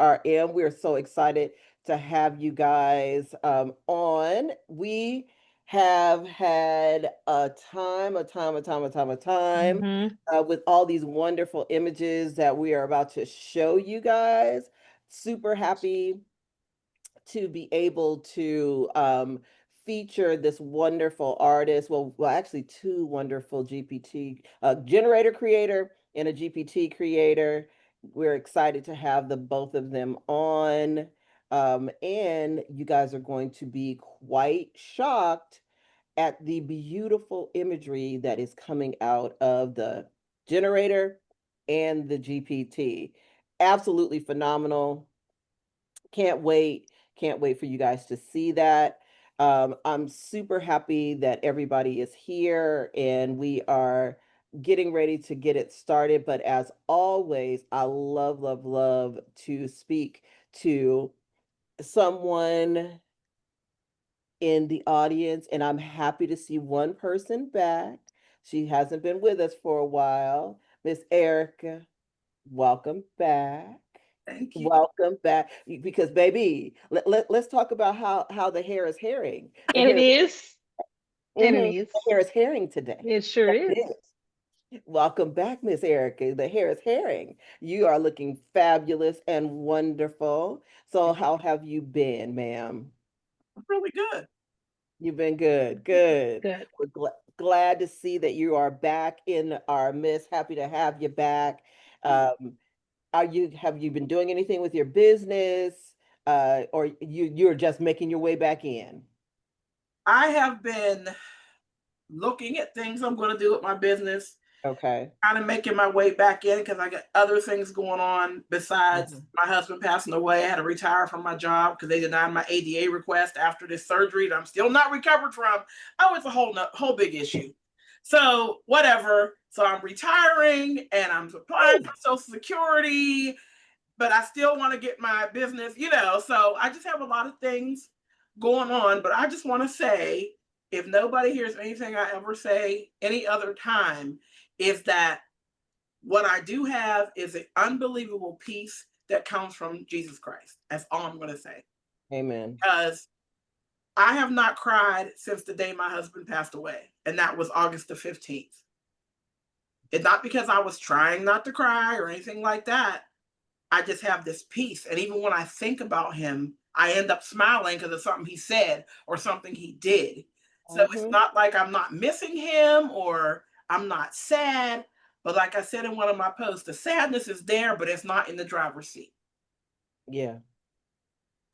TRM. We're so excited to have you guys on. We have had a time Hmm. with all these wonderful images that we are about to show you guys. Super happy to be able to feature this wonderful artist. Well, actually, two wonderful GPT generator creator and a GPT creator. We're excited to have the both of them on. And you guys are going to be quite shocked at the beautiful imagery that is coming out of the generator and the GPT. Absolutely phenomenal. Can't wait. Can't wait for you guys to see that. I'm super happy that everybody is here and we are getting ready to get it started. But as always, I love, love, love to speak to someone in the audience, and I'm happy to see one person back. She hasn't been with us for a while. Miss Erica, welcome back. Thank you. Welcome back. Because baby, let's talk about how the hair is herring. The And it hair, is. And it mhm, is. the hair is herring today. It sure Yes, is. it is. Welcome back, Miss Erica. The hair is herring. You are looking fabulous and wonderful. So how have you been, ma'am? Really good. You've been good. Good. Good. We're glad to see that you are back in our midst. Happy to have you back. Um, have you been doing anything with your business? Or you're just making your way back in? I have been looking at things I'm going to do with my business, Okay. kind of making my way back in because I got other things going on besides Mhm. my husband passing away. I had to retire from my job because they denied my ADA request after this surgery that I'm still not recovered from. Oh, it's a whole big issue. So whatever. So I'm retiring and I'm applying for Social Security, but I still want to get my business. So I just have a lot of things going on. But I just want to say, if nobody hears anything I ever say any other time, is that what I do have is an unbelievable peace that comes from Jesus Christ. That's all I'm going to say. Amen. Because I have not cried since the day my husband passed away, and that was August the 15th. It's not because I was trying not to cry or anything like that. I just have this peace. And even when I think about him, I end up smiling because of something he said or something he did. So it's Hmm. not like I'm not missing him or I'm not sad. But like I said in one of my posts, the sadness is there, but it's not in the driver's seat. Yeah.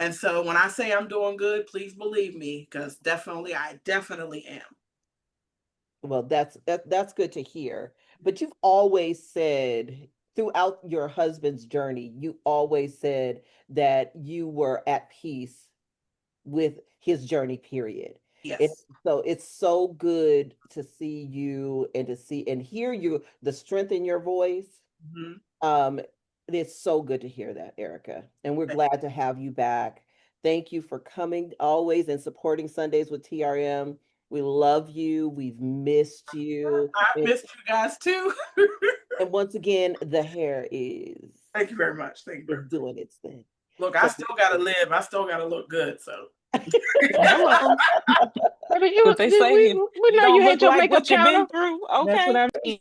And so when I say I'm doing good, please believe me, because I definitely am. Well, that's good to hear. But you've always said throughout your husband's journey, you always said that you were at peace with his journey, period. It's Yes. so it's so good to see you and to see and hear you, the strength in your voice. Mhm. Um, it's so good to hear that, Erica. And we're glad to have you back. Thank you for coming always and supporting Sundays with TRM. We love you. We've missed you. I missed you guys too. And once again, the hair is Thank you very much. Thank you very much. doing its thing. Look, I So still got to live. I still got to look good. So Hello. Baby, What they say, we you know you don't had look your like makeup what you've been counter. through. That's what Okay. I mean.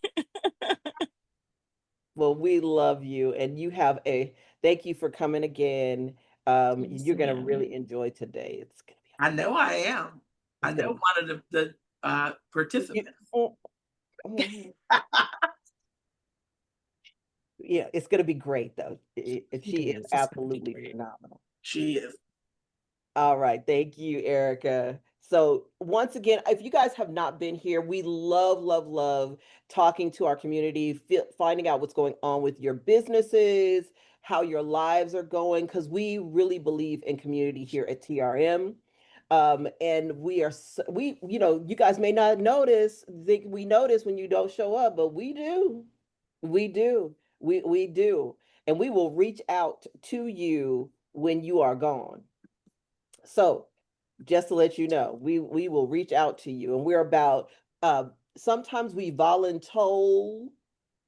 well, we love you, and you have a thank you for coming again. Yes, You're gonna ma'am. really enjoy today. It's gonna be I know I am. I it's gonna know be one of the you, participants. mhm. Yeah, it's gonna be great though. It She is is. It's gonna be absolutely great. phenomenal. She is. All right. Thank you, Erica. So, once again, if you guys have not been here, we love, love, love talking to our community, finding out what's going on with your businesses, how your lives are going, because we really believe in community here at TRM. And we are, you guys may not think we notice when you don't show up, but we do. We do. We do. And we will reach out to you when you are gone. So just to let you know, we will reach out to you, and we're about sometimes we voluntold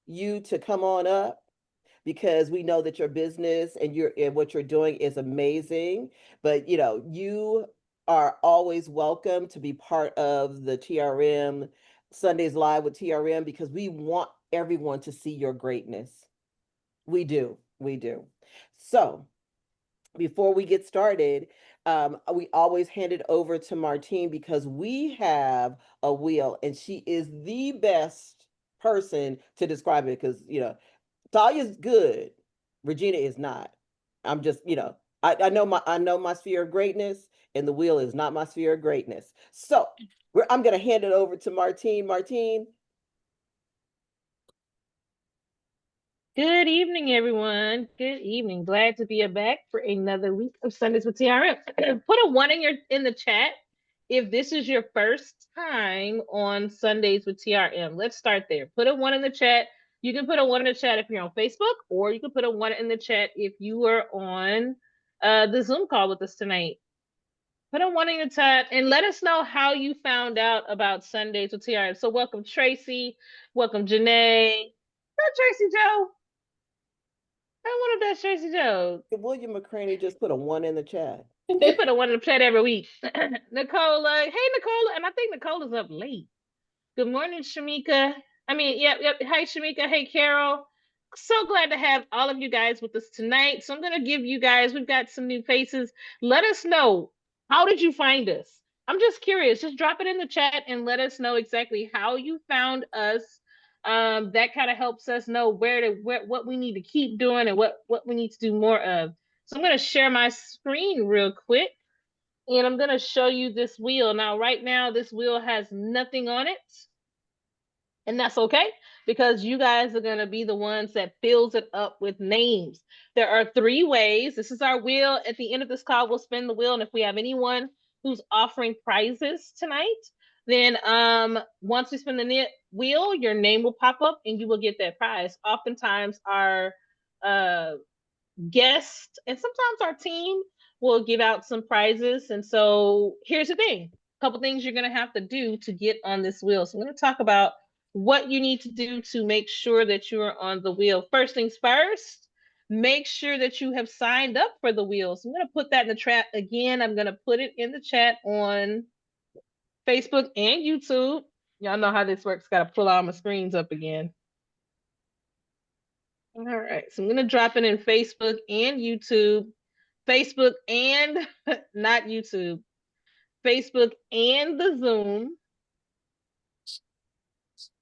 you to come on up because we know that your business and what you're doing is amazing. But you are always welcome to be part of the TRM Sundays Live with TRM, because we want everyone to see your greatness. We do. We do. So before we get started, we always hand it over to Martine, because we have a wheel and she is the best person to describe it, because Talya's good, Regina is not. I'm just, I know my sphere of greatness, and the wheel is not my sphere of greatness. So I'm gonna hand it over to Martine. Martine. Good evening, everyone. Good evening. Glad to be back for another week of Sundays with TRM. Put a one in the chat if this is your first time on Sundays with TRM. Let's start there. Put a one in the chat. You can put a one in the chat if you're on Facebook, or you can put a one in the chat if you are on the Zoom call with us tonight. Put a one in the chat and let us know how you found out about Sundays with TRM. So welcome Tracy, welcome Janae. Hi, Tracy Joe. I wonder if that's Tracy Joe. William McCraney just put a one in the chat. They put a one in the chat every week. Nicola, hey Nicola, and I think Nicola's up late. Good morning, Shamika. Yep. Hi, Shamika. Hey, Carol. So glad to have all of you guys with us tonight. So I'm going to give you guys, we've got some new faces. Let us know, how did you find us? I'm just curious. Just drop it in the chat and let us know exactly how you found us. That kind of helps us know what we need to keep doing and what we need to do more of. So I'm going to share my screen real quick. And I'm going to show you this wheel. Now, right now, this wheel has nothing on it. And that's okay, because you guys are going to be the ones that fills it up with names. There are 3 ways. This is our wheel. At the end of this call, we'll spin the wheel. And if we have anyone who's offering prizes tonight, then once we spin the wheel, your name will pop up and you will get that prize. Oftentimes our guest and sometimes our team will give out some prizes. And so here's the thing, a couple things you're going to have to do to get on this wheel. So I'm going to talk about what you need to do to make sure that you are on the wheel. First things first, make sure that you have signed up for the wheel. So I'm going to put that in the chat again. I'm going to put it in the chat on Facebook and YouTube. Y'all know how this works. Got to pull all my screens up again. All right, so I'm going to drop it in Facebook and YouTube. Facebook and not YouTube. Facebook and the Zoom.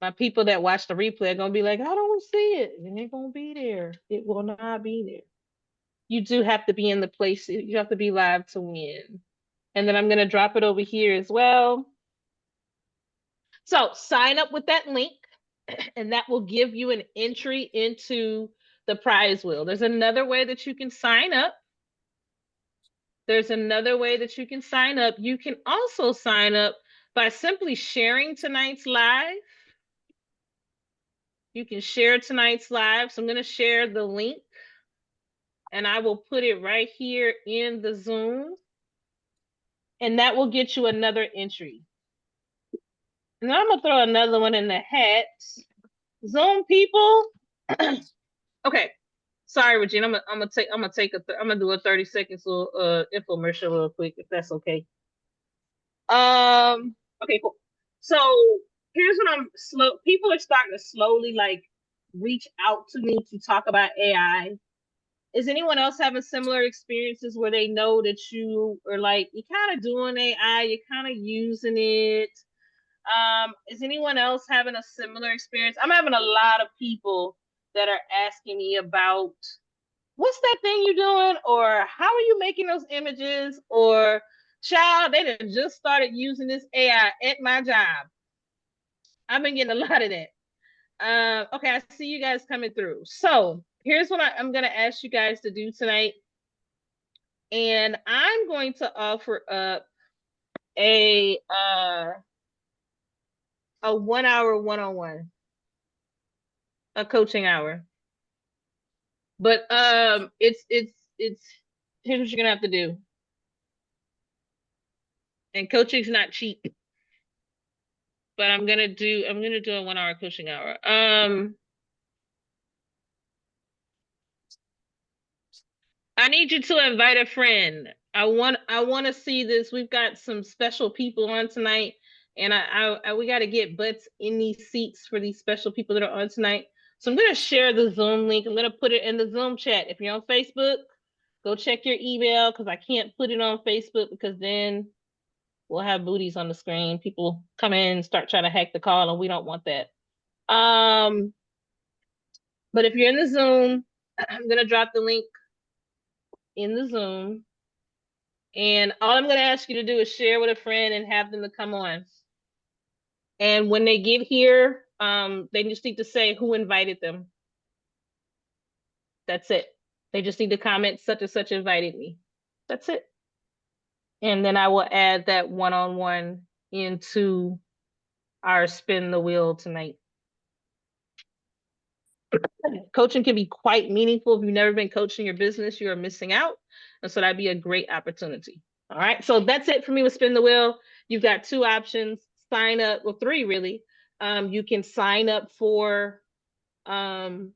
My people that watch the replay are going to be like, I don't see it. It ain't going to be there. It will not be there. You do have to be in the place. You have to be live to win. And then I'm going to drop it over here as well. So sign up with that link, and that will give you an entry into the prize wheel. There's another way that you can sign up. You can also sign up by simply sharing tonight's live. You can share tonight's live. So I'm going to share the link and I will put it right here in the Zoom. And that will get you another entry. And I'm going to throw another one in the hat. Zoom people. Okay. Sorry, Regina. I'm gonna do a 30 seconds little infomercial real quick, if that's okay. Okay, cool. So here's what people are starting to slowly like reach out to me to talk about AI. Is anyone else having similar experiences where they know that you are like, you're kind of doing AI, you're kind of using it? Is anyone else having a similar experience? I'm having a lot of people that are asking me about, what's that thing you're doing? Or how are you making those images? Or, child, they just started using this AI at my job. I've been getting a lot of that. Okay, I see you guys coming through. So here's what I'm going to ask you guys to do tonight. And I'm going to offer up a 1-hour one-on-one, a coaching hour. But it's here's what you're gonna have to do. And coaching's not cheap. But I'm gonna do a 1-hour coaching hour. I need you to invite a friend. I want to see this. We've got some special people on tonight, and we got to get butts in these seats for these special people that are on tonight. So I'm gonna share the Zoom link. I'm gonna put it in the Zoom chat. If you're on Facebook, go check your email because I can't put it on Facebook because then we'll have booties on the screen. People come in and start trying to hack the call, and we don't want that. But if you're in the Zoom, I'm gonna drop the link in the Zoom. And all I'm going to ask you to do is share with a friend and have them to come on. And when they get here, they just need to say who invited them. That's it. They just need to comment such and such invited me. That's it. And then I will add that one-on-one into our spin the wheel tonight. Coaching can be quite meaningful. If you've never been coaching your business, you are missing out. And so that'd be a great opportunity. All right. So that's it for me with Spin the Wheel. You've got two options. Sign up, well, three really. You can sign up for the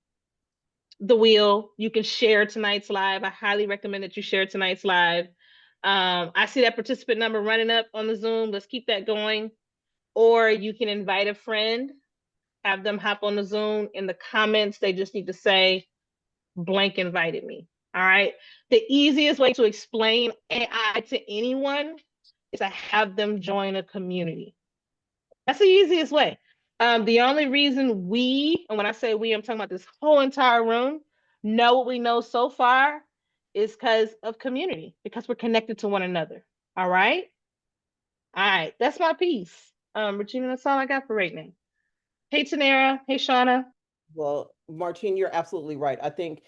wheel. You can share tonight's live. I highly recommend that you share tonight's live. I see that participant number running up on the Zoom. Let's keep that going. Or you can invite a friend, have them hop on the Zoom. In the comments, they just need to say, blank invited me. All right. The easiest way to explain AI to anyone is to have them join a community. That's the easiest way. The only reason we, and when I say we, I'm talking about this whole entire room, know what we know so far is because of community, because we're connected to one another. All right. All right. That's my piece. Regina, that's all I got for right now. Hey, Tanera. Hey, Shauna. Well, Martine, you're absolutely right. I think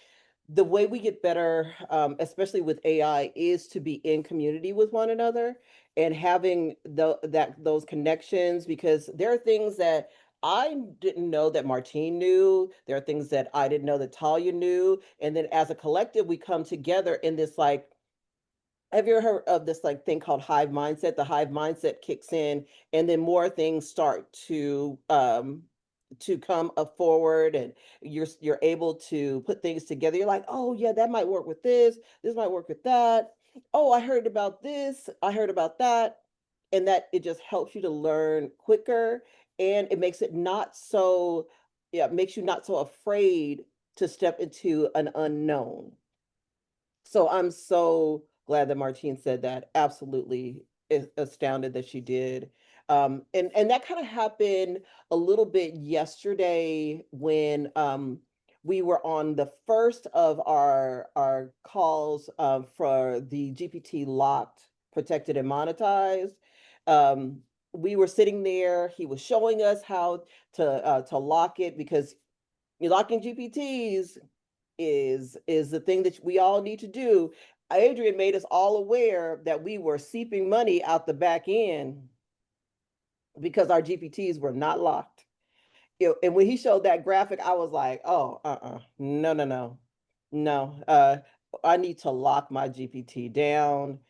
the way we get better, especially with AI, is to be in community with one another and having those connections, because there are things that I didn't know that Martine knew. There are things that I didn't know that Talya knew. And then as a collective, we come together in this like, have you ever heard of this like thing called hive mindset? The hive mindset kicks in, and then more things start to come up forward, and you're able to put things together. You're like, oh yeah, that might work with this might work with that. Oh, I heard about this, I heard about that. And that it just helps you to learn quicker, and it makes it not so, yeah, it makes you not so afraid to step into an unknown. So I'm so glad that Martine said that. Absolutely astounded that she did. And that kind of happened a little bit yesterday when we were on the first of our calls for the GPT Locked, Protected, and Monetized. Um, we were sitting there. He was showing us how to lock it, because you're locking GPTs is the thing that we all need to do. Adrian made us all aware that we were seeping money out the back end because our GPTs were not locked. And when he showed that graphic, I was like, oh, no, no, no, no. I need to lock my GPT down,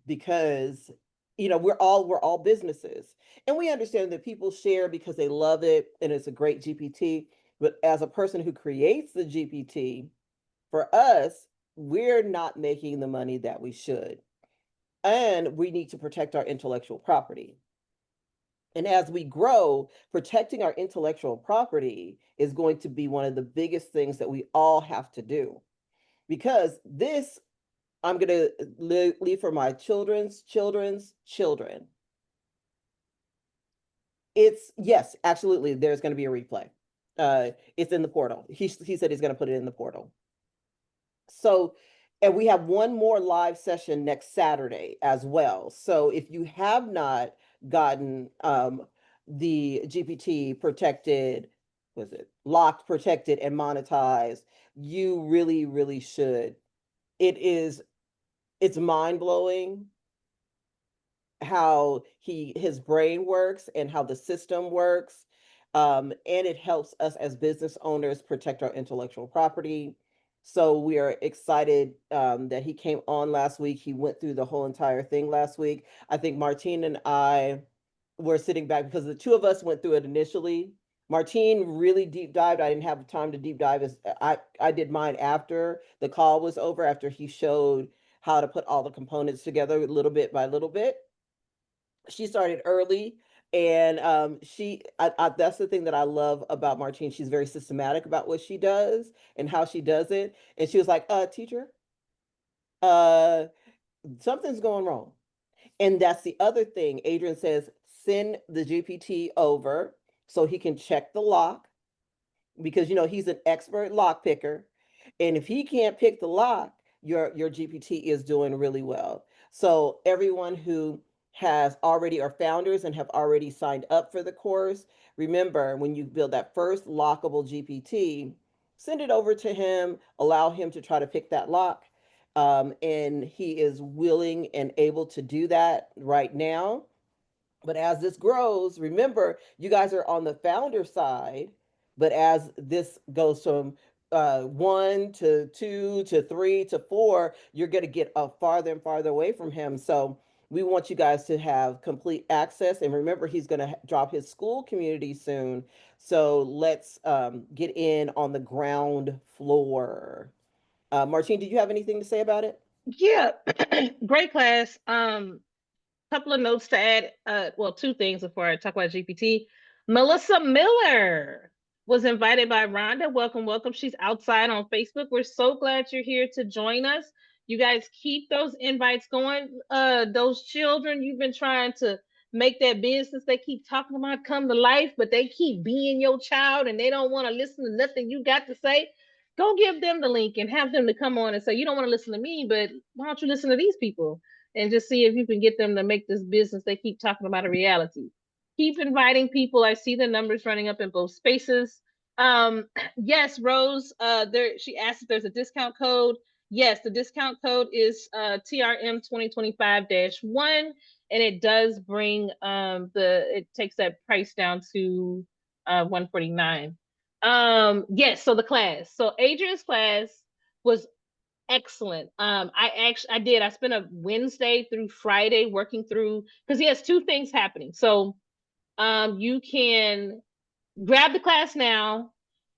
because we're all businesses, and we understand that people share because they love it and it's a great GPT. But as a person who creates the GPT, for us, we're not making the money that we should, and we need to protect our intellectual property. And as we grow, protecting our intellectual property is going to be one of the biggest things that we all have to do. Because this, I'm going to leave for my children's children's children. It's, yes, absolutely, there's going to be a replay. It's in the portal. He said he's going to put it in the portal. So, and we have one more live session next Saturday as well. So if you have not gotten the GPT protected, was it locked, protected, and monetized, you really, really should. It's mind blowing how his brain works and how the system works. And it helps us as business owners protect our intellectual property. So we are excited that he came on last week. He went through the whole entire thing last week. I think Martine and I were sitting back because the two of us went through it initially, Martine really deep dived. I didn't have time to deep dive. As I did mine after the call was over, after he showed how to put all the components together little bit by little bit. She started early, and that's the thing that I love about Martine. She's very systematic about what she does and how she does it. And she was like, teacher, uh something's going wrong. And that's the other thing. Adrian says, send the GPT over so he can check the lock, because he's an expert lock picker, and if he can't pick the lock, your GPT is doing really well. So everyone who has already are founders and have already signed up for the course, remember, when you build that first lockable GPT, send it over to him, allow him to try to pick that lock. And he is willing and able to do that right now. But as this grows, remember, you guys are on the founder side. But as this goes from 1 to 2 to 3 to 4, you're going to get farther and farther away from him. So we want you guys to have complete access. And remember, he's going to drop his school community soon. So let's get in on the ground floor. Martine, did you have anything to say about it? Yeah, great class. Couple of notes to add. Well, two things before I talk about GPT. Melissa Miller was invited by Rhonda. Welcome, welcome. She's outside on Facebook. We're so glad you're here to join us. You guys keep those invites going. Those children you've been trying to make that business they keep talking about come to life, but they keep being your child and they don't want to listen to nothing you got to say. Go give them the link and have them to come on and say, you don't want to listen to me, but why don't you listen to these people? And just see if you can get them to make this business they keep talking about a reality. Keep inviting people. I see the numbers running up in both spaces. Yes, Rose, she asked if there's a discount code. Yes, the discount code is TRM 2025-1, and it does bring it takes that price down to 149. Yes, so the class. So Adrian's class was excellent. I spent a Wednesday through Friday working through, because he has two things happening. So you can grab the class now,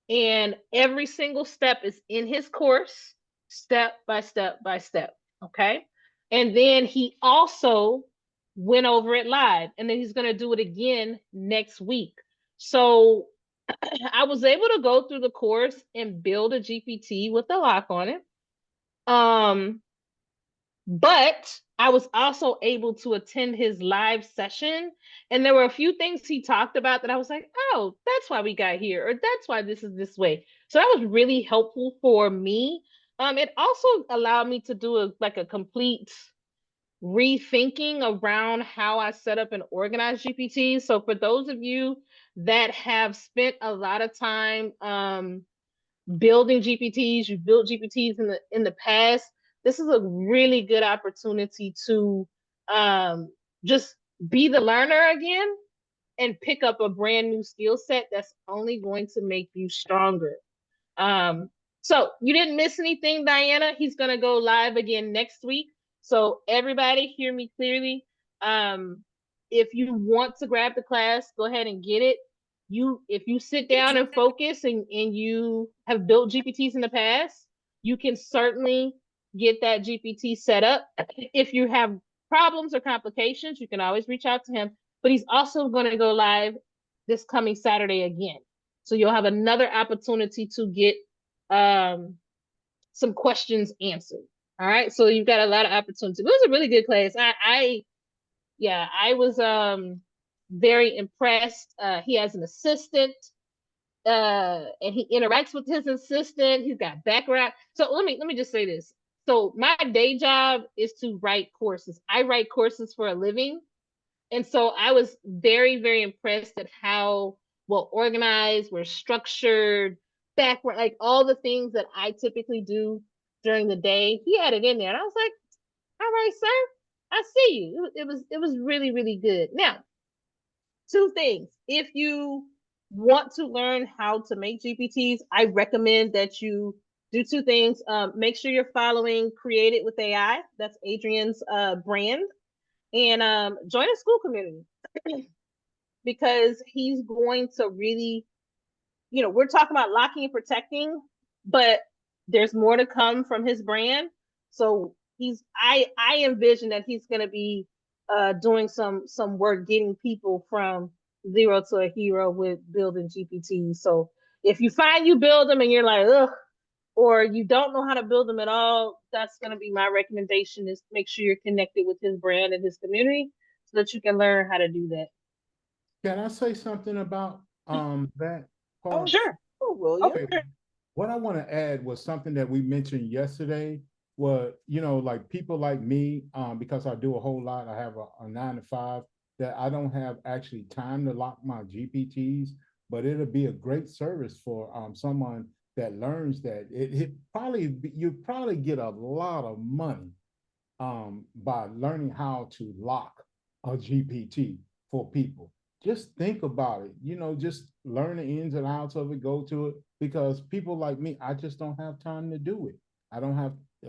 and every single step is in his course, step by step by step. Okay. And then he also went over it live, and then he's going to do it again next week. So I was able to go through the course and build a GPT with a lock on it. But I was also able to attend his live session, and there were a few things he talked about that I was like, oh, that's why we got here, or that's why this is this way. So that was really helpful for me. It also allowed me to do a complete rethinking around how I set up and organize GPTs. So for those of you that have spent a lot of time building GPTs, you built GPTs in the past, this is a really good opportunity to just be the learner again and pick up a brand new skill set that's only going to make you stronger. So you didn't miss anything, Diana. He's gonna go live again next week. So everybody hear me clearly. If you want to grab the class, go ahead and get it. If you sit down and focus and you have built GPTs in the past, you can certainly get that GPT set up. If you have problems or complications, you can always reach out to him. But he's also going to go live this coming Saturday again. So you'll have another opportunity to get some questions answered. All right. So you've got a lot of opportunity. It was a really good class. I was very impressed. He has an assistant, and he interacts with his assistant. He's got background. So let me just say this. So my day job is to write courses. I write courses for a living. And so I was very, very impressed at how well organized, we're structured, backward, like all the things that I typically do during the day. He had it in there. And I was like, all right, sir, I see you. It was really, really good. Now, two things. If you want to learn how to make GPTs, I recommend that you do two things. Make sure you're following Create It with AI. That's Adrian's brand. And join a school community because he's going to really we're talking about locking and protecting, but there's more to come from his brand. So I envision that he's going to be doing some work getting people from zero to a hero with building GPTs. So if you find you build them and you're like, ugh, or you don't know how to build them at all, that's going to be my recommendation, is make sure you're connected with his brand and his community so that you can learn how to do that. Can I say something about that Oh, part? Sure. oh, William. Okay. What I want to add was something that we mentioned yesterday. Was, like people like me, because I do a whole lot, I have a 9 to 5, that I don't have actually time to lock my GPTs, but it'll be a great service for someone that learns that. You probably get a lot of money by learning how to lock a GPT for people. Just think about it, just learn the ins and outs of it, go to it, because people like me, I just don't have time to do it. I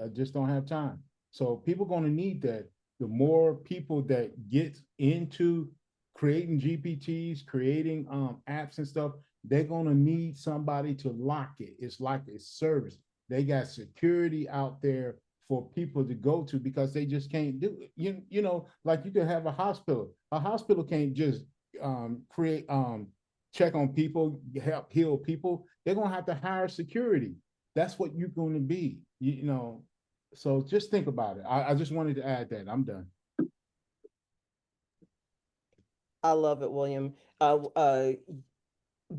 just don't have time. So people going to need that. The more people that get into creating GPTs, creating apps and stuff, they're going to need somebody to lock it. It's like a service. They got security out there for people to go to, because they just can't do it. Like you could have a hospital. A hospital can't just create check on people, help heal people. They're gonna have to hire security. That's what you're going to be. So just think about it. I just wanted to add that. I'm done. I love it, William.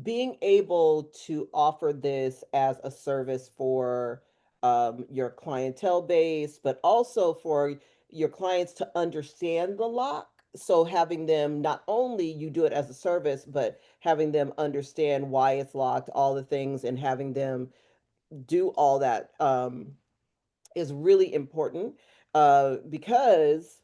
Being able to offer this as a service for your clientele base, but also for your clients to understand the lock. So having them, not only you do it as a service, but having them understand why it's locked, all the things, and having them do all that is really important because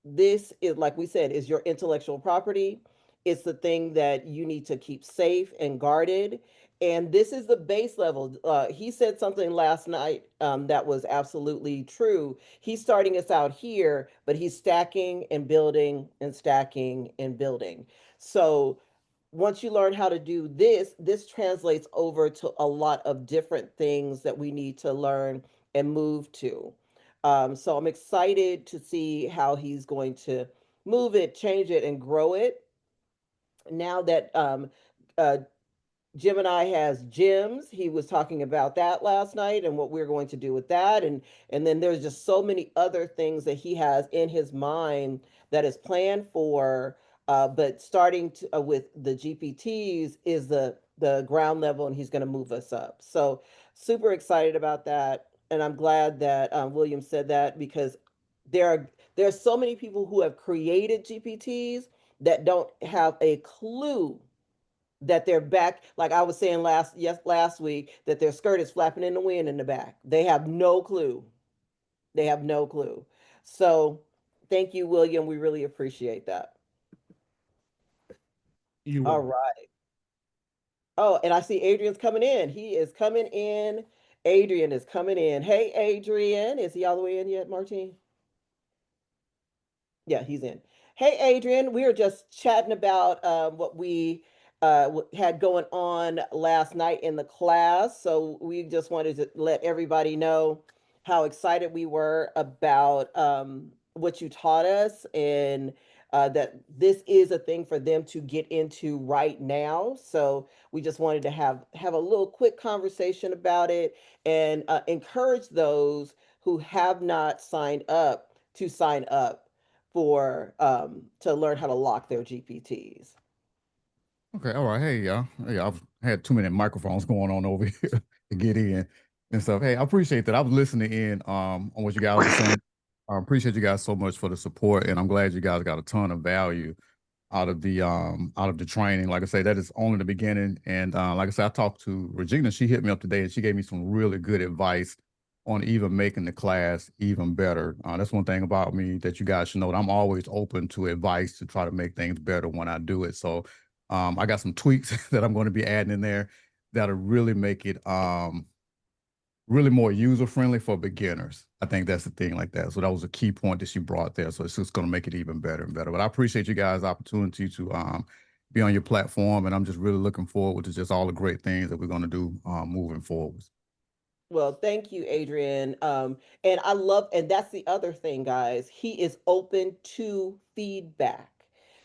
this is, like we said, is your intellectual property. It's the thing that you need to keep safe and guarded. And this is the base level. He said something last night that was absolutely true. He's starting us out here, but he's stacking and building and stacking and building. So once you learn how to do this, this translates over to a lot of different things that we need to learn and move to. So I'm excited to see how he's going to move it, change it, and grow it. Now that uh, Gemini has gems. He was talking about that last night and what we're going to do with that. And then there's just so many other things that he has in his mind that is planned for. But starting with the GPTs is the ground level, and he's going to move us up. So super excited about that. And I'm glad that William said that, because there are so many people who have created GPTs that don't have a clue that their back, like I was saying last week, that their skirt is flapping in the wind in the back. They have no clue. They have no clue. So thank you, William. We really appreciate that. All right. Oh, and I see Adrian's coming in. He is coming in. Adrian is coming in. Hey, Adrian. Is he all the way in yet, Martine? Yeah, he's in. Hey, Adrian, we were just chatting about what we had going on last night in the class. So we just wanted to let everybody know how excited we were about what you taught us, and that this is a thing for them to get into right now. So we just wanted to have a little quick conversation about it, and encourage those who have not signed up to sign up for to learn how to lock their GPTs. Okay, all right. Hey, y'all. Hey, I've had too many microphones going on over here to get in and stuff. Hey, I appreciate that. I was listening in on what you guys were saying. I appreciate you guys so much for the support, and I'm glad you guys got a ton of value out of the training. Like I say, that is only the beginning. And like I said, I talked to Regina. She hit me up today, and she gave me some really good advice on even making the class even better. That's one thing about me that you guys should know, that I'm always open to advice to try to make things better when I do it. So I got some tweaks that I'm going to be adding in there that'll really make it really more user-friendly for beginners. I think that's the thing like that. So that was a key point that she brought there. So it's just going to make it even better and better. But I appreciate you guys' opportunity to be on your platform, and I'm just really looking forward to just all the great things that we're going to do moving forward. Well, thank you, Adrian. And I love, and that's the other thing, guys. He is open to feedback.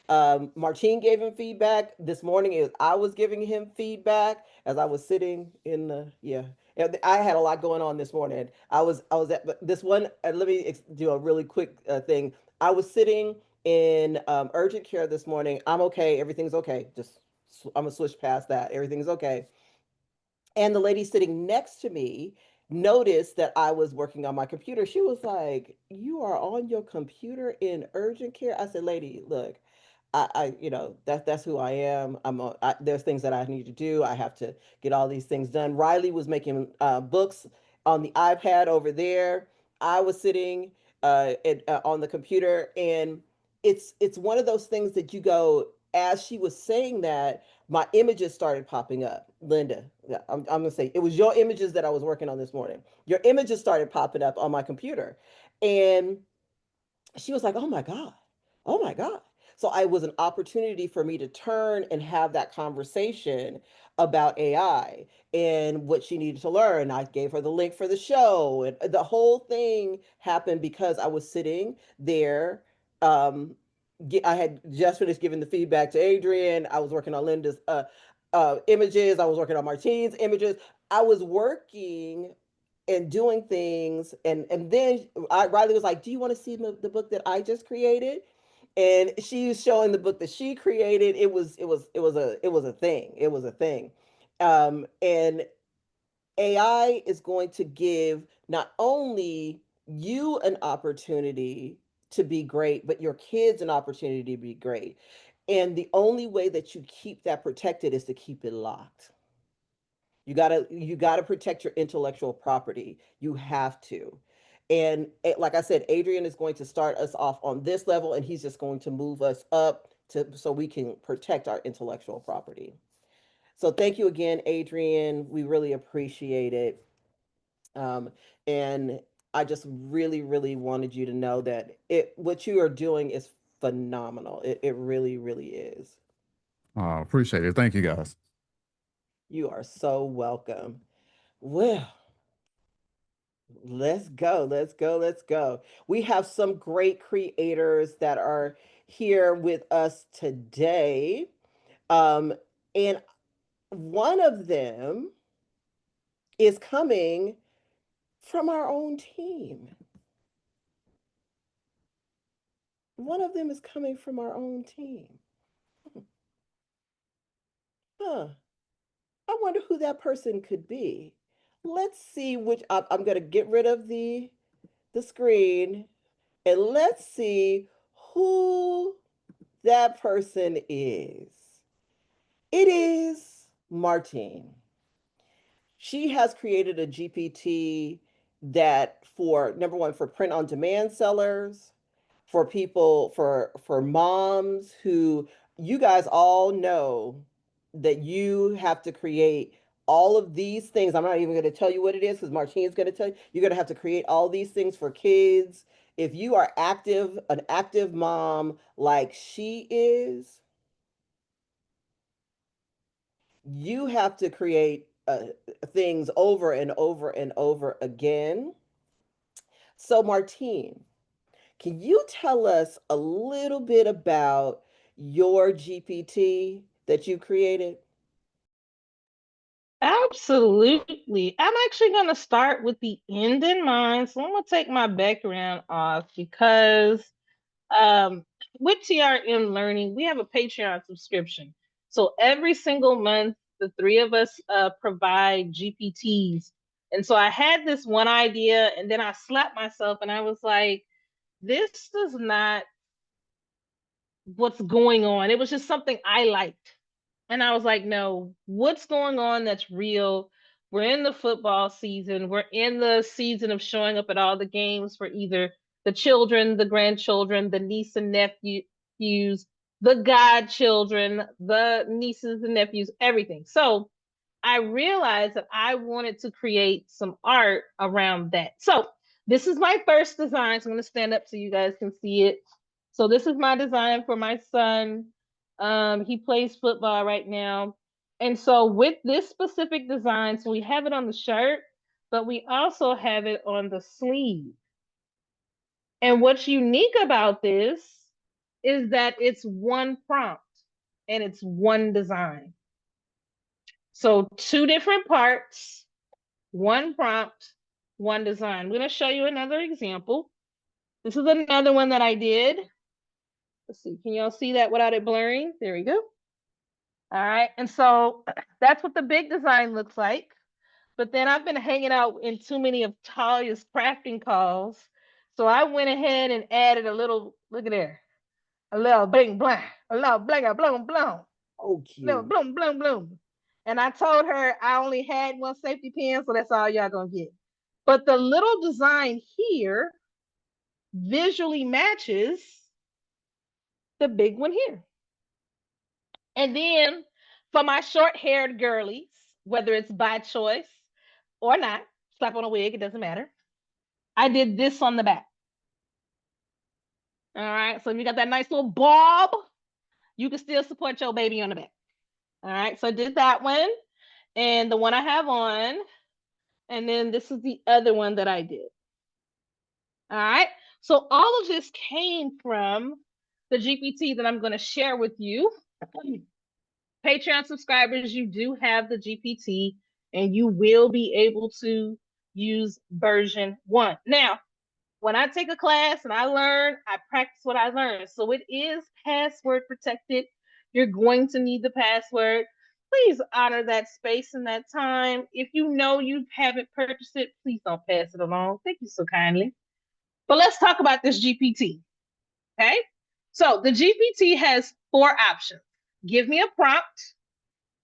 Martine gave him feedback this morning. As I was giving him feedback as I was sitting in the And I had a lot going on this morning. I was at this one. Let me do a really quick thing. I was sitting in urgent care this morning. I'm okay. Everything's okay. Just I'm gonna switch past that. Everything's okay. And the lady sitting next to me noticed that I was working on my computer. She was like, "You are on your computer in urgent care?" I said, "Lady, look, that's who I am. There's things that I need to do. I have to get all these things done." Riley was making books on the iPad over there. I was sitting on the computer, and it's one of those things that you go. As she was saying that, my images started popping up. Linda, yeah, I'm gonna say it was your images that I was working on this morning. Your images started popping up on my computer, and she was like, "Oh my God, oh my God." So I was an opportunity for me to turn and have that conversation about AI and what she needed to learn. I gave her the link for the show, and the whole thing happened because I was sitting there. Um, I had just finished giving the feedback to Adrian. I was working on Linda's images. I was working on Martine's images. I was working and doing things, and then Riley was like, "Do you want to see the book that I just created?" And she's showing the book that she created. It was a thing. It was a thing. And AI is going to give not only you an opportunity to be great, but your kids an opportunity to be great. And the only way that you keep that protected is to keep it locked. You gotta protect your intellectual property. You have to. And like I said, Adrian is going to start us off on this level, and he's just going to move us up to so we can protect our intellectual property. So thank you again, Adrian. We really appreciate it. And I just really, really wanted you to know that what you are doing is phenomenal. It really, really is. Appreciate it. Thank you, guys. You are so welcome. Well, let's go, let's go, let's go. We have some great creators that are here with us today. And one of them is coming from our own team. One of them is coming from our own team. Huh. I wonder who that person could be. Let's see which I'm going to get rid of the screen, and let's see who that person is. It is Martine. She has created a GPT that for number one, for print on demand sellers, for people, for moms who, you guys all know that you have to create all of these things. I'm not even going to tell you what it is because Martine's going to tell you. You're going to have to create all these things for kids. If you are active, an active mom like she is, you have to create things over and over and over again. So, Martine, can you tell us a little bit about your GPT that you created? Absolutely. I'm actually going to start with the end in mind. So I'm going to take my background off because um, with TRM Learning, we have a Patreon subscription. So every single month, the three of us provide GPTs. And so I had this one idea, and then I slapped myself and I was like, this does not what's going on. It was just something I liked. And I was like, no, what's going on that's real? We're in the football season. We're in the season of showing up at all the games for either the children, the grandchildren, the niece and nephews, the godchildren, the nieces and nephews, everything. So I realized that I wanted to create some art around that. So this is my first design. So I'm going to stand up so you guys can see it. So this is my design for my son. He plays football right now. And so with this specific design, so we have it on the shirt, but we also have it on the sleeve. And what's unique about this is that it's one prompt and it's one design. So 2 different parts, one prompt, one design. I'm going to show you another example. This is another one that I did. Let's see, can y'all see that without it blurring? There we go. All right, and so that's what the big design looks like. But then I've been hanging out in too many of Talya's crafting calls. So I went ahead and added a little, look at there, a little bling blang, a little bling bloom bloom, Oh, little cute. bloom bloom bloom. And I told her I only had one safety pin, so that's all y'all gonna get. But the little design here visually matches the big one here. And then for my short-haired girlies, whether it's by choice or not, slap on a wig, it doesn't matter. I did this on the back. All right, so if you got that nice little bob, you can still support your baby on the back. All right, so I did that one and the one I have on, and then this is the other one that I did. All right, so all of this came from the GPT that I'm going to share with you. Patreon subscribers, you do have the GPT and you will be able to use version 1. Now, when I take a class and I learn, I practice what I learn. So it is password protected. You're going to need the password. Please honor that space and that time. If you know you haven't purchased it, please don't pass it along. Thank you so kindly. But let's talk about this GPT. Okay? So the GPT has 4 options. Give me a prompt,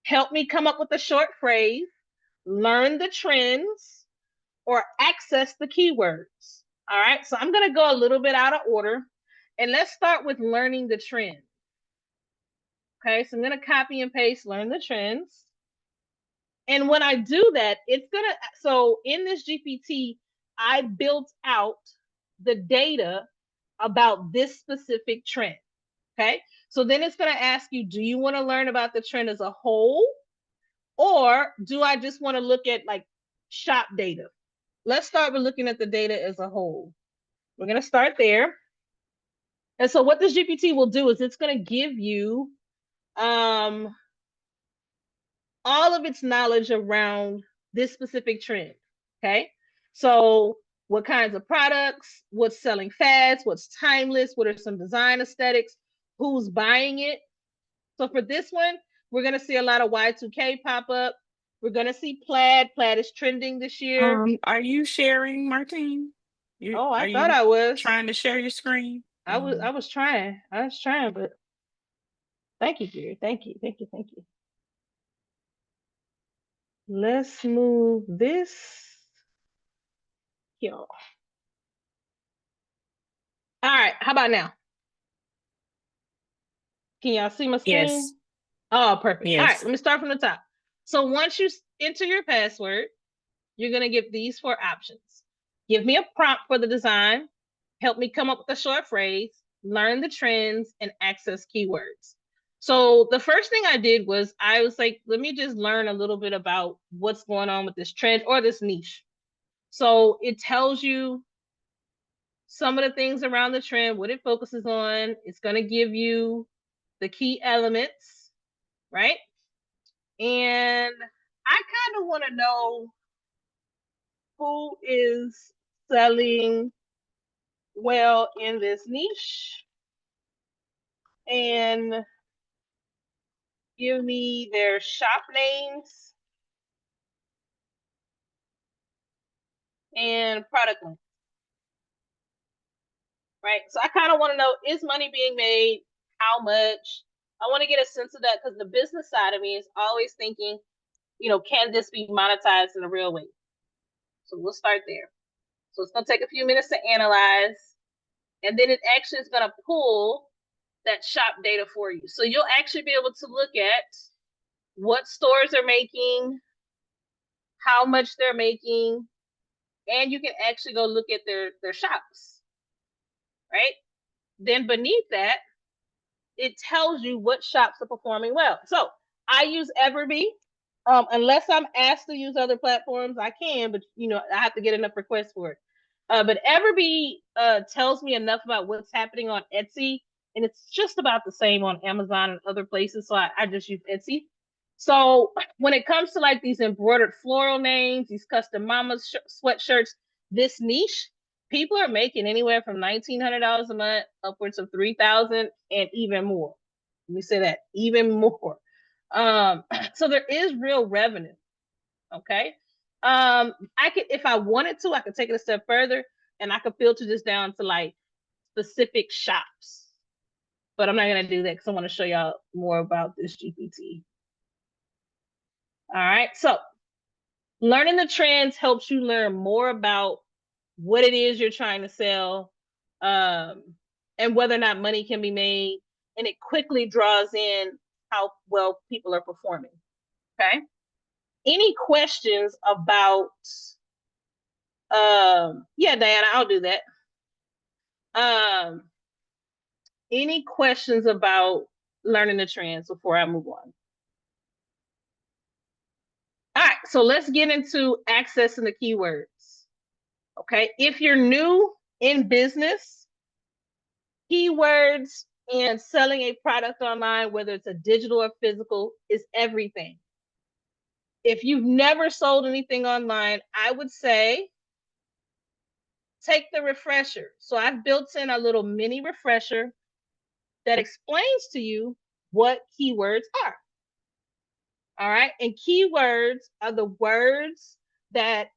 help me come up with a short phrase, learn the trends, or access the keywords. All right, so I'm going to go a little bit out of order, and let's start with learning the trends. Okay, so I'm going to copy and paste learn the trends. And when I do that, it's going to, so in this GPT, I built out the data about this specific trend. Okay, so then it's going to ask you, do you want to learn about the trend as a whole? Or do I just want to look at like shop data? Let's start with looking at the data as a whole. We're going to start there. And so what this GPT will do is it's going to give you all of its knowledge around this specific trend. Okay. So what kinds of products, what's selling fast, what's timeless, what are some design aesthetics, who's buying it. So for this one, we're going to see a lot of Y2K pop up. We're going to see plaid. Plaid is trending this year. Are you sharing, Martine? Oh, I Are thought you I was trying to share your screen? I was trying, but thank you, dear. Thank you. Let's move this here. All right, how about now? Can y'all see my screen? Yes. Oh, perfect. Yes. All right, let me start from the top. So once you enter your password, you're gonna get these 4 options. Give me a prompt for the design, help me come up with a short phrase, learn the trends, and access keywords. So the first thing I did was I was like, let me just learn a little bit about what's going on with this trend or this niche. So it tells you some of the things around the trend, what it focuses on. It's going to give you the key elements, right? And I kind of want to know who is selling well in this niche and give me their shop names and product links. Right? So I kind of want to know, is money being made? How much? I want to get a sense of that because the business side of me is always thinking, can this be monetized in a real way? So we'll start there. So it's going to take a few minutes to analyze, and then it actually is going to pull that shop data for you. So you'll actually be able to look at what stores are making, how much they're making, and you can actually go look at their shops, right? Then beneath that it tells you what shops are performing well. So I use Everbee. Unless I'm asked to use other platforms, I can, but I have to get enough requests for it. But Everbee tells me enough about what's happening on Etsy, and it's just about the same on Amazon and other places. So I just use Etsy. So when it comes to like these embroidered floral names, these custom mama sweatshirts, this niche, people are making anywhere from $1,900 a month upwards of $3,000 and even more. Let me say that, even more. So there is real revenue. Okay. I could, if I wanted to, I could take it a step further and I could filter this down to like specific shops. But I'm not going to do that because I want to show y'all more about this GPT. All right. So learning the trends helps you learn more about what it is you're trying to sell, and whether or not money can be made. And it quickly draws in how well people are performing. Okay. Any questions about, yeah, Diana, I'll do that. Any questions about learning the trends before I move on? All right, so let's get into accessing the keywords. Okay, if you're new in business, keywords and selling a product online, whether it's a digital or physical, is everything. If you've never sold anything online, I would say take the refresher. So I've built in a little mini refresher that explains to you what keywords are. All right, and keywords are the words that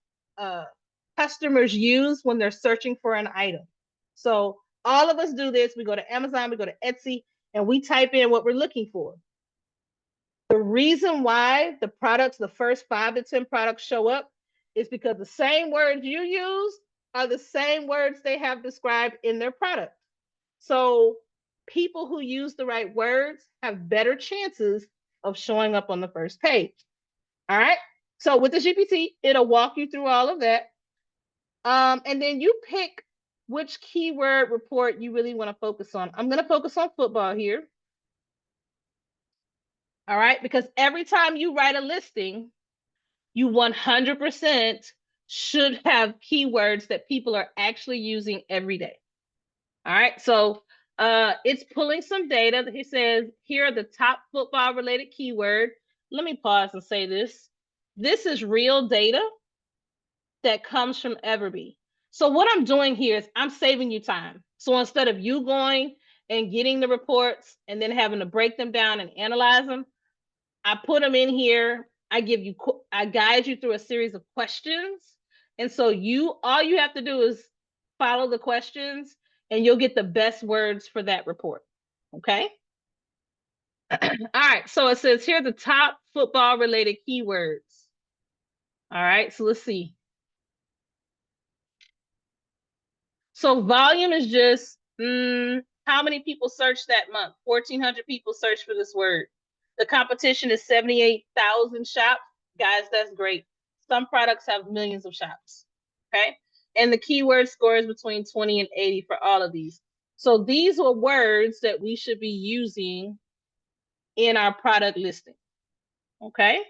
customers use when they're searching for an item. So all of us do this. We go to Amazon, we go to Etsy, and we type in what we're looking for. The reason why the products, the first 5 to 10 products show up is because the same words you use are the same words they have described in their product. So people who use the right words have better chances of showing up on the first page. All right. So with the GPT, it'll walk you through all of that. And then you pick which keyword report you really want to focus on. I'm going to focus on football here. All right. Because every time you write a listing, you 100% should have keywords that people are actually using every day. All right. So it's pulling some data. He says, here are the top football related keyword. Let me pause and say this. This is real data that comes from Everbee. So what I'm doing here is I'm saving you time. So instead of you going and getting the reports and then having to break them down and analyze them, I put them in here. I guide you through a series of questions. And so all you have to do is follow the questions and you'll get the best words for that report. Okay. All right. So it says here the top football related keywords. All right. So let's see. So volume is just how many people searched that month? 1,400 people searched for this word. The competition is 78,000 shops. Guys, that's great. Some products have millions of shops. Okay. And the keyword score is between 20 and 80 for all of these. So these were words that we should be using in our product listing. Okay.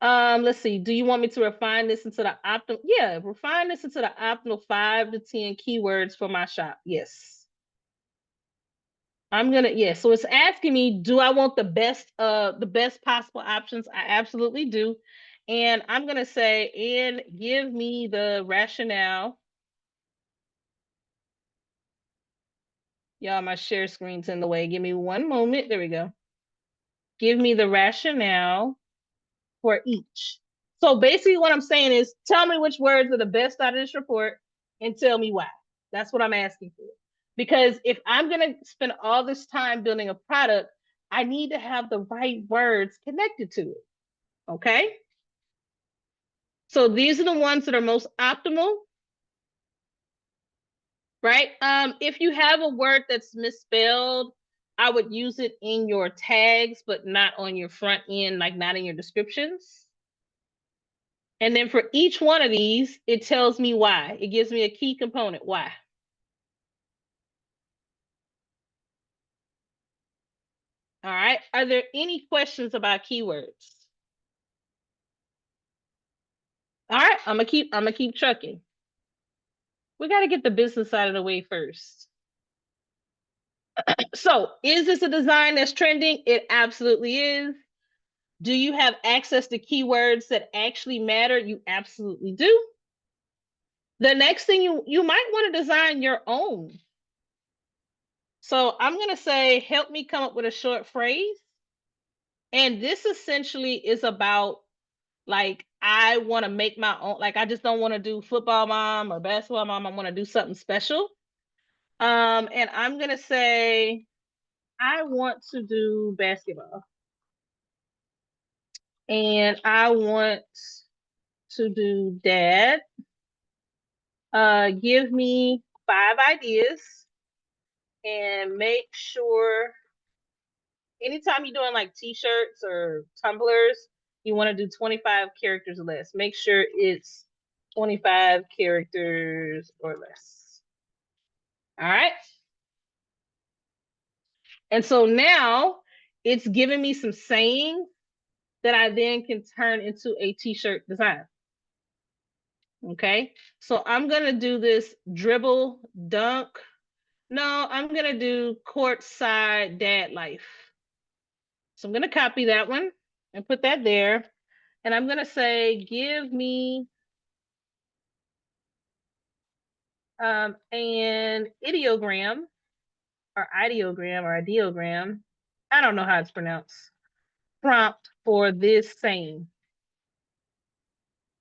Let's see. Do you want me to refine this into the optimal? Yeah, refine this into the optimal 5 to 10 keywords for my shop. Yes. I'm gonna, yeah. So it's asking me, do I want the best possible options? I absolutely do. And I'm gonna say, and give me the rationale. Y'all, my share screen's in the way. Give me one moment. There we go. Give me the rationale for each. So basically what I'm saying is tell me which words are the best out of this report and tell me why. That's what I'm asking for. Because if I'm going to spend all this time building a product, I need to have the right words connected to it. Okay. So these are the ones that are most optimal. Right. If you have a word that's misspelled, I would use it in your tags, but not on your front end, like not in your descriptions. And then for each one of these, it tells me why. It gives me a key component, why. All right. Are there any questions about keywords? All right, I'm gonna keep trucking. We got to get the business side of the way first. So, is this a design that's trending? It absolutely is. Do you have access to keywords that actually matter? You absolutely do. The next thing you might want to design your own. So I'm going to say, help me come up with a short phrase. And this essentially is about, like, I want to make my own, like, I just don't want to do football mom or basketball mom. I want to do something special. And I'm going to say, I want to do basketball. And I want to do dad. Give me 5 ideas and make sure anytime you're doing like t-shirts or tumblers, you want to do 25 characters or less. Make sure it's 25 characters or less. All right. And so now it's giving me some sayings that I then can turn into a t-shirt design. Okay. So I'm going to do this dribble, dunk. No, I'm going to do courtside dad life. So I'm going to copy that one and put that there. And I'm going to say, give me an ideogram or ideogram. I don't know how it's pronounced. Prompt for this saying.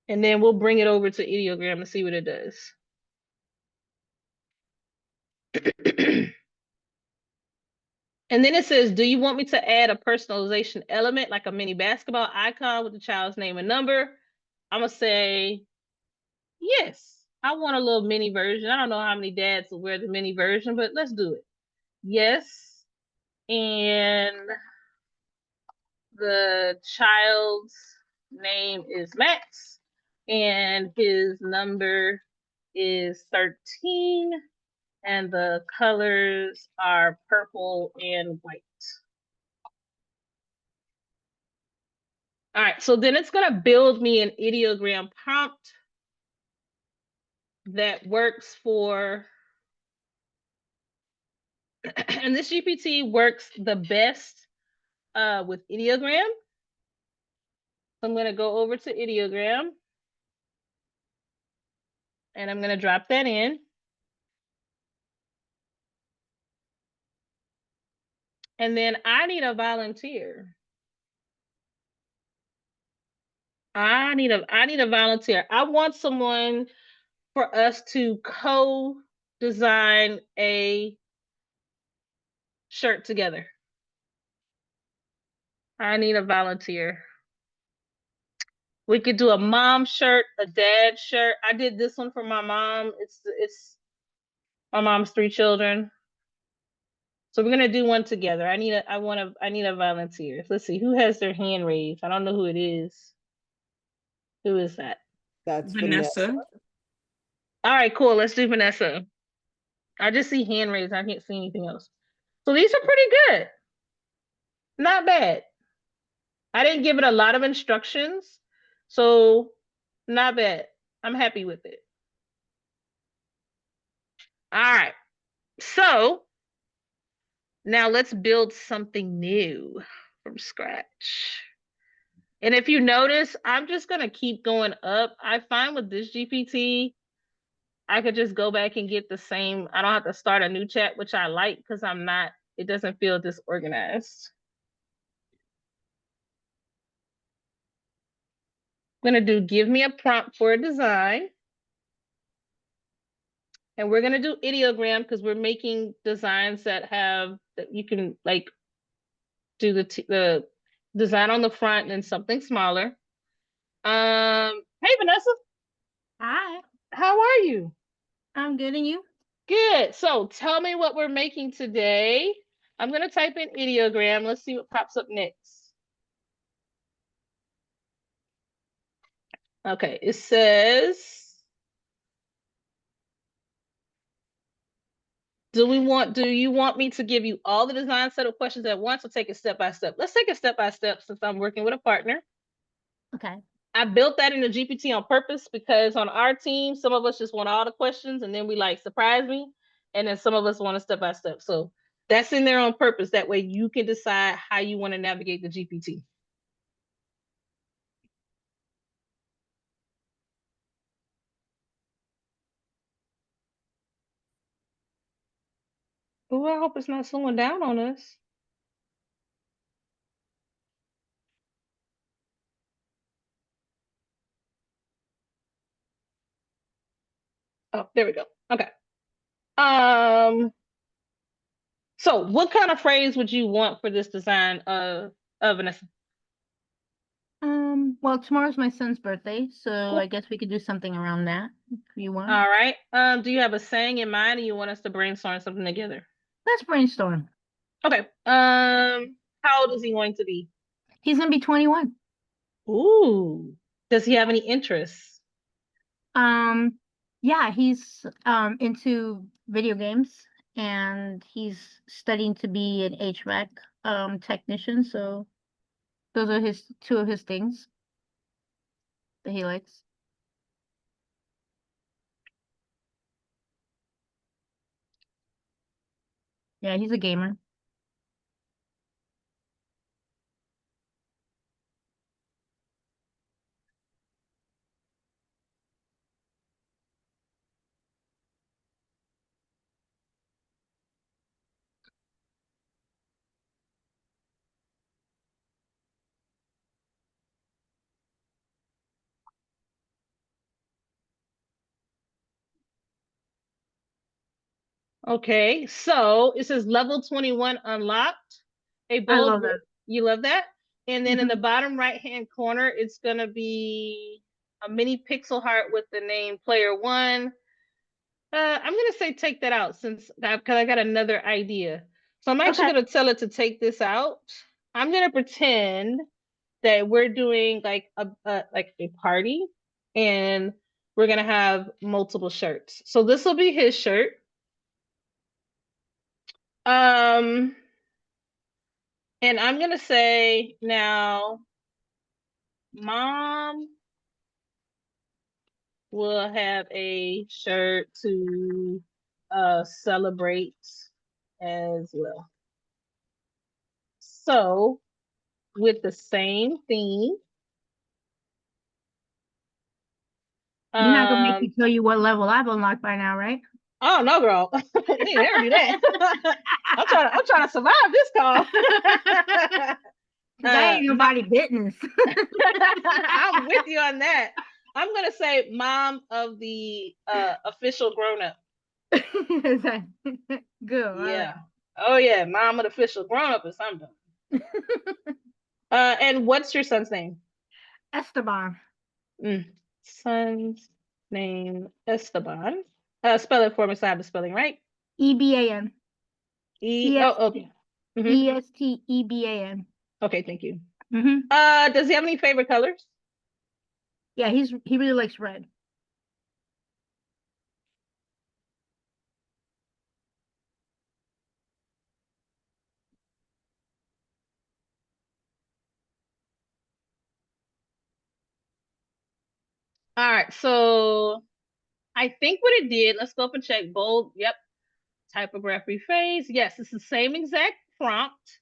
And then we'll bring it over to ideogram and see what it does. And then it says, do you want me to add a personalization element like a mini basketball icon with the child's name and number? I'm going to say, yes. I want a little mini version. I don't know how many dads will wear the mini version, but let's do it. Yes. And the child's name is Max. And his number is 13. And the colors are purple and white. All right, so then it's going to build me an ideogram prompt that works for, and this GPT works the best with ideogram. So I'm going to go over to ideogram and I'm going to drop that in. And then I need a volunteer. I need a volunteer. I want someone for us to co-design a shirt together. I need a volunteer. We could do a mom shirt, a dad shirt. I did this one for my mom. It's my mom's 3 children. So we're gonna do one together. I need a volunteer. Let's see who has their hand raised. I don't know who it is. Who is that? That's Vanessa. All right, cool. Let's do Vanessa. I just see hand raised. I can't see anything else. So these are pretty good. Not bad. I didn't give it a lot of instructions, so not bad. I'm happy with it. All right. So now let's build something new from scratch. And if you notice, I'm just going to keep going up. I find with this GPT, I could just go back and get the same. I don't have to start a new chat, which I like because it doesn't feel disorganized. I'm going to do give me a prompt for a design. And we're going to do ideogram because we're making designs that you can like do the design on the front and then something smaller. Hey Vanessa. Hi, How are you? I'm good, and you? Good. So tell me what we're making today. I'm going to type in ideogram. Let's see what pops up next. Okay, it says Do you want me to give you all the design set of questions at once or take it step by step? Let's take it step by step since I'm working with a partner. Okay. I built that in the GPT on purpose because on our team, some of us just want all the questions and then we like surprise me. And then some of us want to step by step. So that's in there on purpose. That way you can decide how you want to navigate the GPT. Oh, I hope it's not slowing down on us. Oh, there we go. Okay. So what kind of phrase would you want for this design of an Well, tomorrow's my son's birthday, so I guess we could do something around that if you want. all right. Do you have a saying in mind or you want us to brainstorm something together? Let's brainstorm. Okay. How old is he going to be? He's gonna be 21. Ooh. Does he have any interests? Yeah, he's into video games and he's studying to be an HVAC technician, so those are his two of his things that he likes. Yeah, he's a gamer. Okay, so it says level 21 unlocked. A I bold, love that. you love that? And then in the Mhm. bottom right-hand corner, it's gonna be a mini pixel heart with the name player one. I'm gonna say take that out since because I got another idea. So I'm actually Okay. gonna tell it to take this out. I'm gonna pretend that we're doing like a party and we're gonna have multiple shirts. So this will be his shirt. Um, and I'm gonna say now, mom will have a shirt to celebrate as well. So with the same theme. You're not gonna make me Um, tell you what level I've unlocked by now, right? oh no, girl, we never do that. I'm trying to survive this call. Because I ain't nobody business. I'm with you on that. I'm gonna say mom of the official grown up. Good. Yeah. Oh yeah, mom of the official grown up is something. And what's your son's name? Esteban. Son's name Esteban. Spell it for me so I have the spelling right. EBAN. Oh, okay. ESTEBAN. Okay, thank you. Mm-hmm. Does he have any favorite colors? Yeah, he really likes red. All right, so I think what it did, let's go up and check bold. Yep. Typography phase. Yes, it's the same exact prompt,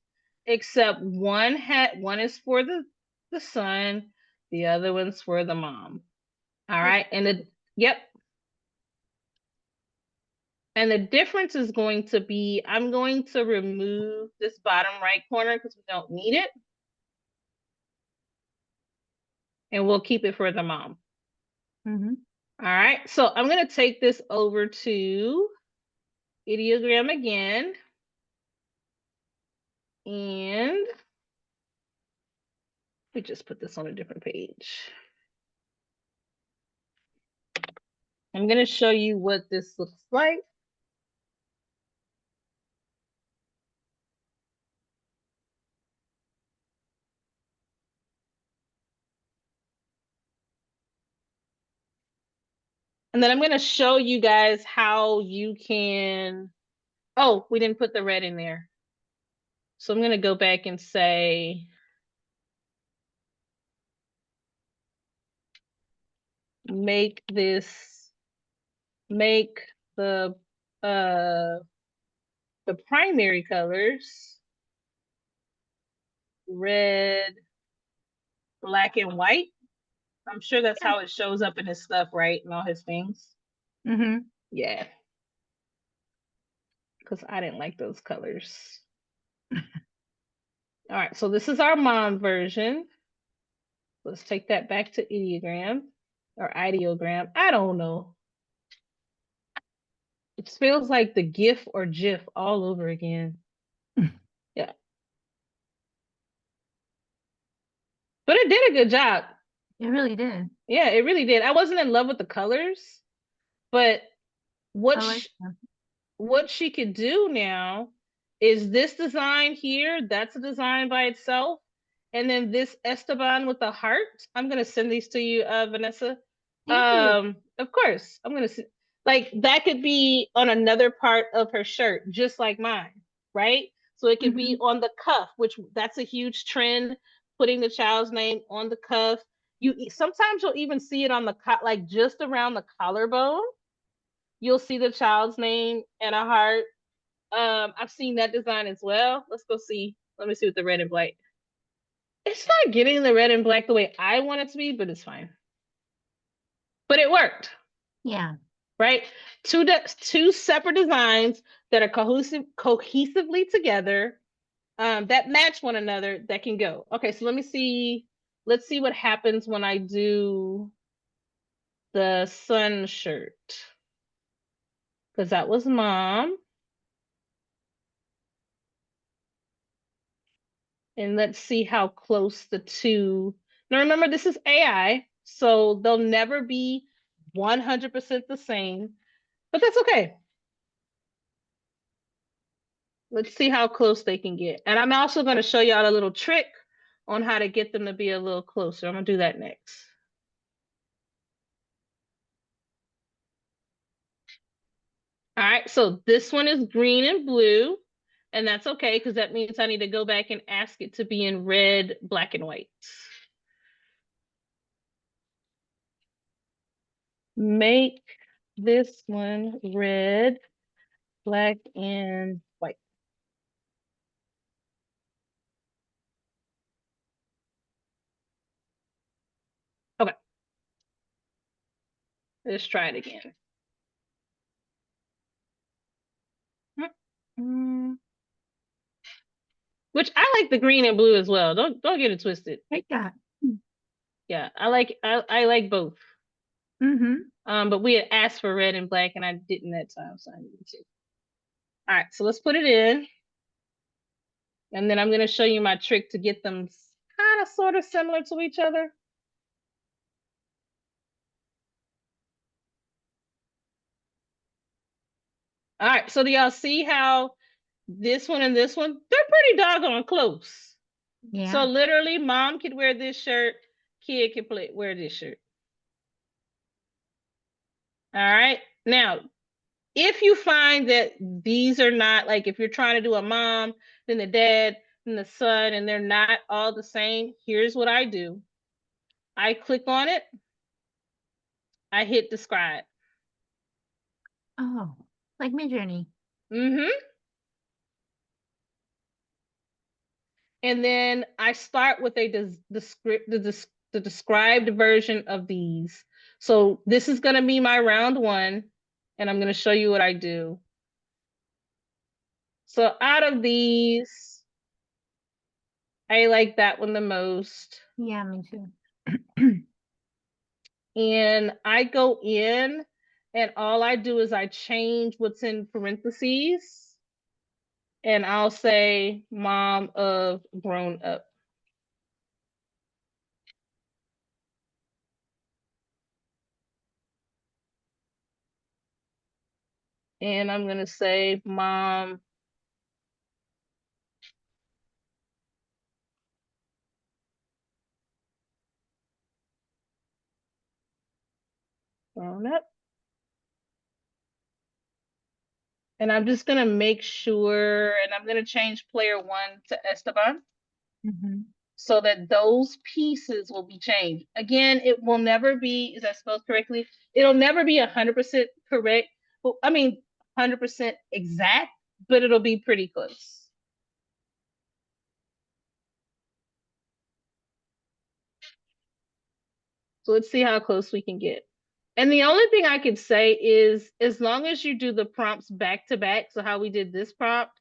except one is for the son, the other one's for the mom. All right, and yep. And the difference is going to be, I'm going to remove this bottom right corner because we don't need it. And we'll keep it for the mom. Mm-hmm. All right, so I'm going to take this over to ideogram again. And we just put this on a different page. I'm going to show you what this looks like. And then I'm going to show you guys how you can Oh, we didn't put the red in there. So I'm going to go back and say, make the primary colors red, black, and white. I'm sure that's how it shows up in his stuff, right? And all his things. Mm-hmm. Yeah. Because I didn't like those colors. All right, so this is our mom version. Let's take that back to ideogram or ideogram. I don't know. It feels like the GIF or GIF all over again. Yeah. But it did a good job. It really did. Yeah, it really did. I wasn't in love with the colors, but what what she could do now is this design here, that's a design by itself. And then this Esteban with the heart. I'm gonna send these to you, Vanessa. Thank you. Of course, I'm gonna like that could be on another part of her shirt, just like mine, right? So it could be on the cuff, which that's a huge trend, putting the child's name on the cuff. You sometimes you'll even see it on the like just around the collarbone. You'll see the child's name and a heart. I've seen that design as well. Let's go see. Let me see what the red and black. It's not getting the red and black the way I want it to be, but it's fine. But it worked. Yeah. Right? Two separate designs that are cohesively together, that match one another, that can go. Okay, so let me see. Let's see what happens when I do the sun shirt. Because that was mom. And let's see how close the two. Now remember, this is AI, so they'll never be 100% the same, but that's okay. Let's see how close they can get. And I'm also going to show y'all a little trick on how to get them to be a little closer. I'm going to do that next. All right, so this one is green and blue, and that's okay because that means I need to go back and ask it to be in red, black, and white. Make this one red, black, and white. Okay. Let's try it again. Which I like the green and blue as well. Don't get it twisted. Take that. Yeah, I like both. Mm-hmm. But we had asked for red and black, and I didn't that time, so I needed to. All right, so let's put it in, and then I'm gonna show you my trick to get them kind of sort of similar to each other. All right, so do y'all see how this one and this one, they're pretty doggone close. Yeah. So literally, mom could wear this shirt, kid could wear this shirt. All right, now, if you find that these are not, like if you're trying to do a mom, then the dad, then the son, and they're not all the same, here's what I do. I click on it. I hit describe. Oh, like Midjourney. Mm-hmm. And then I start with the described version of these. So this is going to be my round one, and I'm going to show you what I do. So out of these, I like that one the most. Yeah, me too. And I go in, and all I do is I change what's in parentheses, and I'll say mom of grown up. And I'm going to say mom grown up. And I'm just gonna make sure, and I'm gonna change player 1 to Esteban. So that those pieces will be changed. Again, it will never be, is I spelled correctly? It'll never be 100% correct. Well, I mean, 100% exact, but it'll be pretty close. So let's see how close we can get. And the only thing I could say is, as long as you do the prompts back to back, so how we did this prompt,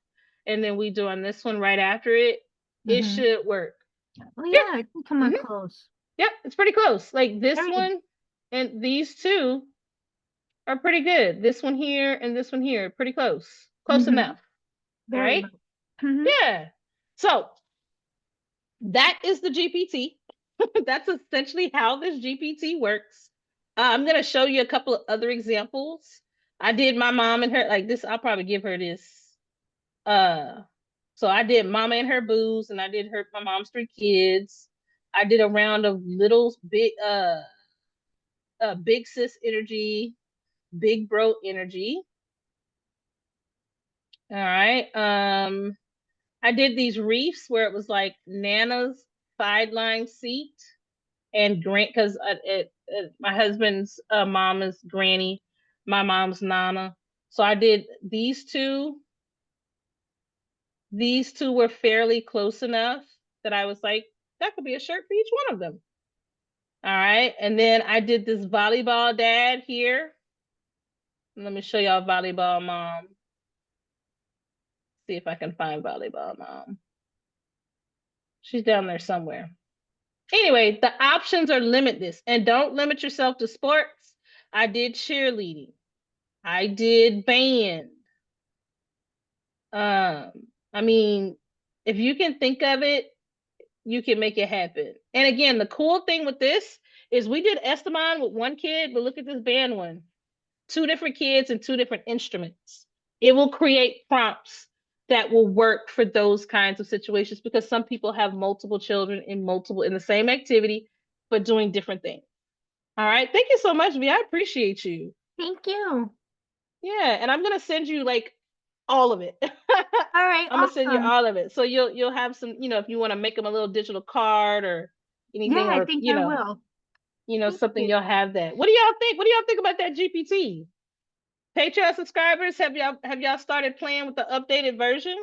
and then we do on this one right after it, it should work. Oh yeah, I think I'm close. Yep, it's pretty close. Like this Very one and these two are pretty good. This one here and this one here, pretty close. Close enough. Very Right? Yeah. So that is the GPT. That's essentially how this GPT works. I'm going to show you a couple of other examples. I did my mom and her, like this, I'll probably give her this. So I did mama and her booze, and I did my mom's 3 kids. I did a round of little big sis energy, big bro energy. All right. I did these reefs where it was like Nana's sideline seat and Grant, because my husband's mom is Granny, my mom's Nana. So I did these two. These two were fairly close enough that I was like, that could be a shirt for each one of them. All right. And then I did this volleyball dad here. Let me show y'all volleyball mom. See if I can find volleyball mom. She's down there somewhere. Anyway, the options are limitless, and don't limit yourself to sports. I did cheerleading. I did band. I mean, if you can think of it, you can make it happen. And again, the cool thing with this is we did Esteban with 1 kid, but look at this band one. 2 different kids and 2 different instruments. It will create prompts that will work for those kinds of situations, because some people have multiple children in the same activity, but doing different things. All right. Thank you so much, V. I appreciate you. Thank you. Yeah. And I'm going to send you like all of it. All right. I'm going to send you all of it. So you'll have some, if you want to make them a little digital card or anything, Yeah, or, I think I will. Something, you'll have that. What do y'all think? What do y'all think about that GPT? Patreon subscribers, have y'all started playing with the updated version?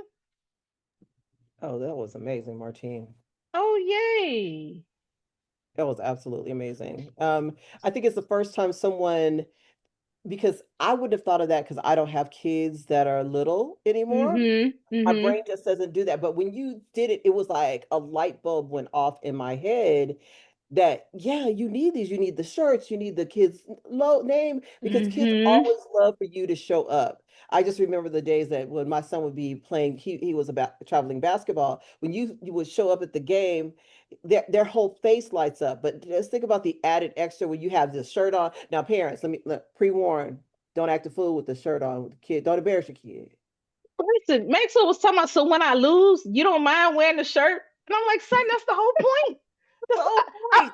Oh, that was amazing, Martine. Oh, yay. That was absolutely amazing. I think it's the first time someone, because I would have thought of that because I don't have kids that are little anymore. My brain just doesn't do that. But when you did it, it was like a light bulb went off in my head that, yeah, you need these. You need the shirts. You need the kids' name, because kids always love for you to show up. I just remember the days that when my son would be playing, he was about traveling basketball. When you would show up at the game, their whole face lights up. But just think about the added extra when you have this shirt on. Now, parents, let me pre-warn: don't act a fool with the shirt on with the kid. Don't embarrass your kid. Listen, Maxwell was talking about, so when I lose, you don't mind wearing the shirt? And I'm like, son, that's the whole point. I'm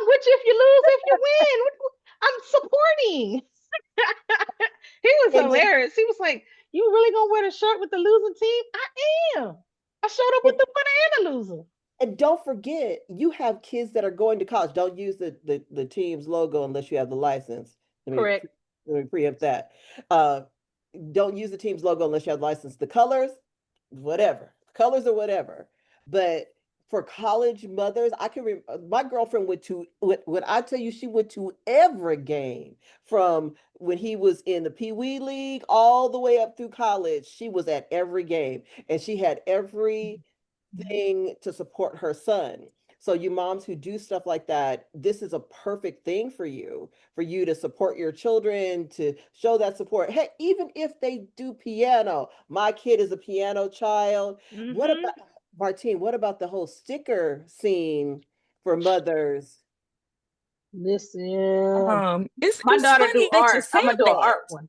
with you if you lose, if you win. I'm supporting. He was hilarious. He was like, you really gonna wear the shirt with the losing team? I am. I showed up with the winner and the loser. And don't forget, you have kids that are going to college. Don't use the team's logo unless you have the license. Correct. Let me preempt that. Don't use the team's logo unless you have the license. The colors, whatever. Colors or whatever. But for college mothers, I can my girlfriend went to, when I tell you, she went to every game from when he was in the Pee Wee League all the way up through college. She was at every game, and she had everything to support her son. So you moms who do stuff like that, this is a perfect thing for you to support your children, to show that support. Hey, even if they do piano, my kid is a piano child. What about, Martine, what about the whole sticker scene for mothers? Listen, It's my daughter funny do that you art. said I'm gonna do an that. art one.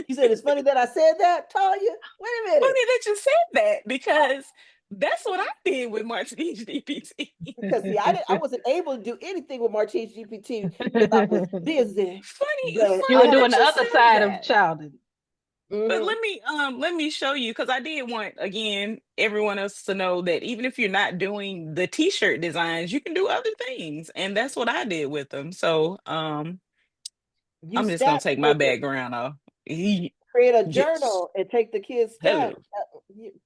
You said it's funny that I said that, Talya? Wait a minute. Funny that you said that, because that's what I did with Martine's GPT. Because see, I wasn't able to do anything with Martine's GPT because I was busy. Funny You were that doing the you other said side of that. childhood. But Mhm. let me show you, because I did want, again, everyone else to know that even if you're not doing the t-shirt designs, you can do other things. And that's what I did with them. So You I'm just gonna stats take my with it. background off. Yes. Create a journal and take the kids' Hello. stats.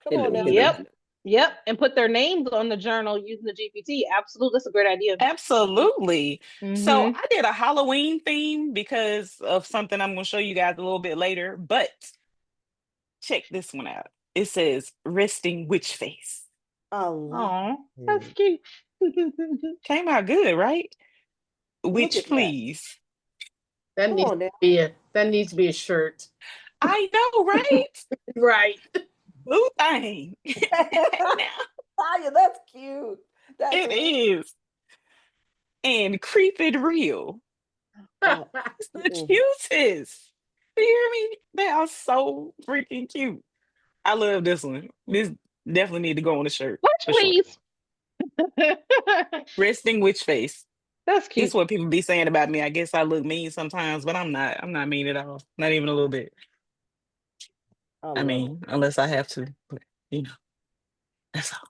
Come on Hello. now. Hello. Yep. Yep. And put their names on the journal using the GPT. Absolutely. That's a great idea. Absolutely. So Mm-hmm. I did a Halloween theme because of something I'm going to show you guys a little bit later. But check this one out. It says resting witch face. I love Oh, that's it. cute. Came out good, right? Look Witch, at that. please. That Come needs on to now. be a shirt. I know, right? Right. Blue thing. Hey, now. Talya, that's cute. That's It is. And creeping real. uh, It's the mm, cutest. You hear me? They are so freaking cute. I love this one. This definitely need to go on a shirt Watch, for sure. please. Resting witch face. That's This is cute. what people be saying about me. I guess I look mean sometimes, but I'm not. I'm not mean at all. Not even a little bit. I I love it. mean, unless I have to. But you know, that's all.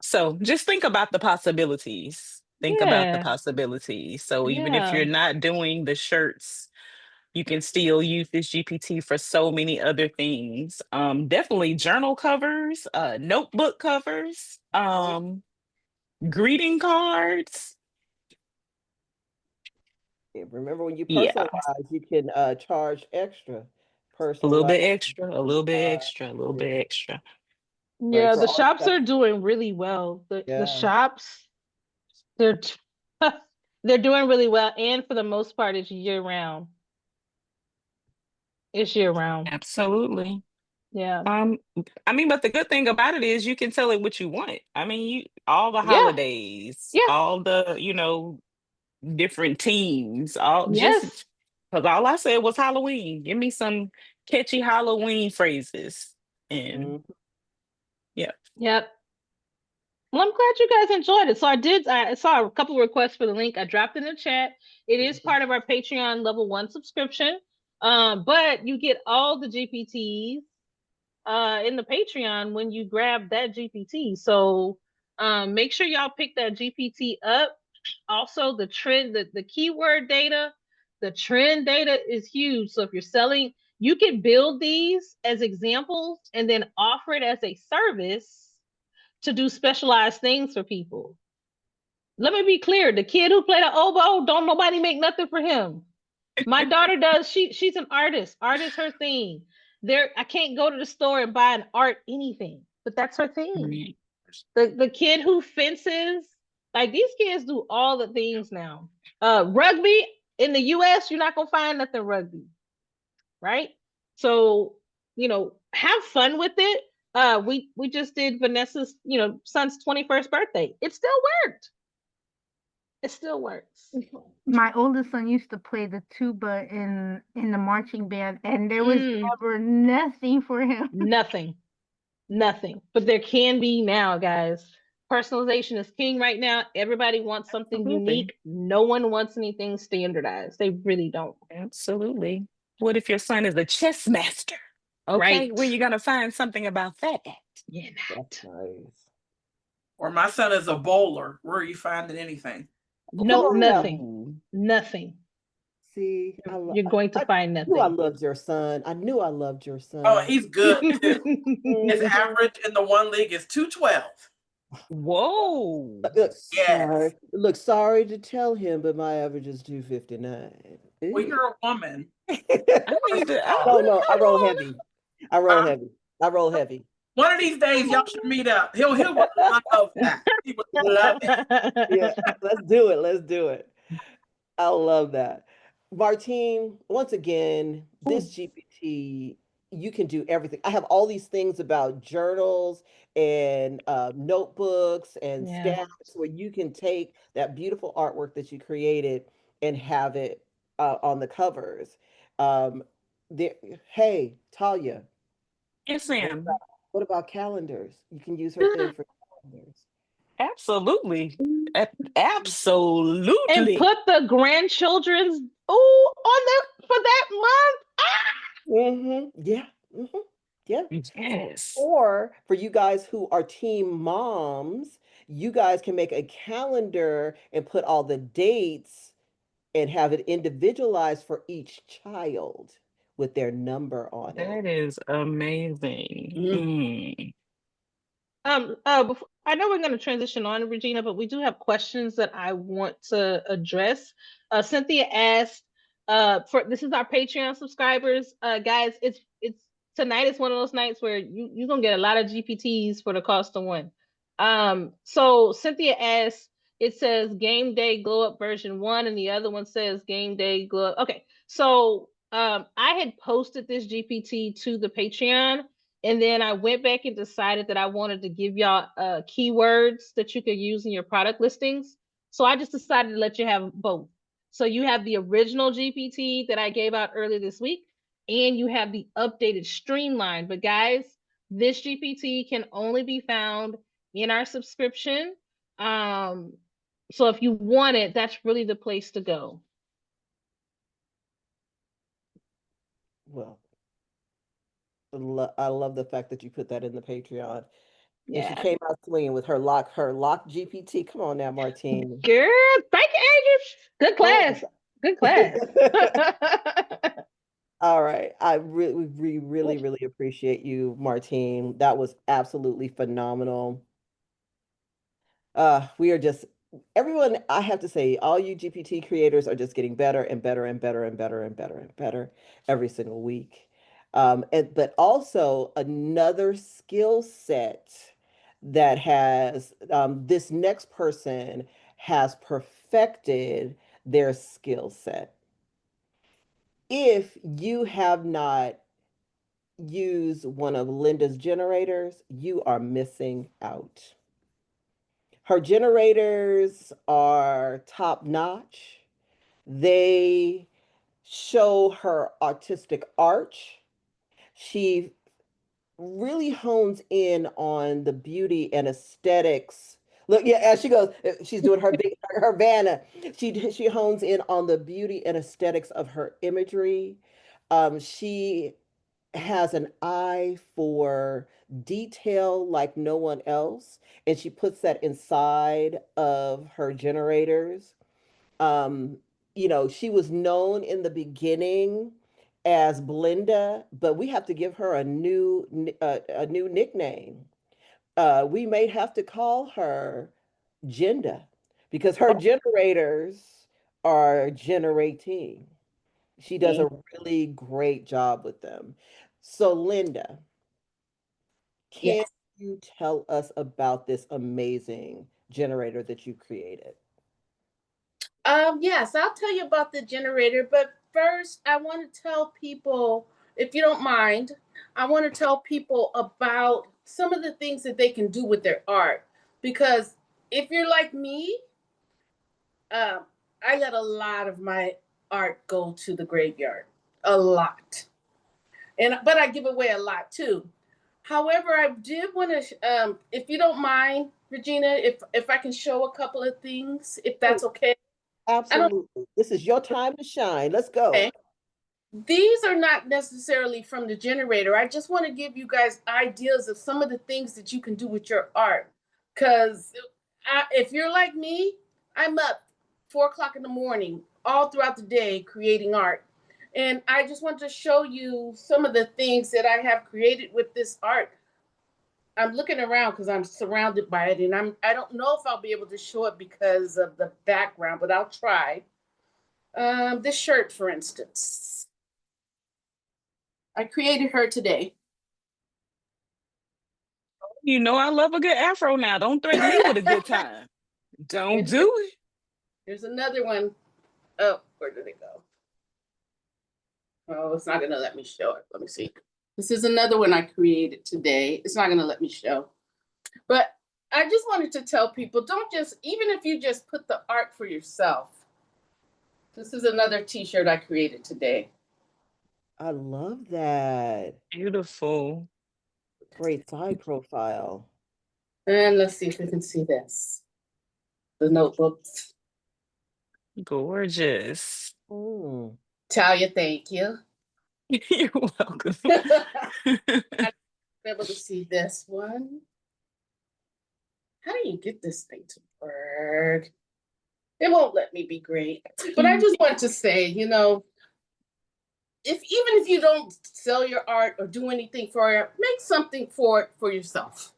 So just think about the possibilities. Think about the Yeah. possibilities. So even if Yeah. you're not doing the shirts, you can still use this GPT for so many other things. Definitely journal covers, notebook covers, greeting cards. Yeah, remember when you Yeah, personalize, you can charge extra. a little Personalize. bit extra, a little bit extra, a little Yeah, bit extra. right. Yeah, For the art shops stuff. are doing really well. The Yeah. shops, they're they're doing really well, and for the most part, it's year round. It's year round. Absolutely. Yeah. Um, I mean, but the good thing about it is you can tell it what you want. I mean, you all the Yeah. holidays, Yeah. all the, different teams, all just Yes. because all I said was Halloween. Give me some catchy Halloween phrases. And Mhm. yeah, Yep. Well, I'm glad you guys enjoyed it. So I saw a couple requests for the link. I dropped in the chat. It is part of our Patreon level 1 subscription. But you get all the GPTs in the Patreon when you grab that GPT. So make sure y'all pick that GPT up. Also, the keyword data, the trend data is huge. So if you're selling, you can build these as examples and then offer it as a service to do specialized things for people. Let me be clear: the kid who played the oboe, don't nobody make nothing for him. My daughter does. She's an artist. Art is her thing. I can't go to the store and buy an art anything, but that's her thing. right. The kid who fences, like these kids do all the things now. Rugby in the US, you're not gonna find nothing rugby, right? So, have fun with it. We just did Vanessa's, son's 21st birthday. It still worked. It still works. My oldest son used to play the tuba in the marching band, and there was never nothing for him. Nothing. Nothing. But there can be now, guys. Personalization is king right now. Everybody wants something Absolutely. unique. No one wants anything standardized. They really don't. Absolutely. What if your son is a chess master? Okay, Right. where you gonna find something about that at? Yeah, That's not. nice. Or my son is a bowler. Where are you finding anything? Oh, come No, on now. nothing. Ooh. Nothing. See, You're going to find I knew I nothing. loved your son. I knew I loved your Oh, son. he's good too. His Mhm. average in the one league is 212. Whoa. Yes. Sorry to tell him, but my average is 259. Well, you're a woman. I need to. No, no, I roll Hold heavy. I roll Uh, heavy. I roll heavy. one of these days, y'all should meet up. He would love that. He would love it. Yeah, let's do it. Let's do it. I love that. Martine, once again, on. this GPT, you can do everything. I have all these things about journals and notebooks and Yeah. stamps where you can take that beautiful artwork that you created and have it on the covers. Um, there, hey, Talya, Yes, what ma'am. what about calendars? You can use her thing for calendars. Absolutely. And Absolutely. put the grandchildren's on there for that month. Ah! Yeah. Yeah. Yes. Or for you guys who are team moms, you guys can make a calendar and put all the dates and have it individualized for each child with their number on it. That is amazing. Mm. I know we're going to transition on, Regina, but we do have questions that I want to address. Cynthia asked, for this is our Patreon subscribers, guys. It's tonight is one of those nights where you're gonna get a lot of GPTs for the cost of one. So Cynthia asked, it says Game Day Glow Up version 1, and the other one says Game Day Glow Up. Okay, so I had posted this GPT to the Patreon. And then I went back and decided that I wanted to give y'all keywords that you could use in your product listings. So I just decided to let you have both. So you have the original GPT that I gave out earlier this week, and you have the updated streamlined. But guys, this GPT can only be found in our subscription. So if you want it, that's really the place to go. Well, I love the fact that you put that in the Patreon. And she Yeah. came out swinging with her lock GPT. Come on now, Martine. Girl, thank you, Adrian. Good class. Good class. All right. We really appreciate you, Martine. That was absolutely phenomenal. We are just everyone, I have to say, all you GPT creators are just getting better and better and better and better and better and better every single week. But also another skill set that has this next person has perfected their skill set. If you have not used one of Linda's generators, you are missing out. Her generators are top notch. They show her artistic arch. She really hones in on the beauty and aesthetics. Look, yeah, as she goes, she's doing her Vanna. She hones in on the beauty and aesthetics of her imagery. She has an eye for detail like no one else, and she puts that inside of her generators. Um, she was known in the beginning as Blinda, but we have to give her a new nickname. We may have to call her Jinda because her generators are generating. She does a really great job with them. So, Linda, can Yes. you tell us about this amazing generator that you created? Yes, I'll tell you about the generator, but first I want to tell people, if you don't mind, I want to tell people about some of the things that they can do with their art. Because if you're like me, uh, I let a lot of my art go to the graveyard. A lot. But I give away a lot too. However, I did want to, if you don't mind, Regina, if I can show a couple of things, if that's okay. I don't. Absolutely. This is your time to shine. Let's go. Okay. These are not necessarily from the generator. I just want to give you guys ideas of some of the things that you can do with your art. Because if you're like me, I'm up 4 o'clock in the morning, all throughout the day, creating art. And I just want to show you some of the things that I have created with this art. I'm looking around because I'm surrounded by it, and I don't know if I'll be able to show it because of the background, but I'll try. This shirt, for instance, I created her today. You know I love a good afro now. Don't threaten me with a good time. Don't do it. There's another one. Oh, where did it go? Oh, it's not gonna let me show it. Let me see. This is another one I created today. It's not gonna let me show. But I just wanted to tell people, don't just, even if you just put the art for yourself. This is another t-shirt I created today. I love that. Beautiful. Great side profile. And let's see if we can see this. The notebooks. Gorgeous. Mm. Talya, thank you. You're welcome. I'm able to see this one. How do you get this thing to work? It won't let me be great. But I just want to say, you know, even if you don't sell your art or do anything for it, make something for it for yourself.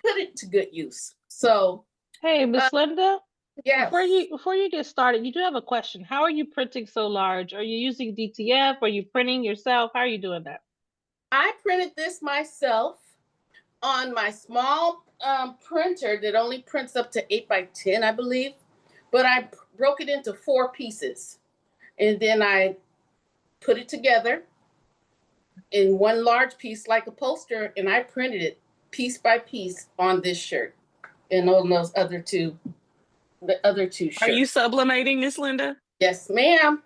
Put it to good use. So, Hey, Miss Linda, yes. before you get started, you do have a question. How are you printing so large? Are you using DTF? Are you printing yourself? How are you doing that? I printed this myself on my small printer that only prints up to 8x10, I believe. But I broke it into 4 pieces. And then I put it together in one large piece like a poster, and I printed it piece by piece on this shirt and on those other two, the other 2 shirts. Are you sublimating, Miss Linda? Yes, ma'am.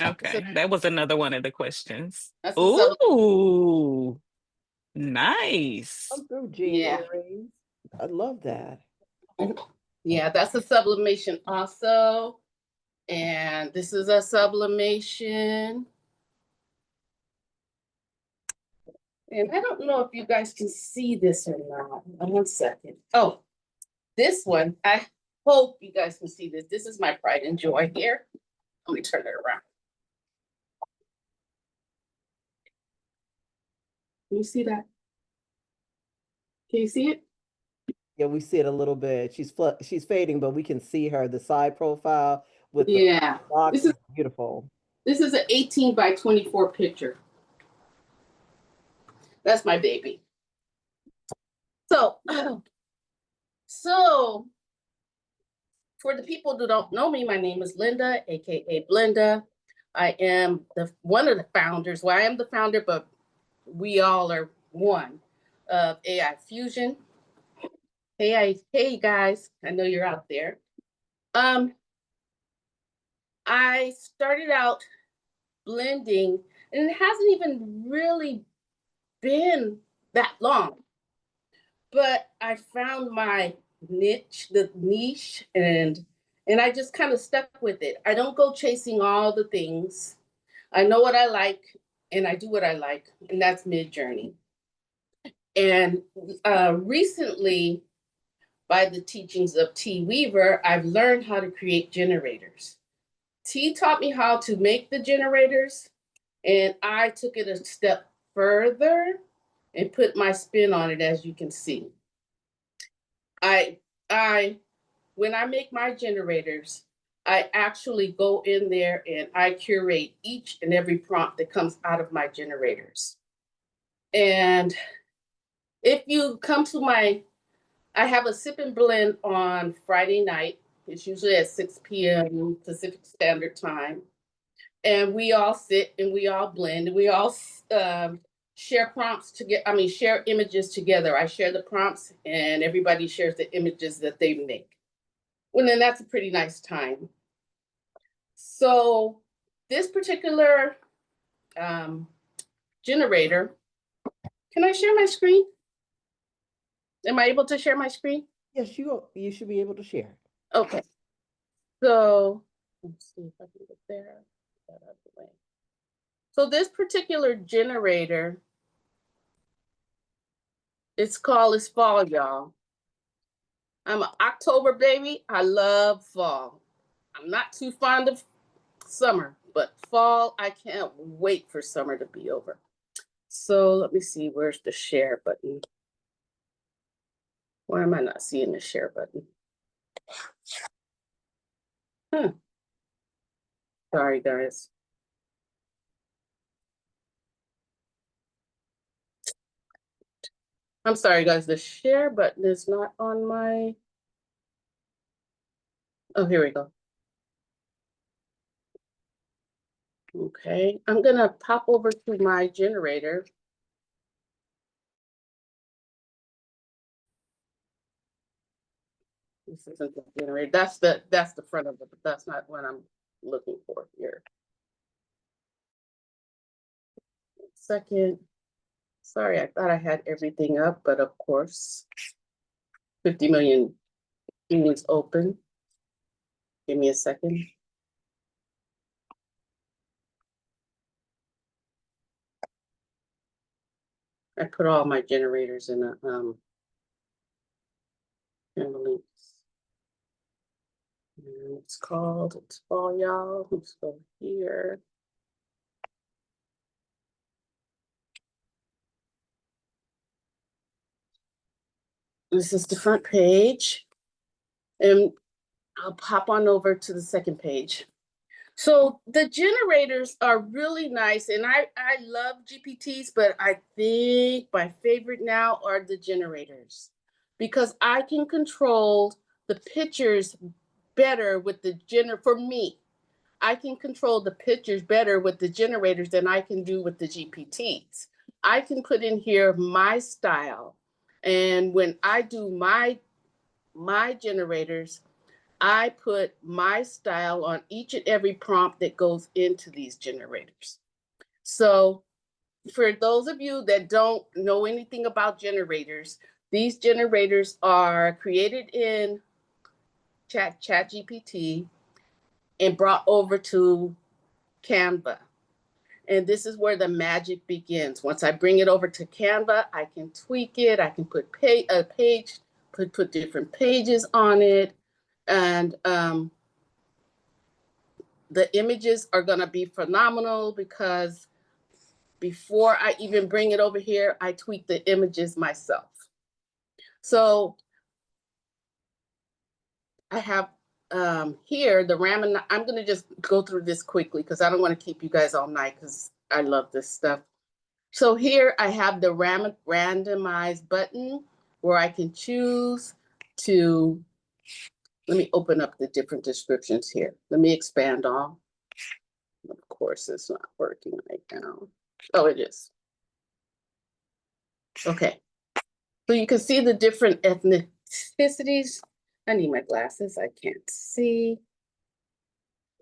Okay, that was another one of the questions. That's a Ooh, nice. Come through, Jean Yeah. earrings. I love that. Yeah, that's a sublimation also. And this is a sublimation. And I don't know if you guys can see this or not. 1 second. Oh, this one, I hope you guys can see this. This is my pride and joy here. Let me turn it around. Can you see that? Can you see it? Yeah, we see it a little bit. She's fading, but we can see her, the side profile with the Yeah. box This is beautiful. This is an 18 by 24 picture. That's my baby. So, for the people who don't know me, my name is Linda, aka Blenda. I am one of the founders. Well, I am the founder, but we all are one of AI Fusion. Hey guys, I know you're out there. I started out blending, and it hasn't even really been that long. But I found my niche, and I just kind of stuck with it. I don't go chasing all the things. I know what I like, and I do what I like, and that's Midjourney. And recently, by the teachings of T. Weaver, I've learned how to create generators. T taught me how to make the generators, and I took it a step further and put my spin on it, as you can see. When I make my generators, I actually go in there and I curate each and every prompt that comes out of my generators. And if you come to I have a sip and blend on Friday night. It's usually at 6 p.m. Pacific Standard Time. And we all sit and we all blend and we all share prompts share images together. I share the prompts and everybody shares the images that they make. Well, then that's a pretty nice time. So this particular generator, can I share my screen? Am I able to share my screen? Yes, you should be able to share. Okay. So let's see if I can get there. Get that out of the way. So this particular generator, it's fall, y'all. I'm an October baby. I love fall. I'm not too fond of summer, but fall, I can't wait for summer to be over. So let me see, where's the share button? Why am I not seeing the share button? Sorry, guys. I'm sorry, guys. The share button is not on my... Oh, here we go. Okay, I'm gonna pop over to my generator. This isn't the generator. That's the front of it, but that's not what I'm looking for here. Second. Sorry, I thought I had everything up, but of course, 50 million meetings open. Give me a second. I put all my generators in a links. And it's Talya. Let's go here. This is the front page. And I'll pop on over to the second page. So the generators are really nice, and I love GPTs, but I think my favorite now are the generators because I can control the pictures better with the for me. I can control the pictures better with the generators than I can do with the GPTs. I can put in here my style, and when I do my generators, I put my style on each and every prompt that goes into these generators. So for those of you that don't know anything about generators, these generators are created in ChatGPT and brought over to Canva. And this is where the magic begins. Once I bring it over to Canva, I can tweak it. I can put put different pages on it. And the images are going to be phenomenal because before I even bring it over here, I tweak the images myself. So I have here the RAM, and I'm going to just go through this quickly because I don't want to keep you guys all night because I love this stuff. So here I have the randomize button where I can choose to, let me open up the different descriptions here. Let me expand all. Of course, it's not working right now. Oh, it is. Okay. So you can see the different ethnicities. I need my glasses. I can't see.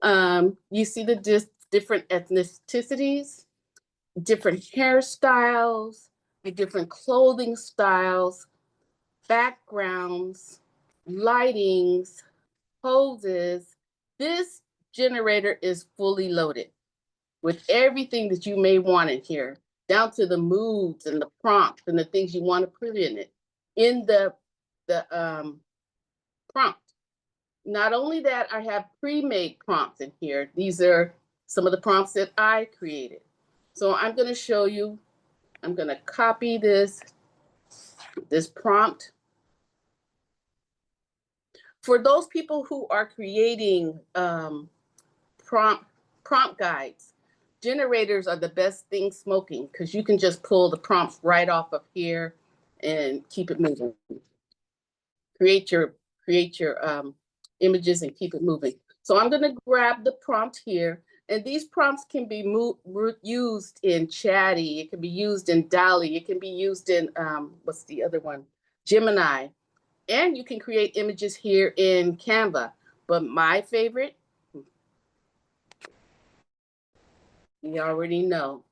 You see the different ethnicities, different hairstyles, the different clothing styles, backgrounds, lightings, poses. This generator is fully loaded with everything that you may want in here, down to the moods and the prompts and the things you want to put in it, in the prompt. Not only that, I have pre-made prompts in here. These are some of the prompts that I created. So I'm going to show you, I'm going to copy this prompt. For those people who are creating prompt guides, generators are the best thing smoking because you can just pull the prompts right off of here and keep it moving. Create your images and keep it moving. So I'm going to grab the prompt here, and these prompts can be used in Chatty. It can be used in DALL-E. It can be used in what's the other one? Gemini. And you can create images here in Canva. But my favorite, you already know,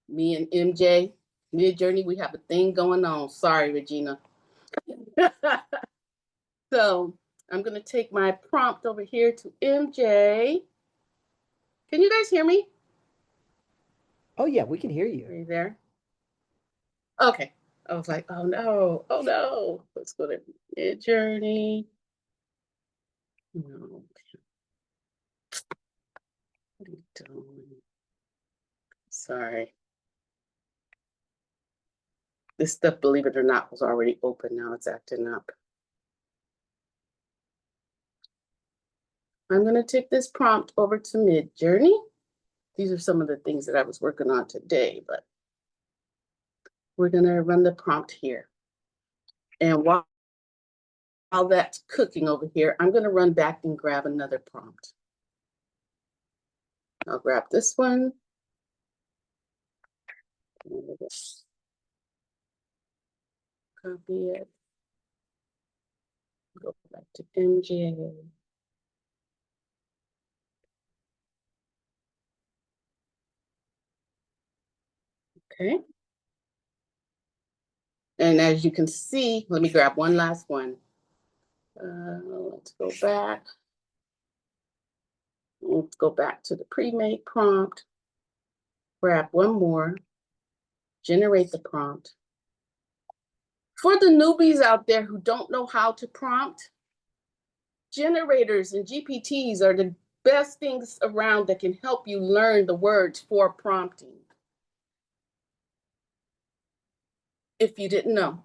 me and MJ, Midjourney, we have a thing going on. Sorry, Regina. So I'm going to take my prompt over here to MJ. Can you guys hear me? Oh, yeah, we can hear you. Are you there? Okay. I was like, oh no, oh no. Let's go to Midjourney. No. What are you doing? Sorry. This stuff, believe it or not, was already open. Now it's acting up. I'm going to take this prompt over to Midjourney. These are some of the things that I was working on today, but we're going to run the prompt here. And while that's cooking over here, I'm going to run back and grab another prompt. I'll grab this one. Copy it. Go back to MJ. Okay. And as you can see, let me grab one last one. Let's go back. Let's go back to the pre-made prompt. Grab one more. generate the prompt. For the newbies out there who don't know how to prompt, generators and GPTs are the best things around that can help you learn the words for prompting. If you didn't know.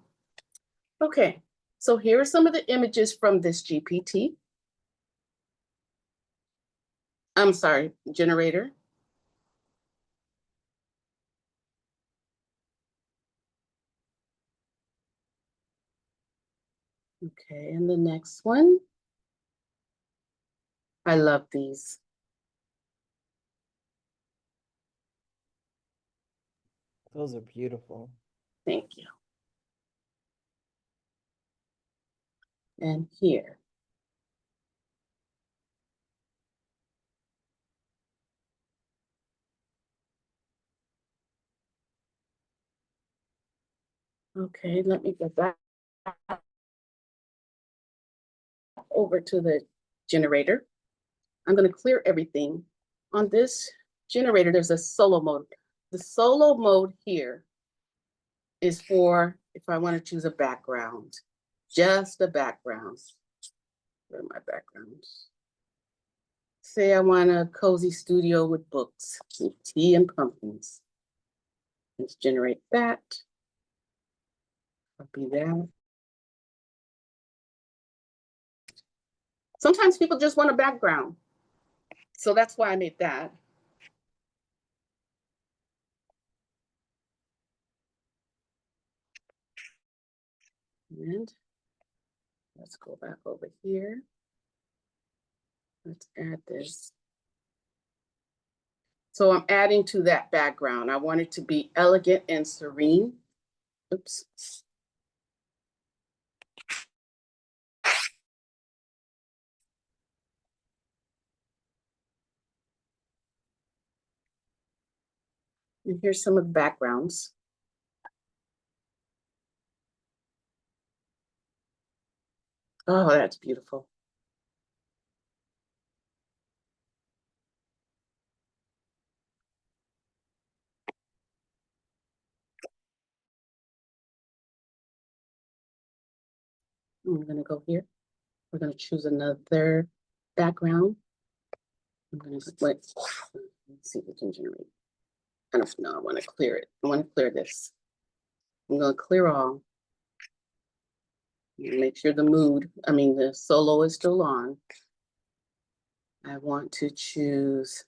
Okay, so here are some of the images from this GPT. I'm sorry, generator. Okay, and the next one. I love these. Those are beautiful. Thank you. And here. Okay, let me go back over to the generator. I'm going to clear everything. On this generator, there's a solo mode. The solo mode here is for if I want to choose a background, just a background. Where are my backgrounds? Say I want a cozy studio with books, with tea and pumpkins. Let's generate that. Copy that. Sometimes people just want a background. So that's why I made that. And let's go back over here. Let's add this. So I'm adding to that background. I want it to be elegant and serene. Oops. And here's some of the backgrounds. Oh, that's beautiful. I'm gonna go here. We're gonna choose another background. I'm gonna split. Let's see if we can generate. I don't know, I wanna clear it. I wanna clear this. I'm gonna clear all. Make sure the solo is still on. I want to choose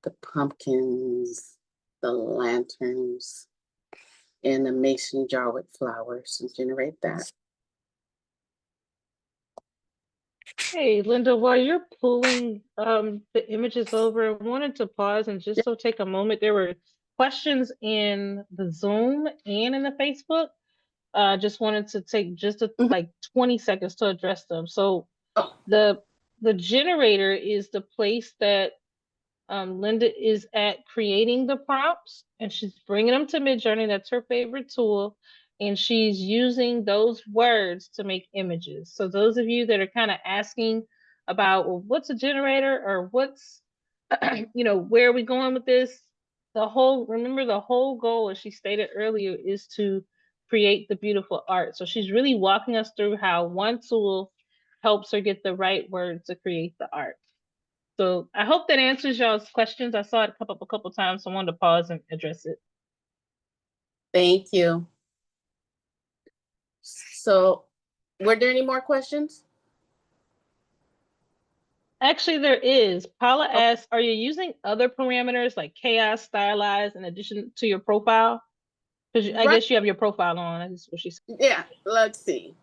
the pumpkins, the lanterns, and a mason jar with flowers and generate that. Hey, Linda, while you're pulling the images over, I wanted to pause and just take a moment. There were questions in the Zoom and in the Facebook. Just wanted to take just like 20 seconds to address them. So the generator is the place that Linda is at creating the prompts, and she's bringing them to Midjourney. That's her favorite tool. And she's using those words to make images. So those of you that are kind of asking about, well, what's a generator, or what's, where are we going with this? Remember the whole goal, as she stated earlier, is to create the beautiful art. So she's really walking us through how one tool helps her get the right words to create the art. So I hope that answers y'all's questions. I saw it come up a couple times, so I wanted to pause and address it. Thank you. So were there any more questions? Actually, there is. Paula asks, are you using other parameters like chaos, stylized, in addition to your profile? Because I guess you have your profile on. That's what she said. Yeah, let's see.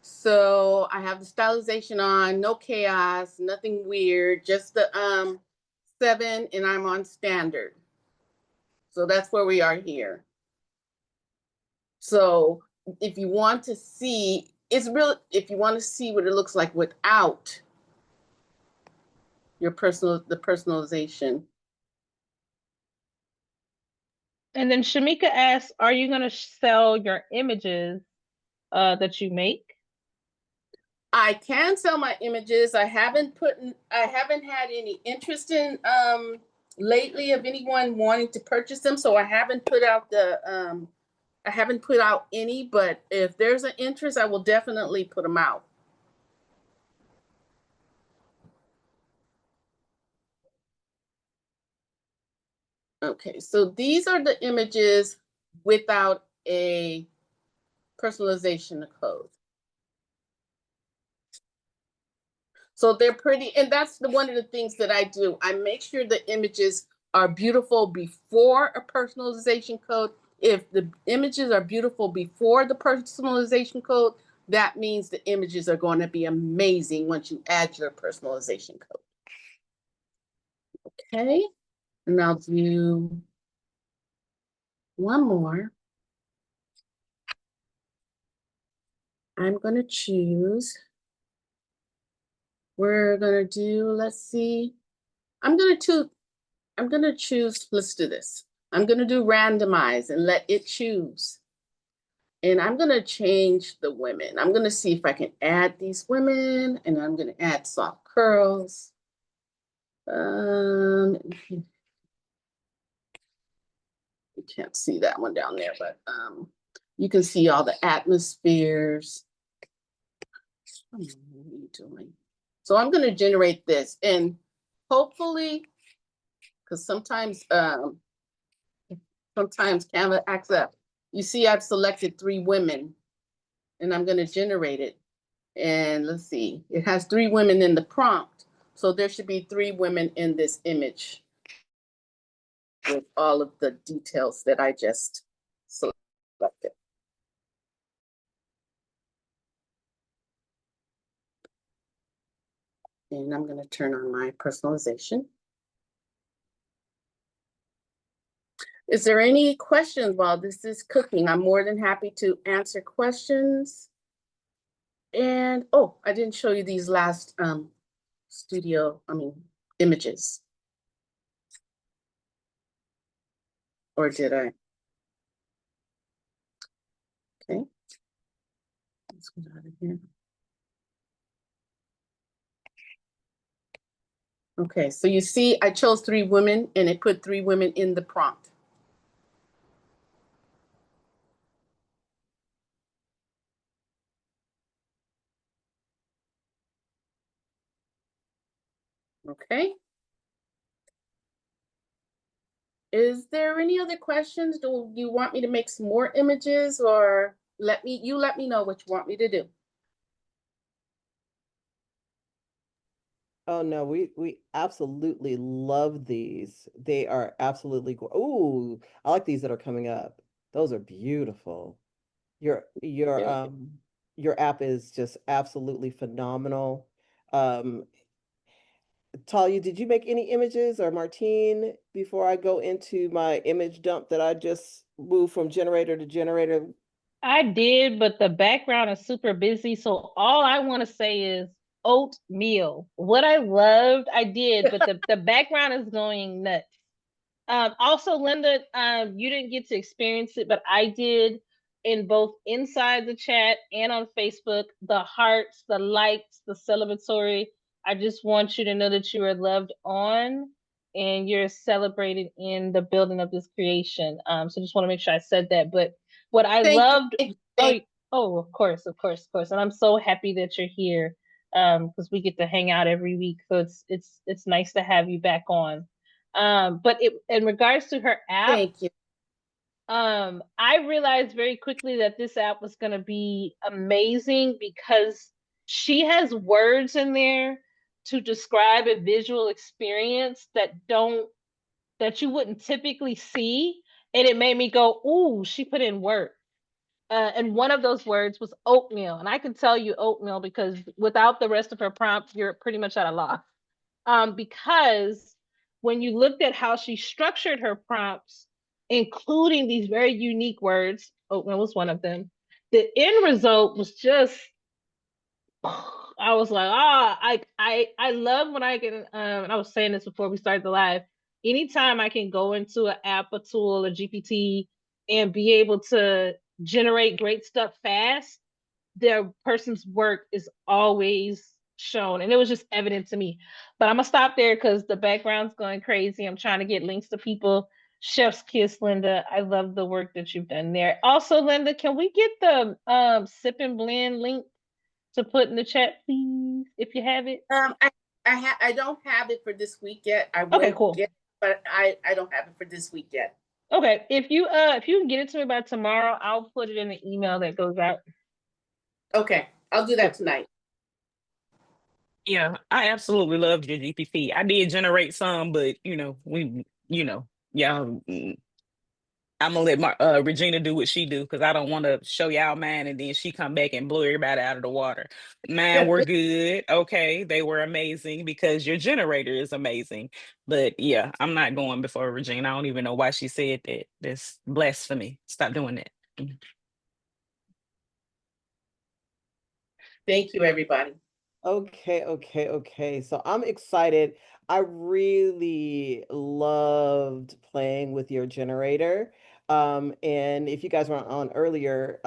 So I have the stylization on, no chaos, nothing weird, just the 7, and I'm on standard. So that's where we are here. So if you want to see, if you want to see what it looks like without the personalization. And then Shamika asks, are you going to sell your images that you make? I can sell my images. I haven't had any interest in lately of anyone wanting to purchase them. So I haven't put out any, but if there's an interest, I will definitely put them out. Okay, so these are the images without a personalization code. So they're pretty, and that's one of the things that I do. I make sure the images are beautiful before a personalization code. If the images are beautiful before the personalization code, that means the images are going to be amazing once you add your personalization code. Okay, and I'll do one more. I'm going to choose. We're going to do, let's see. I'm going to choose, let's do this. I'm going to do randomize and let it choose. And I'm going to change the women. I'm going to see if I can add these women, and I'm going to add soft curls. You can't see that one down there, but you can see all the atmospheres. What are you doing? So I'm going to generate this, and hopefully, because sometimes Canva acts up. You see, I've selected 3 women, and I'm going to generate it. And let's see, it has 3 women in the prompt. So there should be 3 women in this image with all of the details that I just selected. And I'm going to turn on my personalization. Is there any questions while this is cooking? I'm more than happy to answer questions. And oh, I didn't show you these last images. Or did I? Okay. Let's get out of here. Okay, so you see I chose 3 women and it put 3 women in the prompt. Okay. Is there any other questions? Do you want me to make some more images, or let me know what you want me to do? Oh no, we absolutely love these. They are absolutely ooh, I like these that are coming up. Those are beautiful. Yeah. Your app is just absolutely phenomenal. Um, Talia, did you make any images, or Martine, before I go into my image dump that I just moved from generator to generator? I did, but the background is super busy. So all I want to say is oatmeal. What I loved, I did, but the background is going nuts. Also, Linda, you didn't get to experience it, but I did in both inside the chat and on Facebook, the hearts, the likes, the celebratory. I just want you to know that you are loved on and you're celebrated in the building of this creation. So just want to make sure I said that. But what I Thank you. loved, of course, of course, of course. And I'm so happy that you're here because we get to hang out every week. So it's nice to have you back on. But in regards to her app, Thank you. I realized very quickly that this app was going to be amazing because she has words in there to describe a visual experience that you wouldn't typically see, and it made me go, "Ooh, she put in work." And one of those words was oatmeal, and I can tell you oatmeal because without the rest of her prompt, you're pretty much at a loss. Because when you looked at how she structured her prompts, including these very unique words, oatmeal was one of them, the end result was just, I was like, I love when I can, and I was saying this before we started the live, anytime I can go into an app, a tool, a GPT, and be able to generate great stuff fast, their person's work is always shown, and it was just evident to me. But I'm gonna stop there because the background's going crazy. I'm trying to get links to people. Chef's kiss, Linda. I love the work that you've done there. Also, Linda, can we get the sip and blend link to put in the chat, please, if you have it? I don't have it for this week yet. I will Okay, cool. get it, but I don't have it for this week yet. Okay, if you can get it to me by tomorrow, I'll put it in the email that goes out. Okay, I'll do that tonight. Yeah, I absolutely loved your GPT. I did generate some, but yeah, I'm gonna let Regina do what she do because I don't want to show y'all mine and then she come back and blow everybody out of the water. Mine were good, okay, they were amazing because your generator is amazing. But yeah, I'm not going before Regina. I don't even know why she said that. That's blasphemy. Stop doing that. Thank you, everybody. Okay. So I'm excited. I really loved playing with your generator. And if you guys weren't on earlier,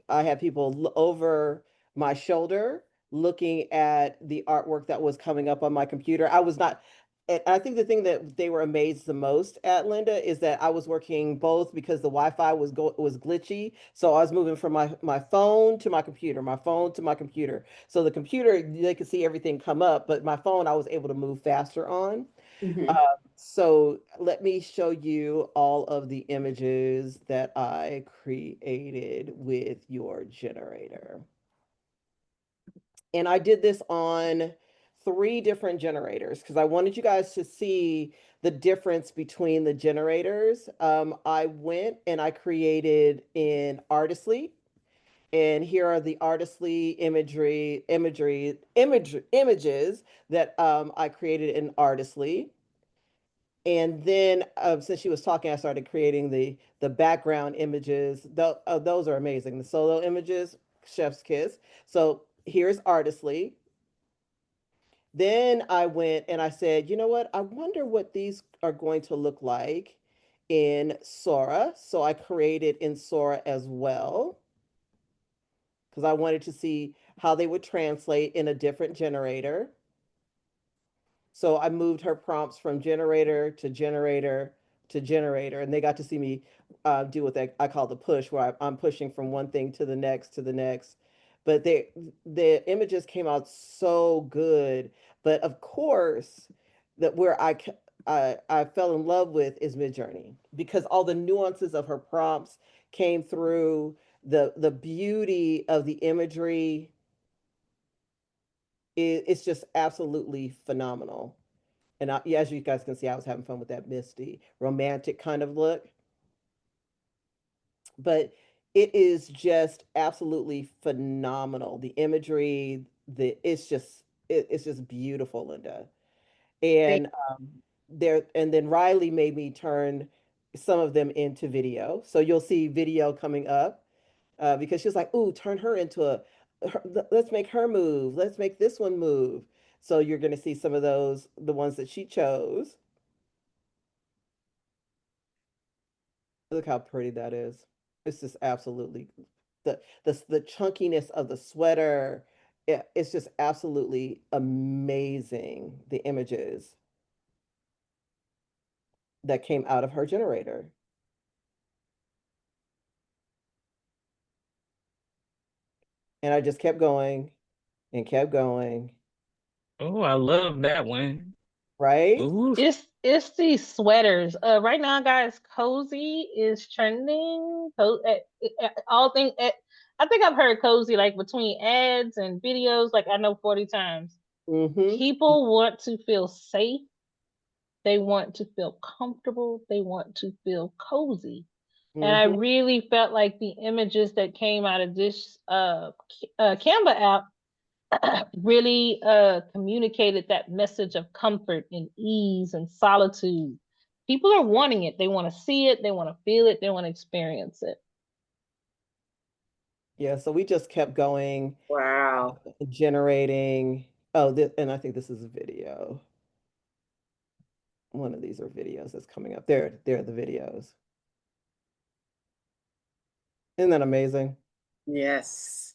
I had people over my shoulder looking at the artwork that was coming up on my computer. I was not, and I think the thing that they were amazed the most at, Linda, is that I was working both because the Wi-Fi was glitchy. So I was moving from my phone to my computer, my phone to my computer. So the computer, they could see everything come up, but my phone, I was able to move faster on. So let me show you all of the images that I created with your generator. And I did this on 3 different generators because I wanted you guys to see the difference between the generators. I went and I created in Artistly. And here are the Artistly images that I created in Artistly. And then since she was talking, I started creating the background images. Those are amazing. The solo images, chef's kiss. So here's Artistly. Then I went and I said, you know what? I wonder what these are going to look like in Sora. So I created in Sora as well because I wanted to see how they would translate in a different generator. So I moved her prompts from generator to generator to generator, and they got to see me do what I call the push, where I'm pushing from one thing to the next to the next. But the images came out so good. But of course, that where I fell in love with is Midjourney because all the nuances of her prompts came through. The beauty of the imagery, it's just absolutely phenomenal. And yeah, as you guys can see, I was having fun with that misty, romantic kind of look. But it is just absolutely phenomenal. The imagery, it's just beautiful, Linda. And then Riley made me turn some of them into video. So you'll see video coming up because she was like, "Ooh, turn her into let's make her move. Let's make this one move." So you're going to see some of those, the ones that she chose. Look how pretty that is. It's just absolutely the chunkiness of the sweater. It's just absolutely amazing, the images that came out of her generator. And I just kept going and kept going. Oh, I love that one. Right? Ooh. It's these sweaters. Right now, guys, cozy is trending. All thing. I think I've heard cozy like between ads and videos. Like I know 40 times. Mm-hmm. People want to feel safe. They want to feel comfortable. They want to feel cozy. And I Mm-hmm. really felt like the images that came out of this Canva app really communicated that message of comfort and ease and solitude. People are wanting it. They want to see it. They want to feel it. They want to experience it. Yeah, so we just kept going, Wow. generating. And I think this is a video. One of these are videos that's coming up. There are the videos. Isn't that amazing? Yes.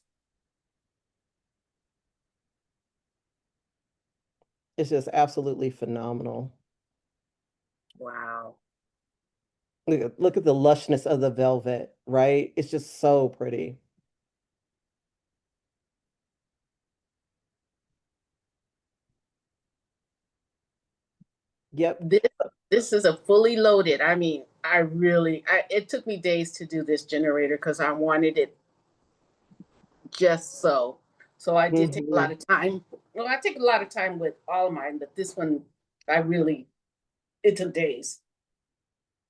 It's just absolutely phenomenal. Wow. Look at the lushness of the velvet, right? It's just so pretty. Yep. This is a fully loaded. I mean, it took me days to do this generator because I wanted it just so. So I did take a lot of time. Well, I take a lot of time with all of mine, but this one, it took days.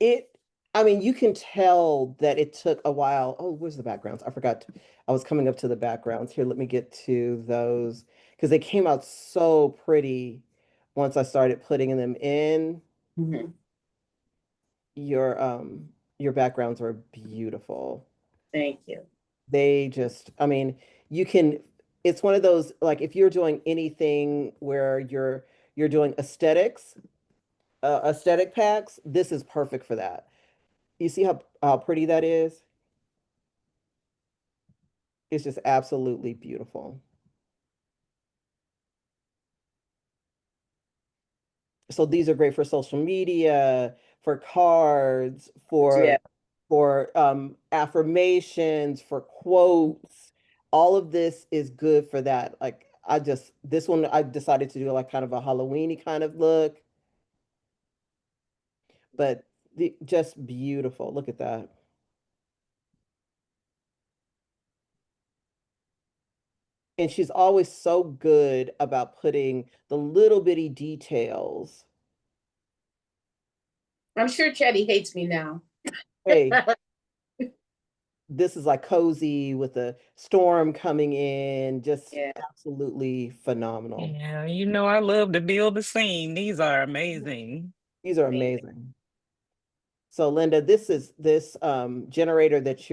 I mean, you can tell that it took a while. Oh, where's the backgrounds? I forgot. I was coming up to the backgrounds. Here, let me get to those because they came out so pretty once I started putting them in. Mhm. Your backgrounds are beautiful. Thank you. They just, I mean, you can, it's one of those, like if you're doing anything where you're doing aesthetic packs, this is perfect for that. You see how pretty that is? It's just absolutely beautiful. So these are great for social media, for cards, Yeah. for affirmations, for quotes. All of this is good for that. Like this one I decided to do like kind of a Halloweeny kind of look, but just beautiful. Look at that. And she's always so good about putting the little bitty details. I'm sure Chetty hates me now. Hey, this is like cozy with a storm coming in, just Yeah. absolutely phenomenal. Yeah, you know I love to build the scene. These are amazing. These are amazing. So Linda, this generator that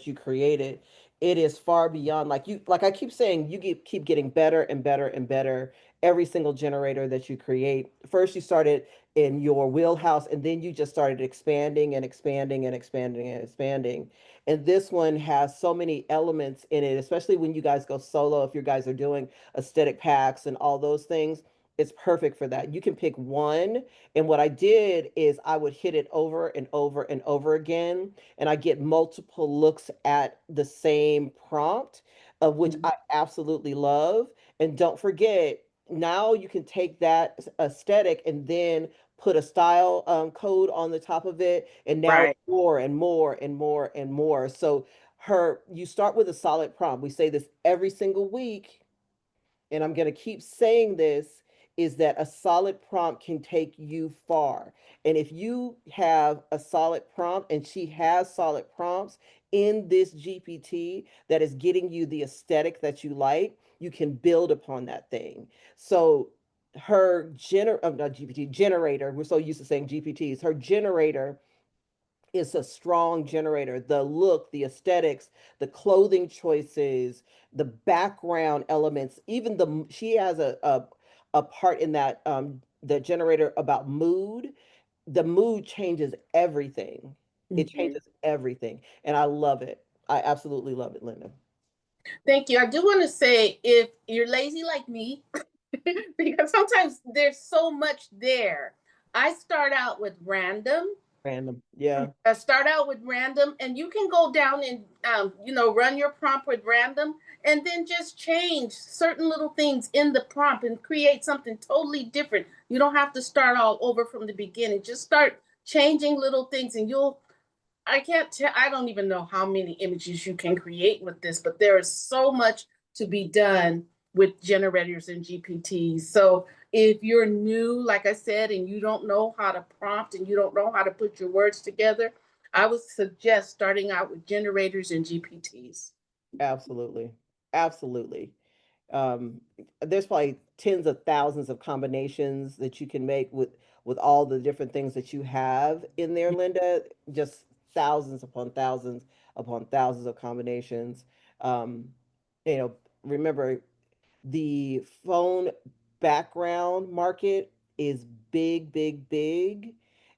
you created. It is far beyond like I keep saying, keep getting better and better and better every single generator that you create. First you started in your wheelhouse and then you just started expanding and expanding and expanding and expanding. And this one has so many elements in it, especially when you guys go solo, if you guys are doing aesthetic packs and all those things, it's perfect for that. You can pick one, and what I did is I would hit it over and over and over again, and I get multiple looks at the same prompt, of which I absolutely love. And don't forget, now you can take that aesthetic and then put a style code on the top of it, and now it's Right. more and more and more and more. So you start with a solid prompt. We say this every single week, and I'm going to keep saying this, is that a solid prompt can take you far. And if you have a solid prompt, and she has solid prompts in this GPT that is getting you the aesthetic that you like, you can build upon that thing. So not GPT generator, we're so used to saying GPTs, her generator is a strong generator. The look, the aesthetics, the clothing choices, the background elements, even she has a part in that the generator about mood. The mood changes everything. It changes everything. And I love it. I absolutely love it, Linda. Thank you. I do want to say, if you're lazy like me, because sometimes there's so much there, I start out with random. Random. Yeah. Start out with random, and you can go down and run your prompt with random, and then just change certain little things in the prompt and create something totally different. You don't have to start all over from the beginning. Just start changing little things, and I can't tell, I don't even know how many images you can create with this, but there is so much to be done with generators and GPTs. So if you're new, like I said, and you don't know how to prompt and you don't know how to put your words together, I would suggest starting out with generators and GPTs. Absolutely. Absolutely. um, there's probably tens of thousands of combinations that you can make with all the different things that you have in there, Linda. Just thousands upon thousands of combinations. Um, remember the phone background market is big, big, big,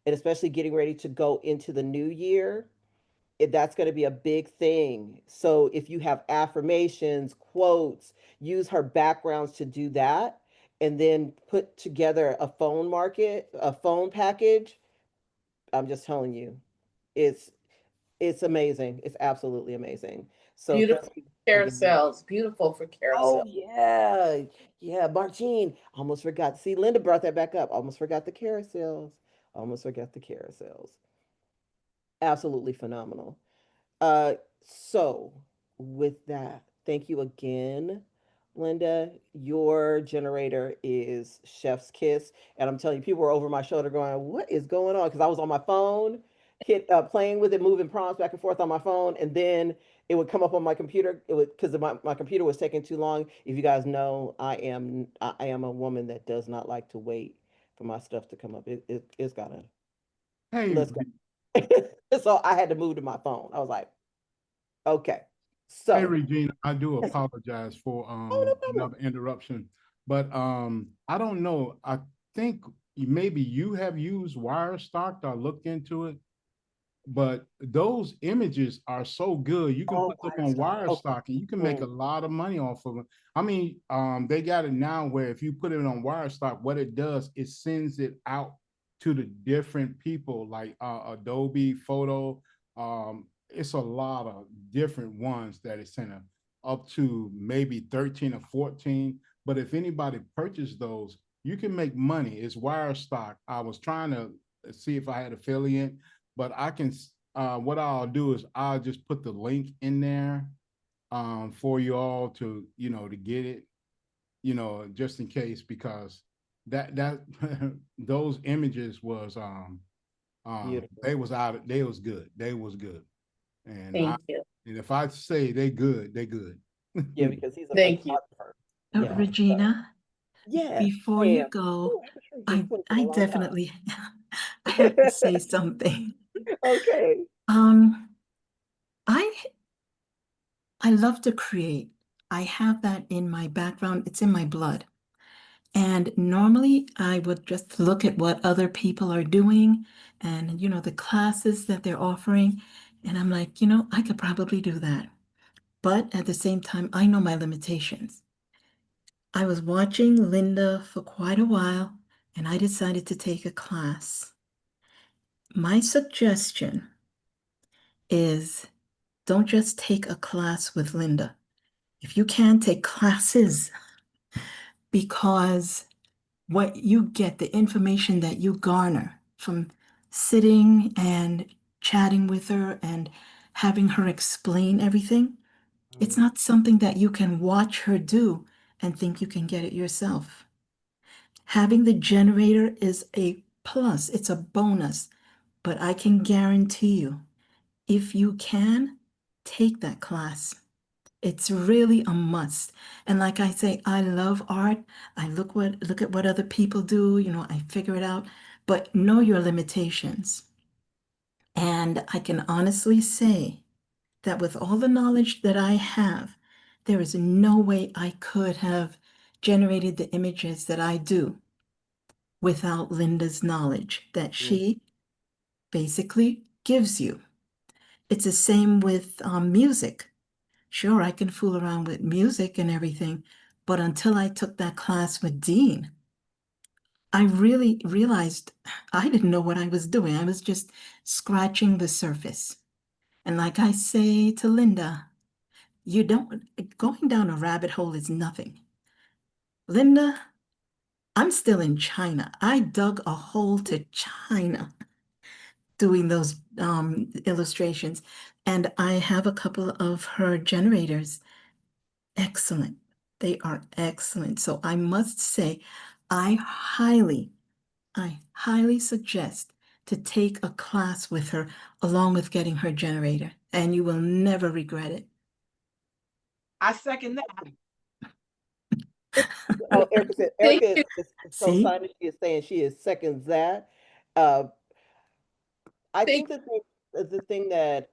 and especially getting ready to go into the new year, that's going to be a big thing. So if you have affirmations, quotes, use her backgrounds to do that. and then put together a phone package. I'm just telling you, it's it's amazing. It's absolutely amazing. So thank Beautiful you again. carousels. Beautiful for Oh carousel. yeah, yeah, Martine. Almost forgot. See, Linda brought that back up. Almost forgot the carousels. Almost forgot the carousels. Absolutely phenomenal. Uh, so with that, thank you again, Linda. Your generator is chef's kiss, and I'm telling you, people were over my shoulder going, "What is going on?" Because I was on my phone, playing with it, moving prompts back and forth on my phone, and then it would come up on my computer. It would because my computer was taking too long. If you guys know, I am a woman that does not like to wait for my stuff to come up. It's gotta Hey, let's go. So I had to move to my phone. I was like, okay. hey, So, Regina, I do apologize for oh, no problem. another interruption, but I don't know. I think maybe you have used Wirestock. I looked into it, but those images are so good. You can Oh, put them wire on stuff. Wire Okay. Stock and you can make a Mm, lot of money off of them. I mean, they got it now where if you put it on Wire Stock, what it does, it sends it out to the different people like Adobe Photo. It's a lot of different ones that it's sent up to maybe 13 or 14. But if anybody purchased those, you can make money. It's Wire Stock. I was trying to see if I had affiliate, but I can what I'll do is I'll just put the link in there for you all to to get it, just in case, because that those images was beautiful. they was good. They was good. And I Thank you. and if I say they good, they good. Yeah, because he's a Thank you. photographer. Yeah. So, Regina, yes, before you ma'am. go, Oh, I haven't heard your twin for a I long definitely I have to say something. time. Okay. Um, I I love to create. I have that in my background. It's in my blood. And normally I would just look at what other people are doing and the classes that they're offering. And I'm like, I could probably do that. But at the same time, I know my limitations. I was watching Linda for quite a while, and I decided to take a class. My suggestion is don't just take a class with Linda. If you can, take classes, because what you get, the information that you garner from sitting and chatting with her and having her explain everything, it's Mhm. not something that you can watch her do and think you can get it yourself. Having the generator is a plus, it's a bonus, but I can guarantee you, if you can, take that class. It's really a must. And like I say, I love art. I look at what other people do, I figure it out, but know your limitations. And I can honestly say that with all the knowledge that I have, there is no way I could have generated the images that I do without Linda's knowledge that Mm, she basically gives you. It's the same with music. Sure, I can fool around with music and everything, but until I took that class with Dean, I really realized I didn't know what I was doing. I was just scratching the surface. And like I say to Linda, you don't, going down a rabbit hole is nothing. Linda, I'm still in China. I dug a hole to China doing those illustrations. And I have a couple of her generators. Excellent. They are excellent. So I must say, I highly, I highly suggest to take a class with her along with getting her generator, and you will never regret it. I second that. Oh, Erica said, Thank Erica you. is See? co-signing. She is saying she is seconds that. Uh, I Thank think the thing that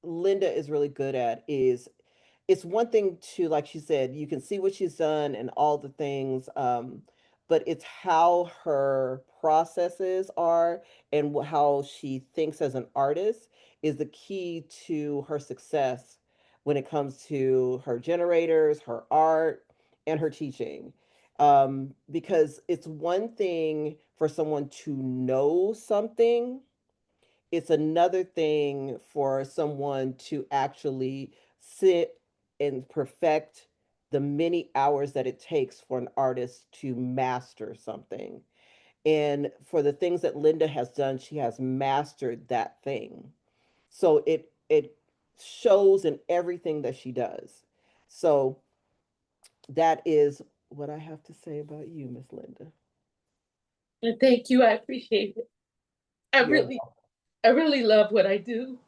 Linda is really good at is it's one thing to, like she said, you can see what she's done and all the things, but it's how her processes are and how she thinks as an artist is the key to her success when it comes to her generators, her art, and her teaching. Because it's one thing for someone to know something, it's another thing for someone to actually sit and perfect the many hours that it takes for an artist to master something. And for the things that Linda has done, she has mastered that thing. So it shows in everything that she does. So that is what I have to say about you, Miss Linda. And thank you. I appreciate it. I You're really, I really love what I do.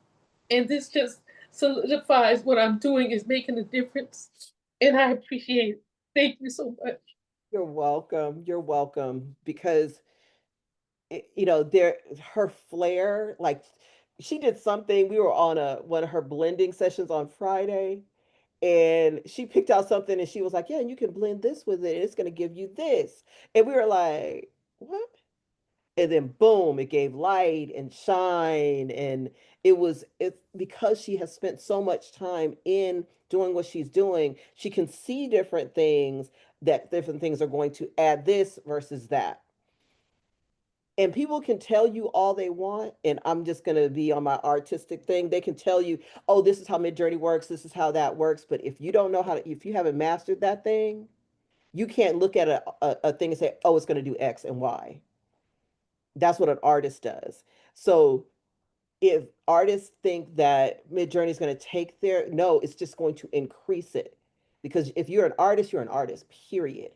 And this just solidifies what I'm doing is making a difference. And I appreciate it. Thank you so much. You're welcome. You're welcome. Because you know, there her flair, like she did something. We were on a one of her blending sessions on Friday, and she picked out something and she was like, "Yeah, and you can blend this with it, and it's gonna give you this." And we were like, "What?" And then boom, it gave light and shine. And it's because she has spent so much time in doing what she's doing, she can see different things, that different things are going to add this versus that. And people can tell you all they want, and I'm just going to be on my artistic thing. They can tell you, oh, this is how Midjourney works, this is how that works. But if you don't know how to, if you haven't mastered that thing, you can't look at a thing and say, oh, it's going to do X and Y. That's what an artist does. So if artists think that Midjourney is going to take their, no, it's just going to increase it. Because if you're an artist, period.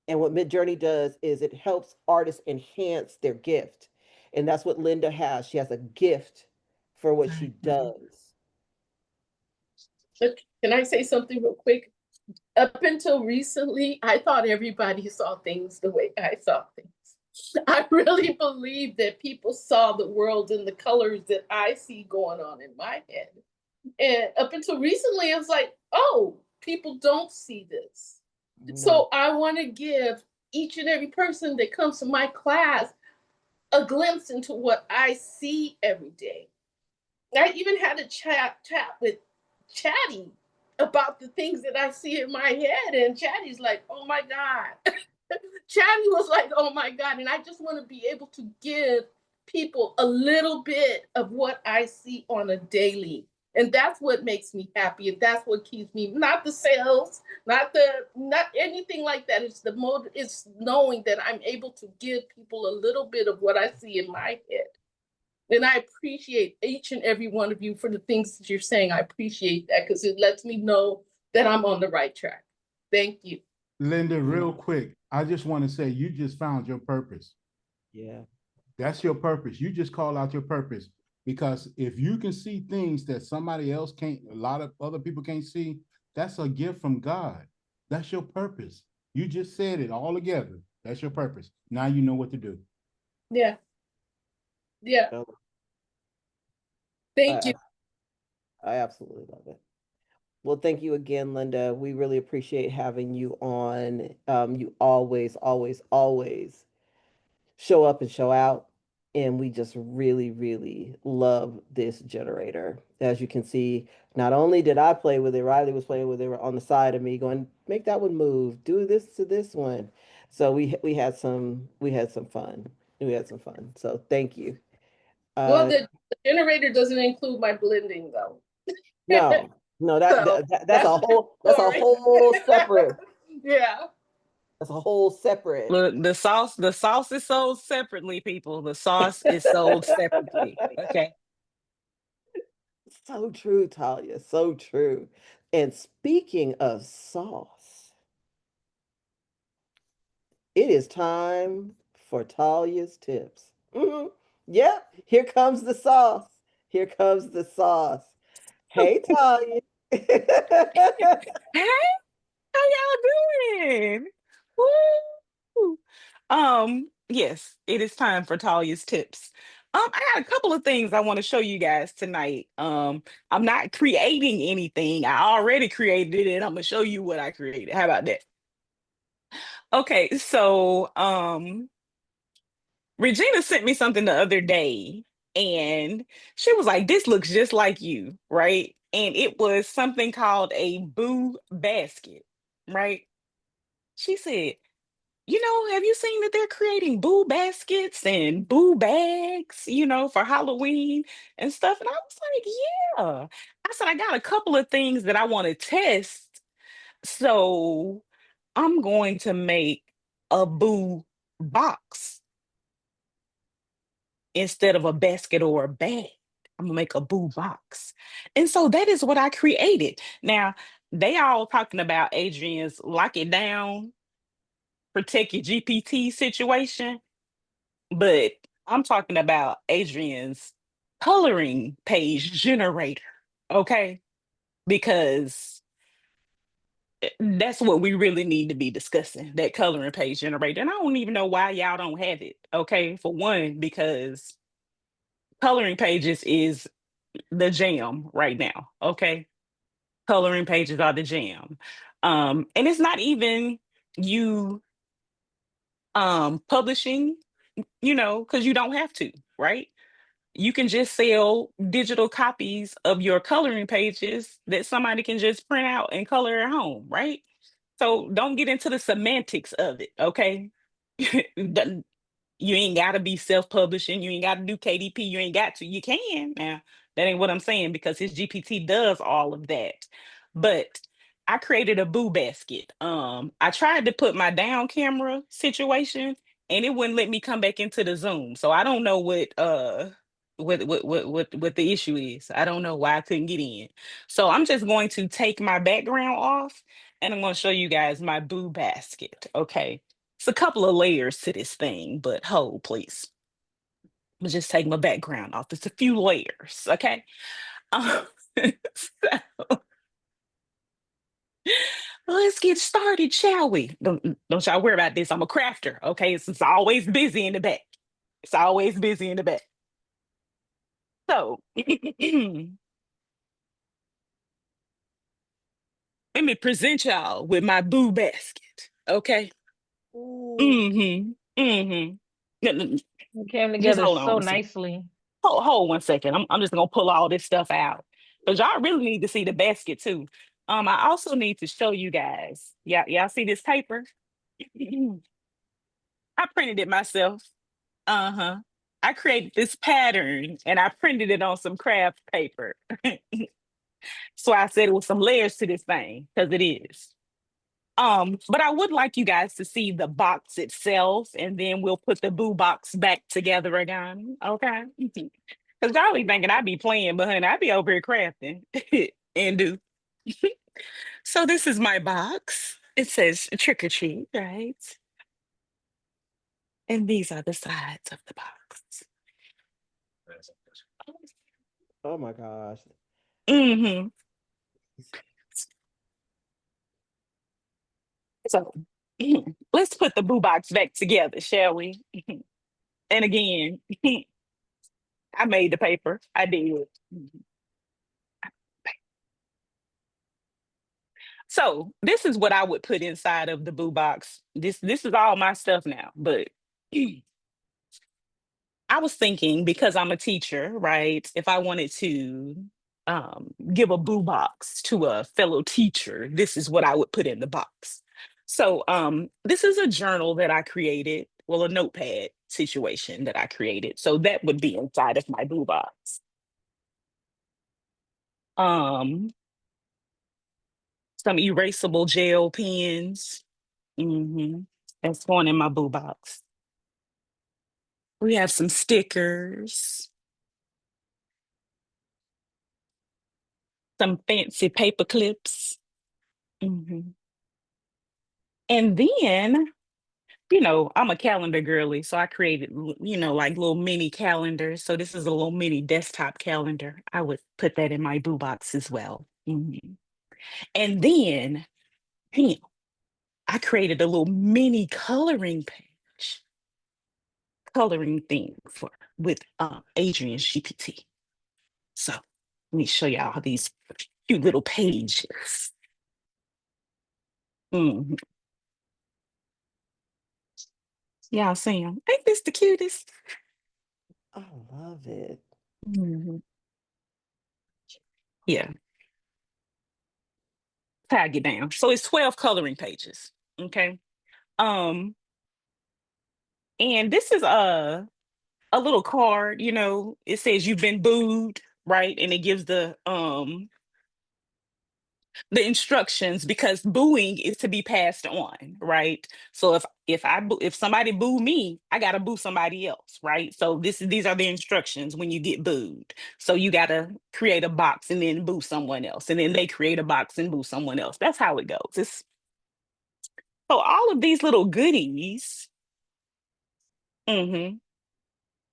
And what Midjourney does is it helps artists enhance their gift. And that's what Linda has. She has a gift for what she does. Look, can I say something real quick? Up until recently, I thought everybody saw things the way I saw things. I really believe that people saw the world in the colors that I see going on in my head. And up until recently, I was like, oh, people don't see this. No. So I want to give each and every person that comes to my class a glimpse into what I see every day. I even had a chat with Chatty about the things that I see in my head, and Chatty's like, "Oh my God." Chatty was like, "Oh my God," and I just want to be able to give people a little bit of what I see on a daily, and that's what makes me happy, and that's what keeps me, not the sales, not anything like that. It's the motive. It's knowing that I'm able to give people a little bit of what I see in my head. And I appreciate each and every one of you for the things that you're saying. I appreciate that because it lets me know that I'm on the right track. Thank you. Linda, real quick, I just want to say you just found your purpose. Yeah. That's your purpose. You just call out your purpose. Because if you can see things that somebody else can't, a lot of other people can't see, that's a gift from God. That's your purpose. You just said it all together. That's your purpose. Now you know what to do. Yeah. Yeah. No, Thank you. I absolutely love it. Well, thank you again, Linda. We really appreciate having you on. You always, always, always show up and show out. And we just really, really love this generator. As you can see, not only did I play with it, Riley was playing with it on the side of me, going, make that one move, do this to this one. So we had some fun. We had some fun. So thank you. Well, the generator doesn't include my blending though. No, no, that's a whole separate. Yeah. That's a whole separate. Look, the sauce is sold separately, people. The sauce is sold separately. Okay. So true, Talya. So true. And speaking of sauce, it is time for Talya's tips. Yep, here comes the sauce. Here comes the sauce. Hey, Talya. Hey, how y'all doing? Woo! Yes, it is time for Talia's tips. I got a couple of things I want to show you guys tonight. I'm not creating anything. I already created it, and I'm gonna show you what I created. How about that? Okay, so Regina sent me something the other day, and she was like, "This looks just like you, right?" And it was something called a boo basket. right? She said, have you seen that they're creating boo baskets and boo bags, for Halloween and stuff? And I was like, yeah. I said, I got a couple of things that I want to test. So I'm going to make a boo box instead of a basket or a bag. I'm gonna make a boo box. And so that is what I created. Now, they all talking about Adrian's lock it down, protect your GPT situation, but I'm talking about Adrian's coloring page generator, okay? Because that's what we really need to be discussing, that coloring page generator. And I don't even know why y'all don't have it, okay? For one, because coloring pages is the jam right now, okay? Coloring pages are the jam. And it's not even you publishing, because you don't have to, right? You can just sell digital copies of your coloring pages that somebody can just print out and color at home, right? So don't get into the semantics of it, okay? You ain't got to be self-publishing. You ain't got to do KDP. You ain't got to. You can. Now, that ain't what I'm saying, because his GPT does all of that. But I created a boo basket. I tried to put my down camera situation and it wouldn't let me come back into the Zoom. So I don't know what the issue is. I don't know why I couldn't get in. So I'm just going to take my background off and I'm going to show you guys my boo basket. Okay. It's a couple of layers to this thing, but hold, please. I'm gonna just take my background off. It's a few layers, okay? So let's get started, shall we? Don't y'all worry about this. I'm a crafter, okay? It's always busy in the back. It's always busy in the back. So let me present y'all with my boo basket, okay? Mm-hmm. Mm-hmm. It came Just together hold on so a second. nicely. Hold 1 second. I'm just gonna pull all this stuff out because y'all really need to see the basket too. I also need to show you guys. Yeah, y'all see this paper? I printed it myself. Uh-huh. I created this pattern and I printed it on some craft paper. So I said it was some layers to this thing, because it is. But I would like you guys to see the box itself, and then we'll put the boo box back together again. Okay. Because y'all be thinking I be playing, but honey, I be over here crafting and do. So this is my box. It says trick or treat, right? And these are the sides of the box. Oh my gosh. Mm-hmm. So let's put the boo box back together, shall we? And again, I made the paper. I did. So this is what I would put inside of the boo box. This is all my stuff now, but I was thinking, because I'm a teacher, right? If I wanted to give a boo box to a fellow teacher, this is what I would put in the box. So this is a journal that I created, well, a notepad situation that I created. So that would be inside of my boo box. Um, some erasable gel pens. That's going in my boo box. We have some stickers, some fancy paper clips. And then, I'm a calendar girly, so I created, like little mini calendars. So this is a little mini desktop calendar. I would put that in my boo box as well. And then, bam, I created a little mini coloring page, coloring thing with Adrian's GPT. So let me show y'all these cute little pages. Mhm. Y'all see them? Ain't this the cutest? I love it. Mhm. Yeah. tag it down. So it's 12 coloring pages. Okay. And this is a little card, you know, it says you've been booed, right? And it gives the instructions, because booing is to be passed on, right? So if somebody boo me, I gotta boo somebody else, right? So these are the instructions when you get booed. So you gotta create a box and then boo someone else, and then they create a box and boo someone else. That's how it goes. So all of these little goodies.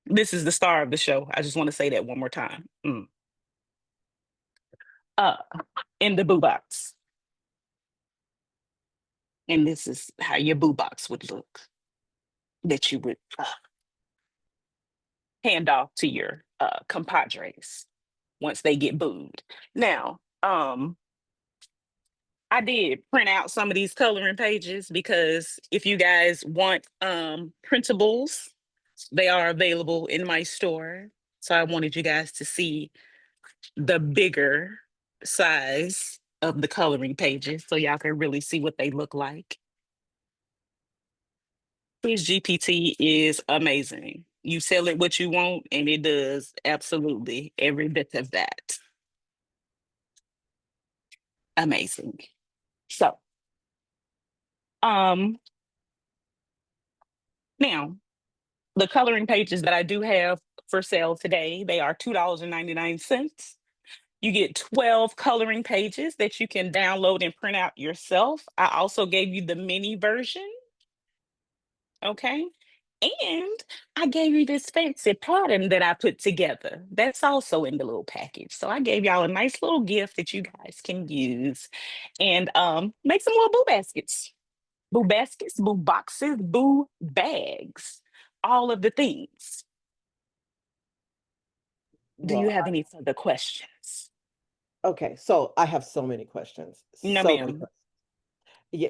This is the star of the show. I just want to say that one more time. Uh, in the boo box. And this is how your boo box would look, that you would hand off to your compadres once they get booed. Now, I did print out some of these coloring pages because if you guys want printables, they are available in my store. So I wanted you guys to see the bigger size of the coloring pages so y'all can really see what they look like. Quiz GPT is amazing. You sell it what you want, and it does absolutely every bit of that. Amazing. So, now the coloring pages that I do have for sale today, they are $2.99. You get 12 coloring pages that you can download and print out yourself. I also gave you the mini version. Okay. And I gave you this fancy pattern that I put together. That's also in the little package. So I gave y'all a nice little gift that you guys can use and make some more boo baskets, boo boxes, boo bags, all of the things. Do you Well, have any further questions? okay, so I have so many questions. No, So many ma'am. questions. Yeah,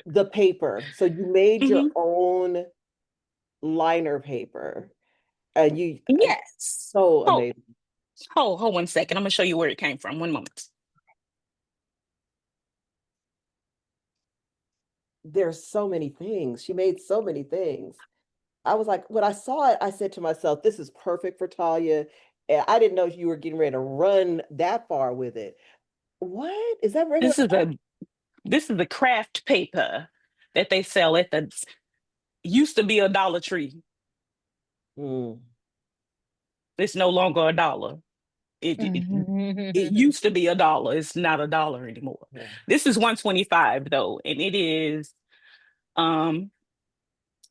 the paper. So you made your own liner paper, and Yes. so Oh, amazing. hold 1 second. I'm gonna show you where it came from. 1 moment. There's so many things. She made so many things. I was like, when I saw it, I said to myself, this is perfect for Talya. And I didn't know you were getting ready to run that far with it. What? Is that regular? This is the craft paper that they sell at the used to be a Dollar Tree. Mm. It's no longer a dollar. It used to be a dollar. It's not a dollar anymore. Yeah. This is 125 though, and it is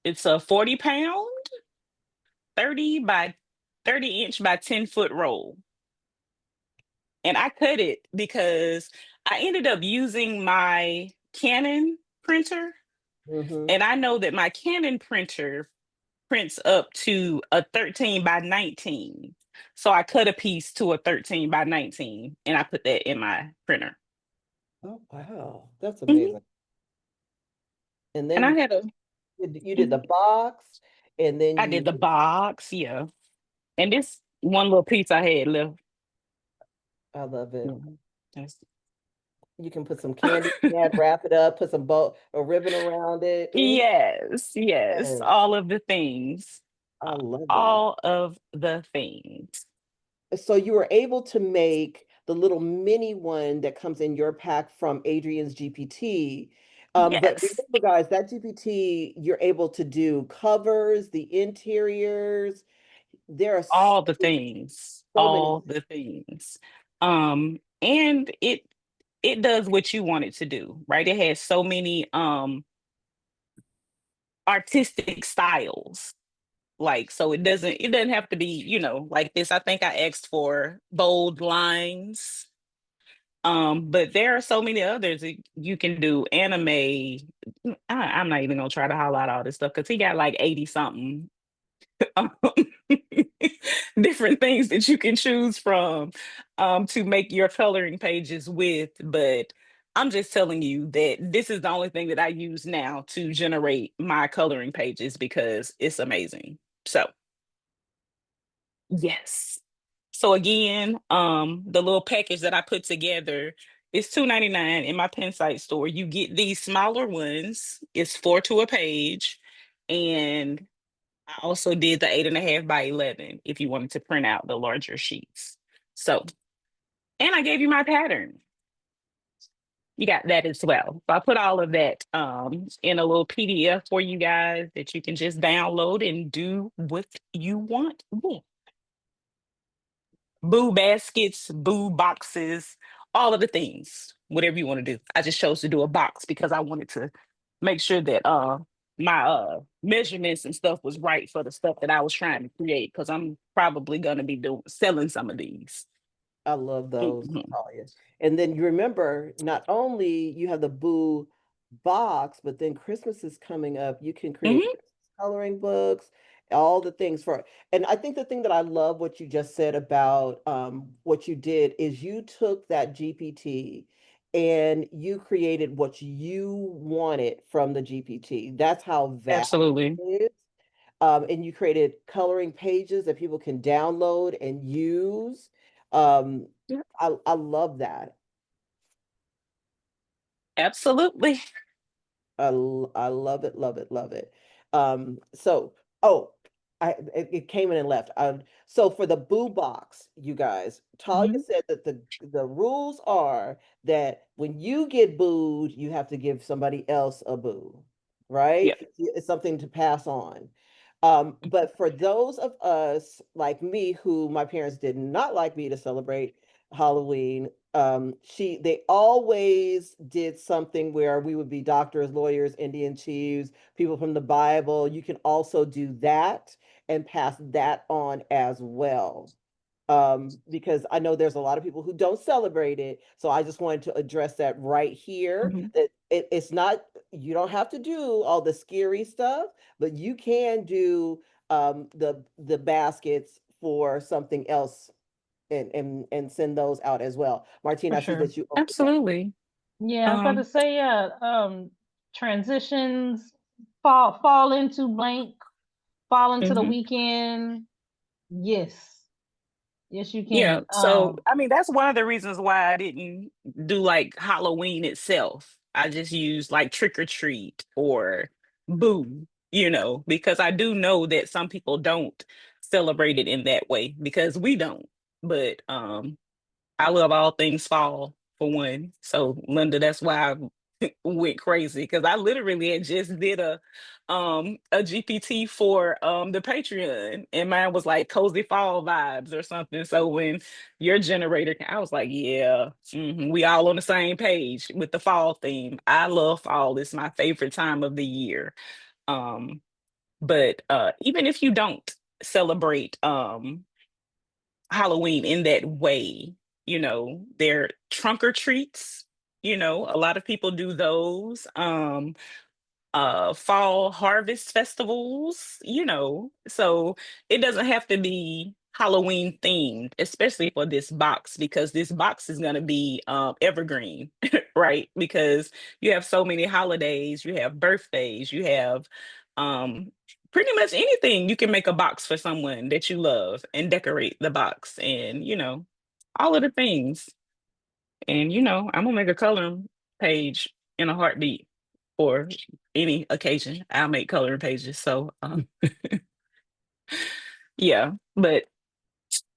it's a 40-pound, 30 by 30-inch by 10-foot roll. And I cut it because I ended up using my Canon printer. Mhm. And I know that my Canon printer prints up to a 13 by 19. So I cut a piece to a 13 by 19 and I put that in my printer. Oh, wow. That's Mhm. amazing. And And then I had a you did the box, and then I did you, the box, yeah. And this one little piece I had left. I love it. That's- You can put some candy and wrap it up, put some a ribbon around it. yes, Yes, all of the things. I love that. All of the things. So you were able to make the little mini one that comes in your pack from Adrian's GPT. But Yes, remember, guys, that GPT, you're able to do covers, the interiors. There are all the things, so many. all the things. And it does what you want it to do, right? It has so many artistic styles. Like, so it doesn't have to be, like this. I think I asked for bold lines. But there are so many others that you can do. Anime. I'm not even gonna try to highlight all this stuff because he got like 80 something um, different things that you can choose from to make your coloring pages with. But I'm just telling you that this is the only thing that I use now to generate my coloring pages because it's amazing. So, yes. So again, the little package that I put together, It's $2.99 in my pen site store. You get these smaller ones. It's 4 to a page. And I also did the 8.5 by 11 if you wanted to print out the larger sheets. So, and I gave you my pattern. You got that as well. So I put all of that in a little PDF for you guys that you can just download and do what you want with. Boo baskets, boo boxes, all of the things, whatever you want to do. I just chose to do a box because I wanted to make sure that my measurements and stuff was right for the stuff that I was trying to create, because I'm probably gonna be selling some of these. I love those, Mhm. Talia. And then you remember, not only you have the Boo box, but then Christmas is coming up. You can create Mhm. Christmas coloring books, all the things for. And I think the thing that I love what you just said about what you did is you took that GPT and you created what you wanted from the GPT. That's how vast Absolutely. it is. And you created coloring pages that people can download and use. Um, Yeah. I love that. Absolutely. I love it, love it, love it. So, oh, it came in and left. So for the boo box, you guys, Talia Mhm. said that the rules are that when you get booed, you have to give somebody else a boo, right? Yeah. It's something to pass on. But for those of us like me, who my parents did not like me to celebrate Halloween, they always did something where we would be doctors, lawyers, Indian chiefs, people from the Bible. You can also do that and pass that on as well. Because I know there's a lot of people who don't celebrate it. So I just wanted to address that right here, Mhm. that it's not, you don't have to do all the scary stuff, but you can do the baskets for something else, and send those out as well. Martine, For I see sure. that you opened up. Absolutely. Yeah, I was about to Um, say, yeah, transitions, fall into blank, fall into the mhm. weekend. Yes. Yes, you Yeah. can. So, I mean, that's one of the reasons why I didn't do like Halloween itself. I just used like trick or treat or boo, because I do know that some people don't celebrate it in that way, because we don't. But I love all things fall for one. So Linda, that's why I went crazy, because I literally had just did a GPT for the Patreon, and mine was like cozy fall vibes or something. So when your generator I was like, yeah, we all on the same page with the fall theme. I love fall. It's my favorite time of the year. Um, but even if you don't celebrate Halloween in that way. They're trunk or treats. A lot of people do those. Fall harvest festivals, so it doesn't have to be Halloween themed, especially for this box, because this box is going to be evergreen, right? Because you have so many holidays, you have birthdays, you have um pretty much anything. You can make a box for someone that you love and decorate the box, and all of the things. And I'm gonna make a coloring page in a heartbeat for any occasion. I'll make coloring pages. So yeah, but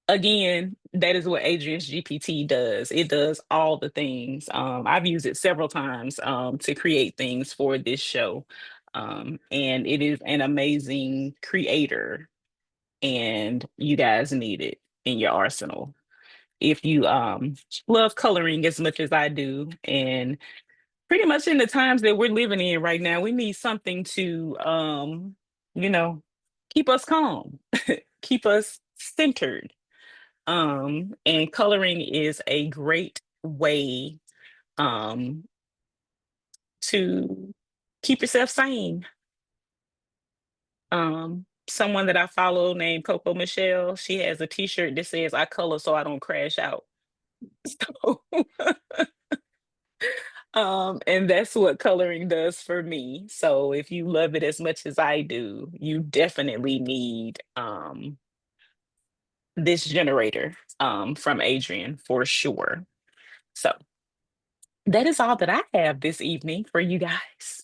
again, that is what Adrian's GPT does. It does all the things. I've used it several times to create things for this show. And it is an amazing creator, and you guys need it in your arsenal. If you love coloring as much as I do, and pretty much in the times that we're living in right now, we need something to you know keep us calm, keep us centered. And coloring is a great way um to keep yourself sane. Someone that I follow named Coco Michelle, she has a t-shirt that says I color so I don't crash out. So and that's what coloring does for me. So if you love it as much as I do, you definitely need this generator from Adrian for sure. So That is all that I have this evening for you guys.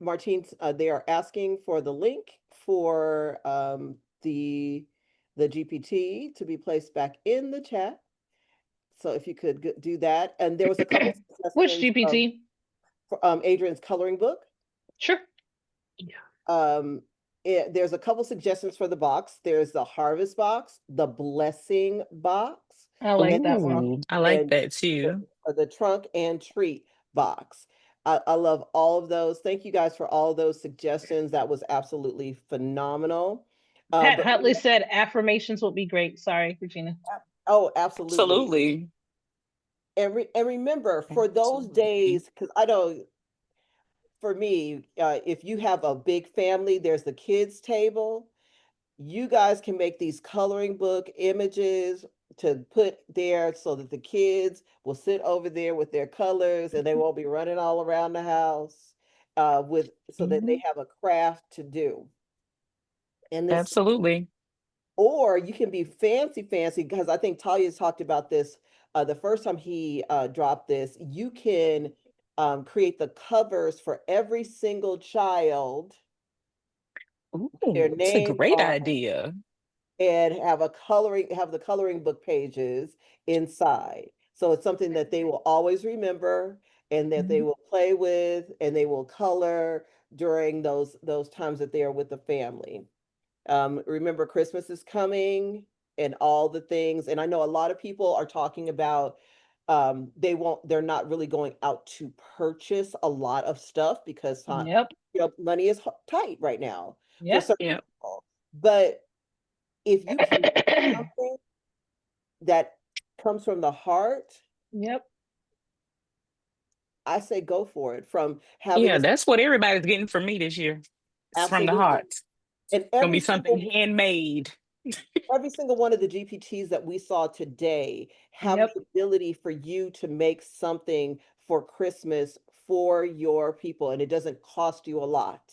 Martine, they are asking for the link for the GPT to be placed back in the chat. So if you could do that. And there was a couple Which suggestions GPT? for Adrian's coloring book. Sure. There's a couple suggestions for the box. There's the harvest box, the blessing box, I like that one. Ooh, I like and that too. the trunk and treat box. I love all of those. Thank you guys for all those suggestions. That was absolutely phenomenal. Pat But Huntley said affirmations would be great. Sorry, Regina. oh, absolutely. Absolutely. And remember, for those Absolutely. days, because I know for me, if you have a big family, there's the kids table. You guys can make these coloring book images to put there so that the kids will sit over there with their colors and they won't be running all around the house so that they Mhm. have a craft to do. And this, Absolutely. or you can be fancy because I think Talya talked about this the first time he dropped this. You can create the covers for every single child, their Ooh, that's a name great on, idea. and have the coloring book pages inside. So it's something that they will always remember and that they Mhm. will play with and they will color during those times that they are with the family. Remember, Christmas is coming and all the things. And I know a lot of people are talking about they're not really going out to purchase a lot of stuff because Yep. money is tight right now for Yep. certain Yep. people. But if you can do something that comes from the heart, Yep. I say go for it. From having Yeah, a that's what everybody's getting from me this year. It's from the absolutely, heart. It's and gonna be something handmade. every single one of the GPTs that we saw today have Yep. the ability for you to make something for Christmas for your people, and it doesn't cost you a lot.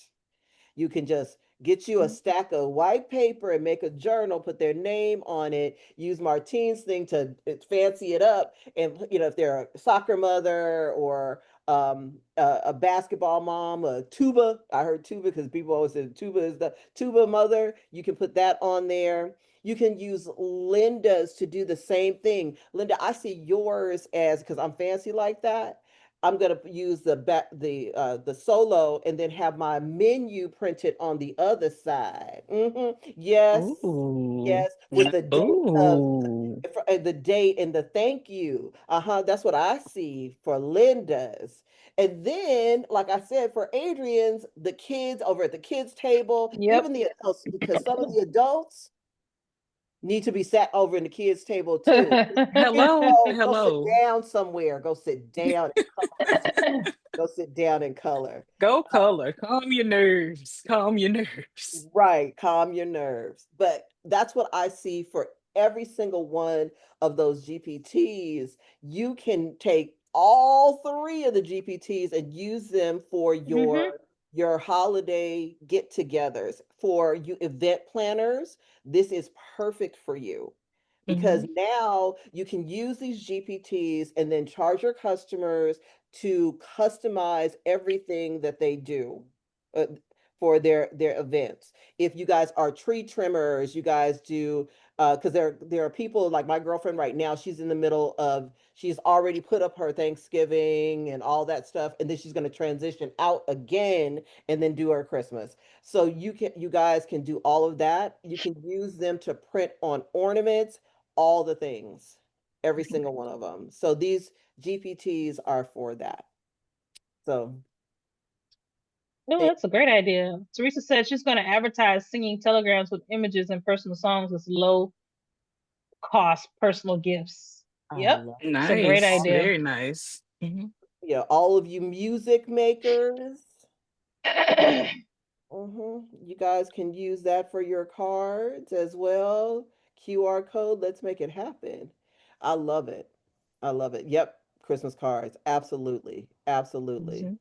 You can just get you a stack of white paper and make a journal, put their name on it, use Martine's thing to fancy it up. And, if they're a soccer mother or a basketball mom, a tuba, I heard tuba because people always say tuba is the tuba mother. You can put that on there. You can use Linda's to do the same thing. Linda, I see yours as, because I'm fancy like that, I'm gonna use the solo and then have my menu printed on the other side. Yes, Ooh. yes, with the date of Ooh. the date and the thank you. That's what I see for Linda's. And then, like I said, for Adrian's, the kids over at the kids table, Yep. even the adults, because some of the adults need to be sat over in the kids table too. Hello. Go sit Hello. down somewhere. Go sit down and color. Go sit down and color. Go color. Calm your nerves. Calm your nerves. Right, calm your nerves. But that's what I see for every single one of those GPTs. You can take all three of the GPTs and use them for Hmm. your holiday get-togethers. For you event planners, this is perfect for you because Mhm. now you can use these GPTs and then charge your customers to customize everything that they do. Uh, for their events. If you guys are tree trimmers, you guys do because there are people like my girlfriend right now, she's in the middle of she's already put up her Thanksgiving and all that stuff, and then she's going to transition out again and then do her Christmas. So you guys can do all of that. You can use them to print on ornaments, all the things, every single one of them. So these GPTs are for that. So Oh, that's a great idea. Teresa said she's going to advertise singing telegrams with images and personal songs as low cost personal gifts. I Yep. love It's a great Nice. idea. Very nice. Mhm. all of you music makers, you guys can use that for your cards as well. QR code, let's make it happen. I love it. I love it. Yep, Christmas cards. Absolutely. Absolutely. Mhm.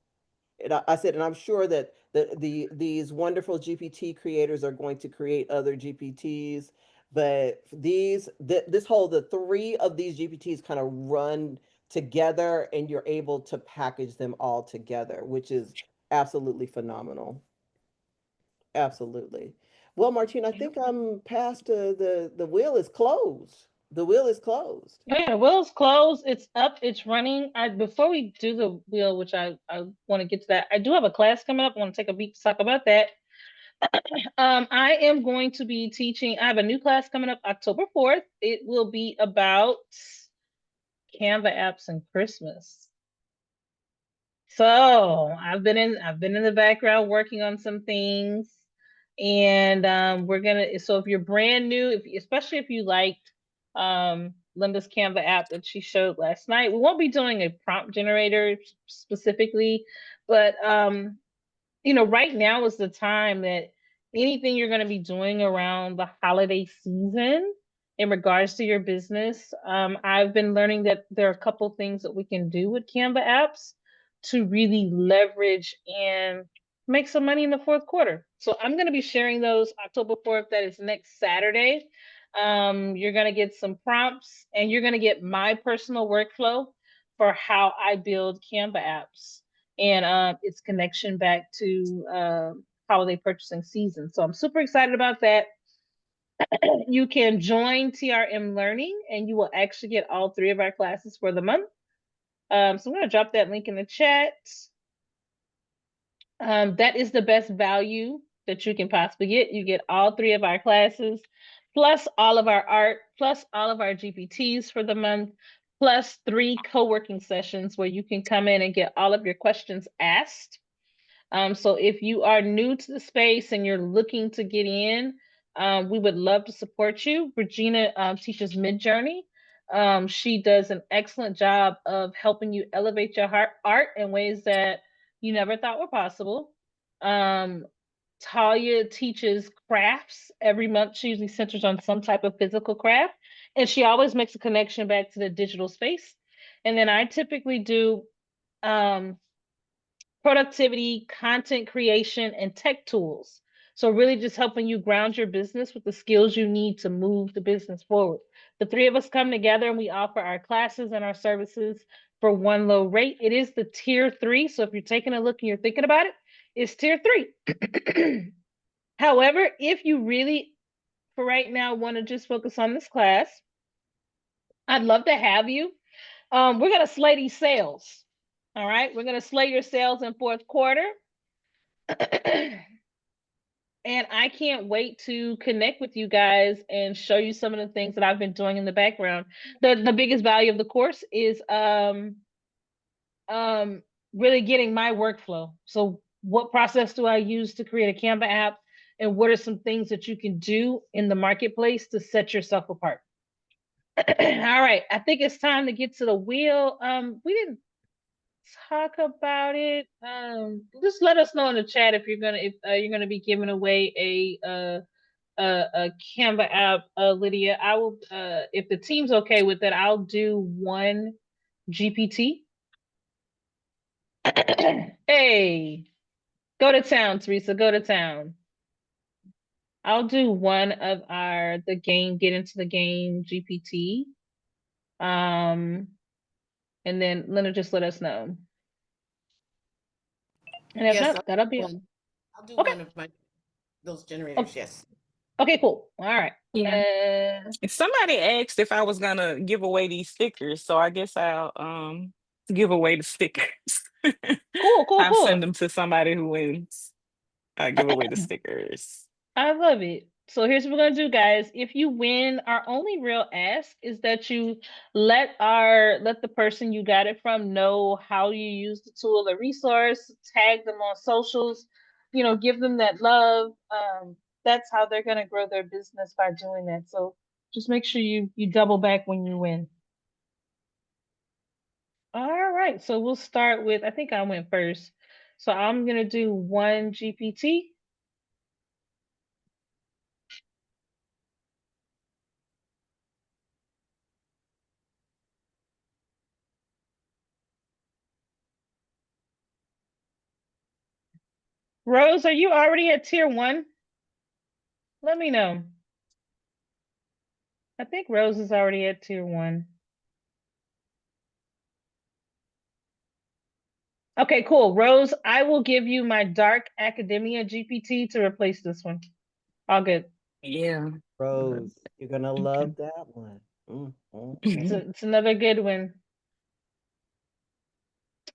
And I said, and I'm sure that these wonderful GPT creators are going to create other GPTs, but this whole the three of these GPTs kind of run together, and you're able to package them all together, which is absolutely phenomenal. Absolutely. Well, Martine, I think I'm past the wheel is closed. The wheel is closed. Yeah, wheel's closed. It's up. It's running. Before we do the wheel, which I want to get to that, I do have a class coming up. I want to take a week to talk about that. I am going to be teaching. I have a new class coming up October 4th. It will be about Canva apps and Christmas. So I've been in the background working on some things, and we're gonna. So if you're brand new, especially if you liked Linda's Canva app that she showed last night, we won't be doing a prompt generator specifically, but right now is the time that anything you're going to be doing around the holiday season in regards to your business, I've been learning that there are a couple things that we can do with Canva apps to really leverage and make some money in the fourth quarter. So I'm going to be sharing those October 4th. That is next Saturday. You're going to get some prompts, and you're going to get my personal workflow for how I build Canva apps and its connection back to holiday purchasing season. So I'm super excited about that. You can join TRM Learning, and you will actually get all 3 of our classes for the month. So I'm going to drop that link in the chat. That is the best value that you can possibly get. You get all 3 of our classes, plus all of our art, plus all of our GPTs for the month, plus 3 co-working sessions where you can come in and get all of your questions asked. So if you are new to the space and you're looking to get in, we would love to support you. Regina teaches Midjourney. She does an excellent job of helping you elevate your art in ways that you never thought were possible. Talya teaches crafts. Every month she usually centers on some type of physical craft, and she always makes a connection back to the digital space. And then I typically do productivity, content creation, and tech tools. So really just helping you ground your business with the skills you need to move the business forward. The 3 of us come together and we offer our classes and our services for one low rate. It is the tier 3. So if you're taking a look and you're thinking about it, it's tier 3. However, if you really, for right now, want to just focus on this class, I'd love to have you. We're going to slay these sales. All right. We're going to slay your sales in fourth quarter. And I can't wait to connect with you guys and show you some of the things that I've been doing in the background. The biggest value of the course is really getting my workflow. So what process do I use to create a Canva app, and what are some things that you can do in the marketplace to set yourself apart? All right, I think it's time to get to the wheel. We didn't talk about it. Just let us know in the chat if you're gonna be giving away a Canva app, Lydia. I will, if the team's okay with that, I'll do 1 GPT. Hey, go to town, Teresa. Go to town. I'll do 1 of the game, get into the game GPT. And then Linda, just let us know. And if Yes, not, that'll be I'll do okay. one of those generators. Okay. Yes. Okay, cool. All right. Yeah. Somebody asked if I was gonna give away these stickers, so I guess I'll give away the stickers. Cool. I'll send them to somebody who wins. I give away the stickers. I love it. So here's what we're gonna do, guys. If you win, our only real ask is that you let the person you got it from know how you use the tool or resource, tag them on socials, give them that love. That's how they're gonna grow their business, by doing that. So just make sure you double back when you win. All right, so we'll start with, I think I went first. So I'm gonna do 1 GPT. Rose, are you already at tier 1? Let me know. I think Rose is already at tier 1. Okay, cool. Rose, I will give you my Dark Academia GPT to replace this one. All good. Yeah. Rose, you're gonna Okay. love that one. It's another good one.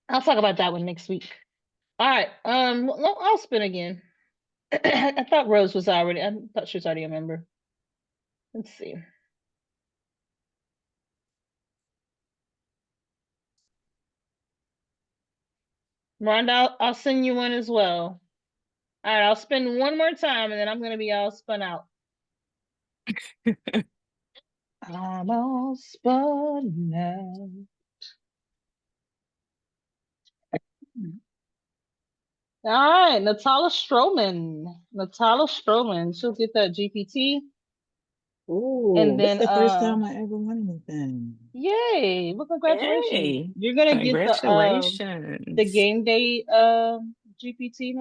I'll talk about that one next week. All right. I'll spin again. I thought Rose was already. I thought she was already a member. Let's see. Rhonda, I'll send you one as well. All right, I'll spin one more time, and then I'm gonna be all spun out. I'm all spun out. All right, Natalia Stroman. She'll get that GPT. Ooh, And this then is the first time I ever won anything. yay! Well, congratulations. Hey, You're gonna get the congratulations. game day GPT,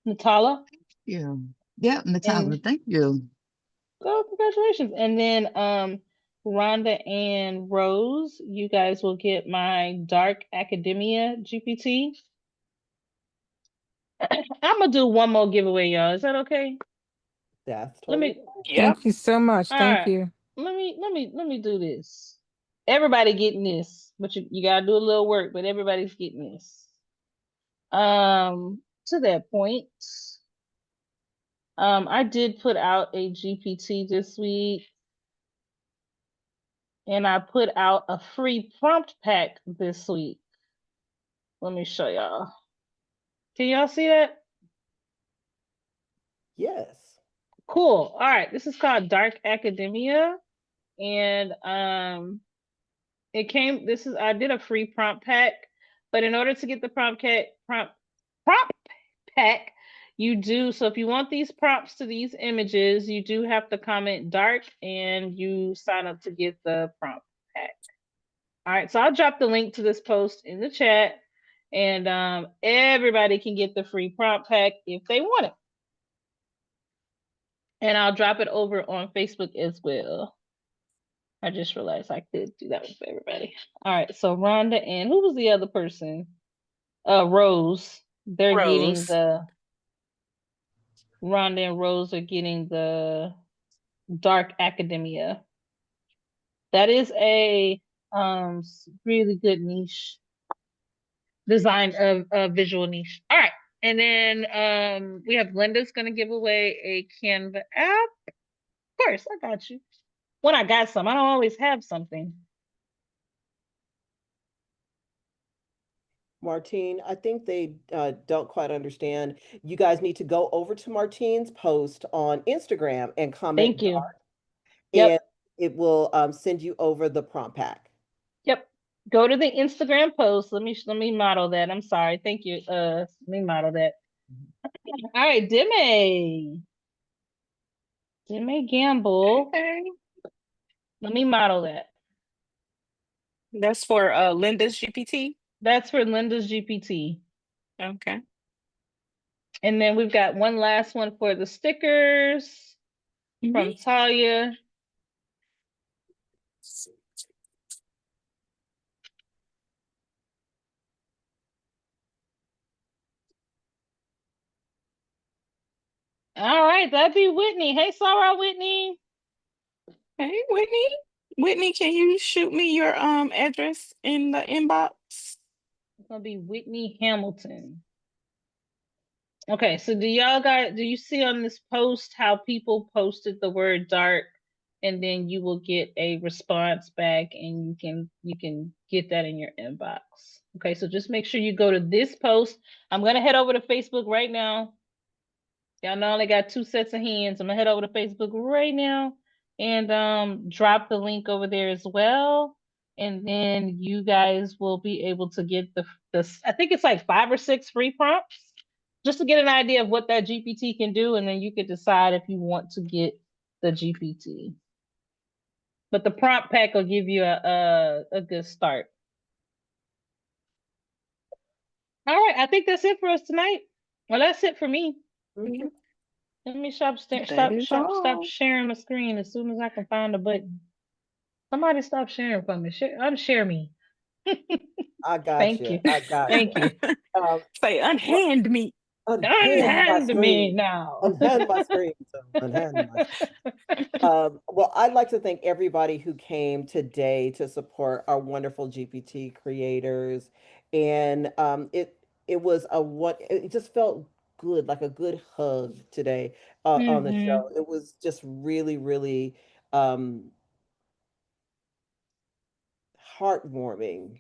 Natalia. Yeah. Yeah, Natalia, thank you. Oh, congratulations. And then Rhonda and Rose, you guys will get my Dark Academia GPT. I'm gonna do one more giveaway, y'all. Is that okay? That's Let totally me. Yep. Thank you so much. All Thank right. you. Let me do this. Everybody getting this, but you gotta do a little work, but everybody's getting this. To that point, I did put out a GPT this week, and I put out a free prompt pack this week. Let me show y'all. Can y'all see that? Yes. Cool. All right. This is called Dark Academia. And I did a free prompt pack, but in order to get the prompt pack, you do, so if you want these prompts to these images, you do have to comment dark and you sign up to get the prompt pack. All right, so I'll drop the link to this post in the chat, and everybody can get the free prompt pack if they want it. And I'll drop it over on Facebook as well. I just realized I could do that one for everybody. All right, so Rhonda and who was the other person? Rose. They're getting the Rhonda and Rose are getting the Dark Academia. That is a really good niche design of a visual niche. All right. And then we have Linda's gonna give away a Canva app. Of course, I got you. When I got some, I don't always have something. Martine, I think they don't quite understand. You guys need to go over to Martine's post on Instagram and comment Thank you. dark, Yep. and it will send you over the prompt pack. Yep. Go to the Instagram post. Let me model that. I'm sorry. Thank you. Let me model that. All right, Deme Gamble. Okay. Let me model that. That's for Linda's GPT. That's for Linda's GPT. Okay. And then we've got one last one for the stickers from Talya. All right, that'd be Whitney. Hey, Sarah, Whitney. Hey, Whitney. Whitney, can you shoot me your address in the inbox? It's gonna be Whitney Hamilton. Okay, so do you see on this post how people posted the word dark, and then you will get a response back and you can get that in your inbox. Okay, so just make sure you go to this post. I'm gonna head over to Facebook right now. Y'all know I only got 2 sets of hands. I'm gonna head over to Facebook right now and drop the link over there as well. And then you guys will be able to get the I think it's like 5 or 6 free prompts just to get an idea of what that GPT can do, and then you can decide if you want to get the GPT. But the prompt pack will give you a good start. All right, I think that's it for us tonight. Well, that's it for me. Mm-hmm. Let me stop sharing my screen as soon as I can find a button. Somebody stop sharing for me. Unshare me. I got Thank you. you. I got Thank you. you. Um, Say, well, unhand me. unhand my Unhand me screen. now. Unhand my screen. So unhand my well, I'd like to thank everybody who came today to support our wonderful GPT creators, and it was a what it just felt good, like a good hug today on the Hmm. show. It was just really, really um, heartwarming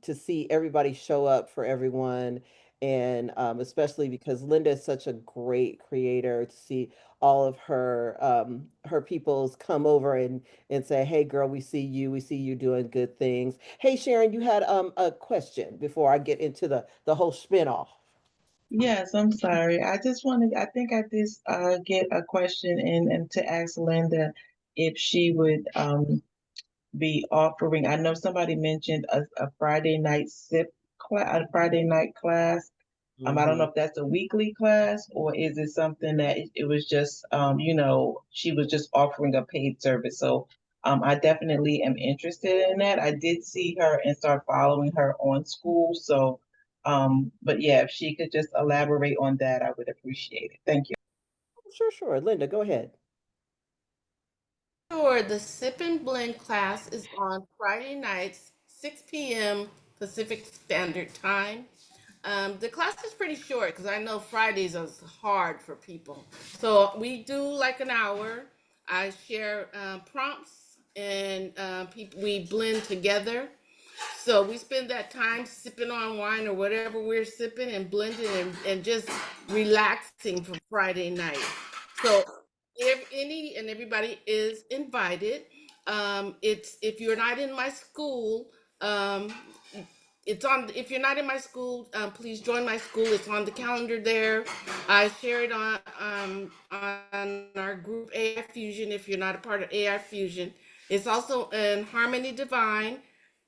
to see everybody show up for everyone, and especially because Linda is such a great creator, to see all of her peoples come over and say, "Hey, girl, we see you doing good things." Hey, Sharon, you had a question before I get into the whole spinoff. Yes, I'm sorry. I just wanted, I think I did get a question and to ask Linda if she would be offering, I know somebody mentioned a Friday night sip class, a Friday night class. I don't know Mhm. if that's a weekly class or is it something that it was just, she was just offering a paid service. So I definitely am interested in that. I did see her and start following her on school. So, but yeah, if she could just elaborate on that, I would appreciate it. Thank you. Sure, sure. Linda, go ahead. Sure, the Sip and Blend class is on Friday nights, 6 p.m. Pacific Standard Time. The class is pretty short because I know Fridays are hard for people. So we do like an hour. I share prompts and we blend together. So we spend that time sipping on wine or whatever we're sipping and blending and just relaxing for Friday night. So if any and everybody is invited. It's if you're not in my school, um, it's on. If you're not in my school, please join my school. It's on the calendar there. I share it on our group AI Fusion. If you're not a part of AI Fusion, it's also in Harmony Divine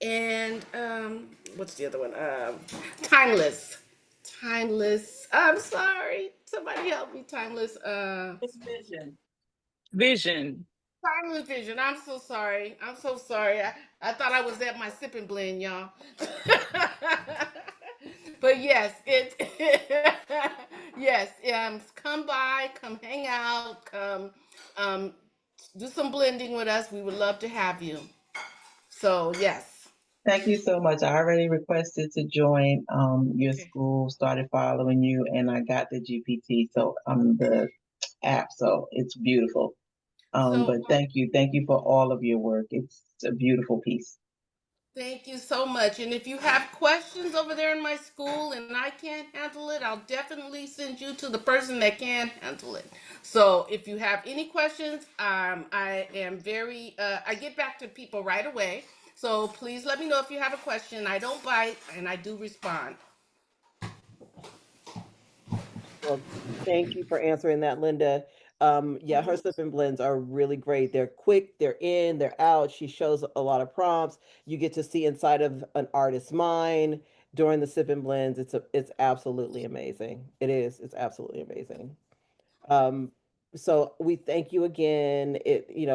and what's the other one? Timeless. Timeless. I'm sorry. Somebody help me. Timeless. Vision. Timeless Vision. I'm so sorry. I'm so sorry. I thought I was at my sipping blend, y'all. But yes, it yes, come by, come hang out, come um do some blending with us. We would love to have you. So yes. Thank you so much. I already requested to join your Okay. school, started following you, and I got the GPT, so the app, so it's beautiful. So But thank you for all of your work. It's a beautiful piece. thank you so much. And if you have questions over there in my school and I can't handle it, I'll definitely send you to the person that can handle it. So if you have any questions, I am I get back to people right away. So please let me know if you have a question. I don't bite and I do respond. Well, thank you for answering that, Linda. Yeah, her sip and blends are really great. They're quick, they're in, they're out. She shows a lot of prompts. You get to see inside of an artist's mind during the sip and blends. It's absolutely amazing. It is. It's absolutely amazing. Um, so we thank you again.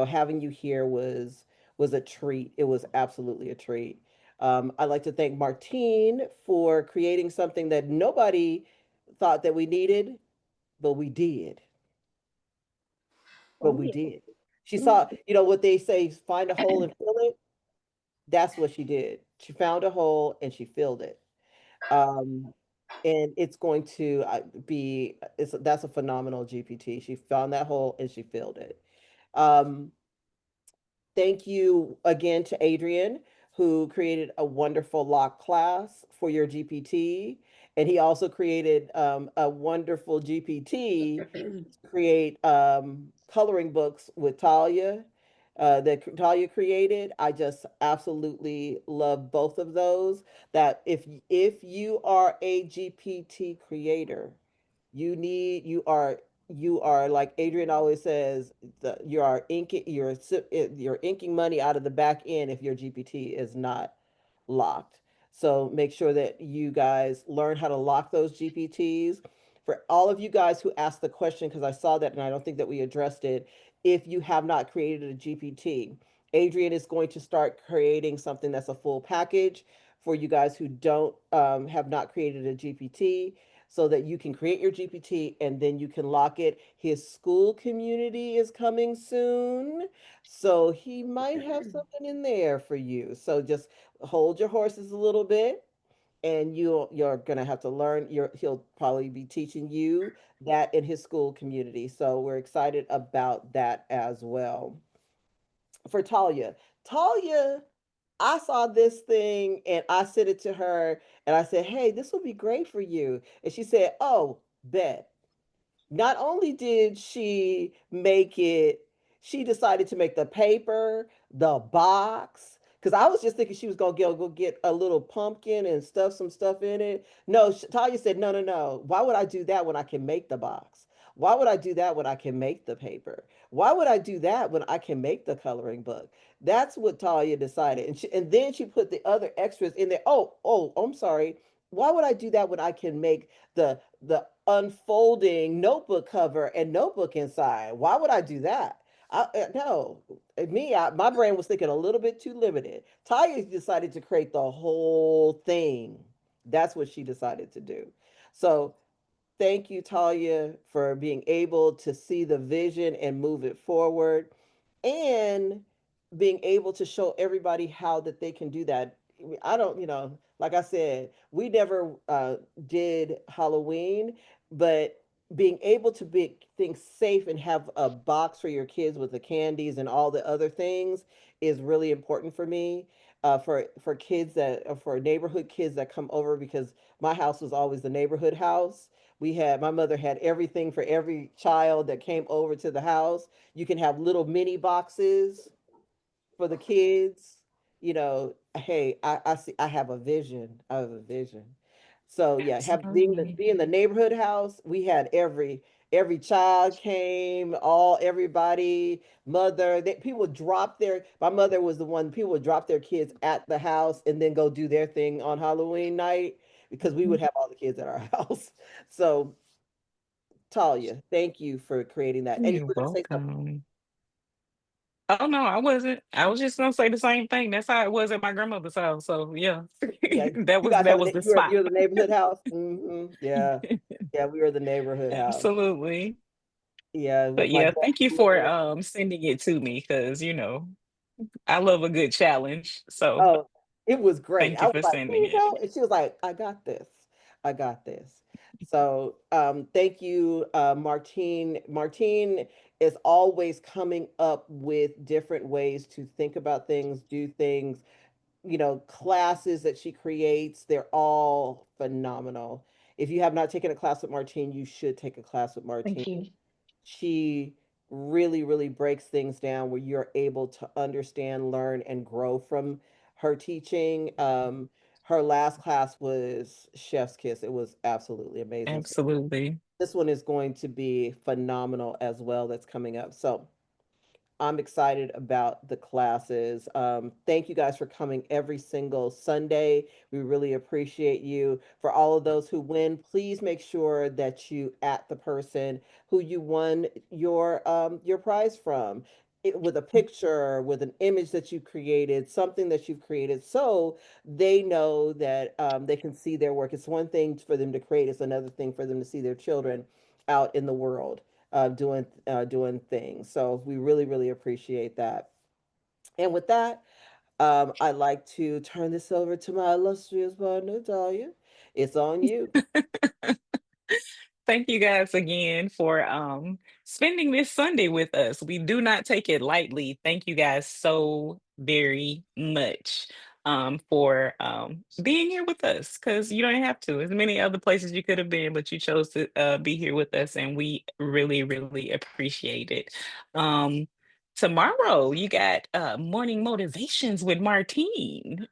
Having you here was a treat. It was absolutely a treat. I'd like to thank Martine for creating something that nobody thought that we needed, but we did. But Oh we yeah. did. She saw, what they say, find a hole and fill it. That's what she did. She found a hole and she filled it. Um, and it's going to that's a phenomenal GPT. She found that hole and she filled it. Um, Thank you again to Adrian, who created a wonderful lock class for your GPT. And he also created a wonderful GPT to create coloring books with Talya that Talya created. I just absolutely love both of those. That if you are a GPT creator, you are like Adrian always says, you're inking money out of the back end if your GPT is not locked. So make sure that you guys learn how to lock those GPTs. For all of you guys who asked the question, because I saw that and I don't think that we addressed it, if you have not created a GPT, Adrian is going to start creating something that's a full package for you guys who don't have not created a GPT, so that you can create your GPT and then you can lock it. His school community is coming soon, so he might have something in there for you. So just hold your horses a little bit, and you're gonna have to learn. He'll probably be teaching you that in his school community. So we're excited about that as well. For Talya, Talya, I saw this thing and I sent it to her and I said, "Hey, this will be great for you." And she said, "Oh, bet." Not only did she make it, she decided to make the paper, the box. Because I was just thinking she was gonna go get a little pumpkin and stuff some stuff in it. No, Talia said, no, no, no. Why would I do that when I can make the box? Why would I do that when I can make the paper? Why would I do that when I can make the coloring book? That's what Talia decided. And then she put the other extras in there. Oh, I'm sorry. Why would I do that when I can make the unfolding notebook cover and notebook inside? Why would I do that? No, my brain was thinking a little bit too limited. Taya decided to create the whole thing. That's what she decided to do. So thank you, Talia, for being able to see the vision and move it forward, and being able to show everybody how that they can do that. I don't, like I said, we never did Halloween, but being able to be things safe and have a box for your kids with the candies and all the other things is really important for me. For kids for neighborhood kids that come over, because my house was always the neighborhood house. My mother had everything for every child that came over to the house. You can have little mini boxes for the kids. Hey, I see, I have a vision. I have a vision. So yeah, have Absolutely. being the neighborhood house, we had every child came, everybody, people would drop my mother was the one, people would drop their kids at the house and then go do their thing on Halloween night, because we would have all the kids at our house. So Talia, thank you for creating that. And you You're were gonna say something. welcome. Oh no, I wasn't. I was just gonna say the same thing. That's how it was at my grandmother's house. So yeah, Yeah, that you was guys have that was the spot. you're the neighborhood house. Yeah, yeah, we were the neighborhood house. Absolutely. Yeah, But with my yeah, thank you for grandmother. sending it to me because I love a good challenge. So Oh, it was great. thank I you was for like, sending here you it. go. And she was like, I got this. I got this. So thank you, Martine. Martine is always coming up with different ways to think about things, do things, classes that she creates. They're all phenomenal. If you have not taken a class with Martine, you should take a class with Martine. Thank you. She really, really breaks things down where you're able to understand, learn, and grow from her teaching. Her last class was Chef's Kiss. It was absolutely amazing. So Absolutely. this one is going to be phenomenal as well. That's coming up. So I'm excited about the classes. Thank you guys for coming every single Sunday. We really appreciate you. For all of those who win, please make sure that you at the person who you won your prize from. With a picture, with an image that you created, something that you've created, so they know that they can see their work. It's one thing for them to create; it's another thing for them to see their children out in the world doing things. So we really, really appreciate that. And with that, I'd like to turn this over to my illustrious partner, Talia. It's on you. Thank you guys again for spending this Sunday with us. We do not take it lightly. Thank you guys so very much for being here with us, because you don't have to. There's many other places you could have been, but you chose to be here with us, and we really, really appreciate it. Um, Tomorrow you got morning motivations with Martine.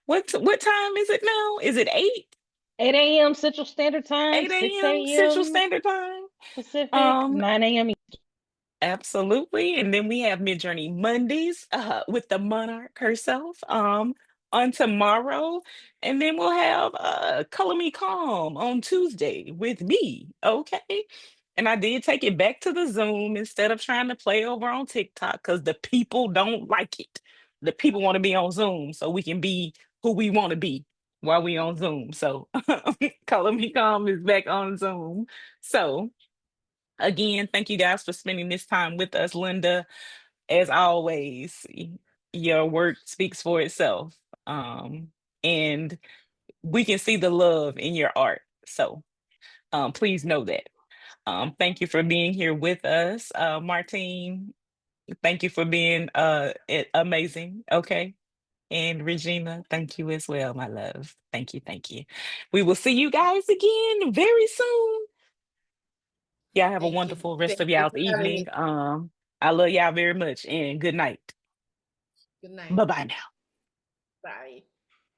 What time is it now? Is it 8? 8 a.m. Central Standard Time, 6 8 a.m. Central a.m. Standard Time. Pacific, Um, 9 a.m. Absolutely. And then we have Midjourney Mondays with the monarch herself on tomorrow. And then we'll have Color Me Calm on Tuesday with me. Okay. And I did take it back to the Zoom instead of trying to play over on TikTok because the people don't like it. The people want to be on Zoom so we can be who we want to be. while we on Zoom. So Color Me Calm is back on Zoom. So again, thank you guys for spending this time with us. Linda, as always, your work speaks for itself. And we can see the love in your art. So please know that. Thank you for being here with us. Martine, thank you for being amazing. Okay. And Regina, thank you as well, my love. Thank you. Thank you. We will see you guys again very soon. Y'all have a Thank you. wonderful rest Thank of you y'all's for having evening. me. I love y'all very much and good night. Good night. Bye-bye now. Bye.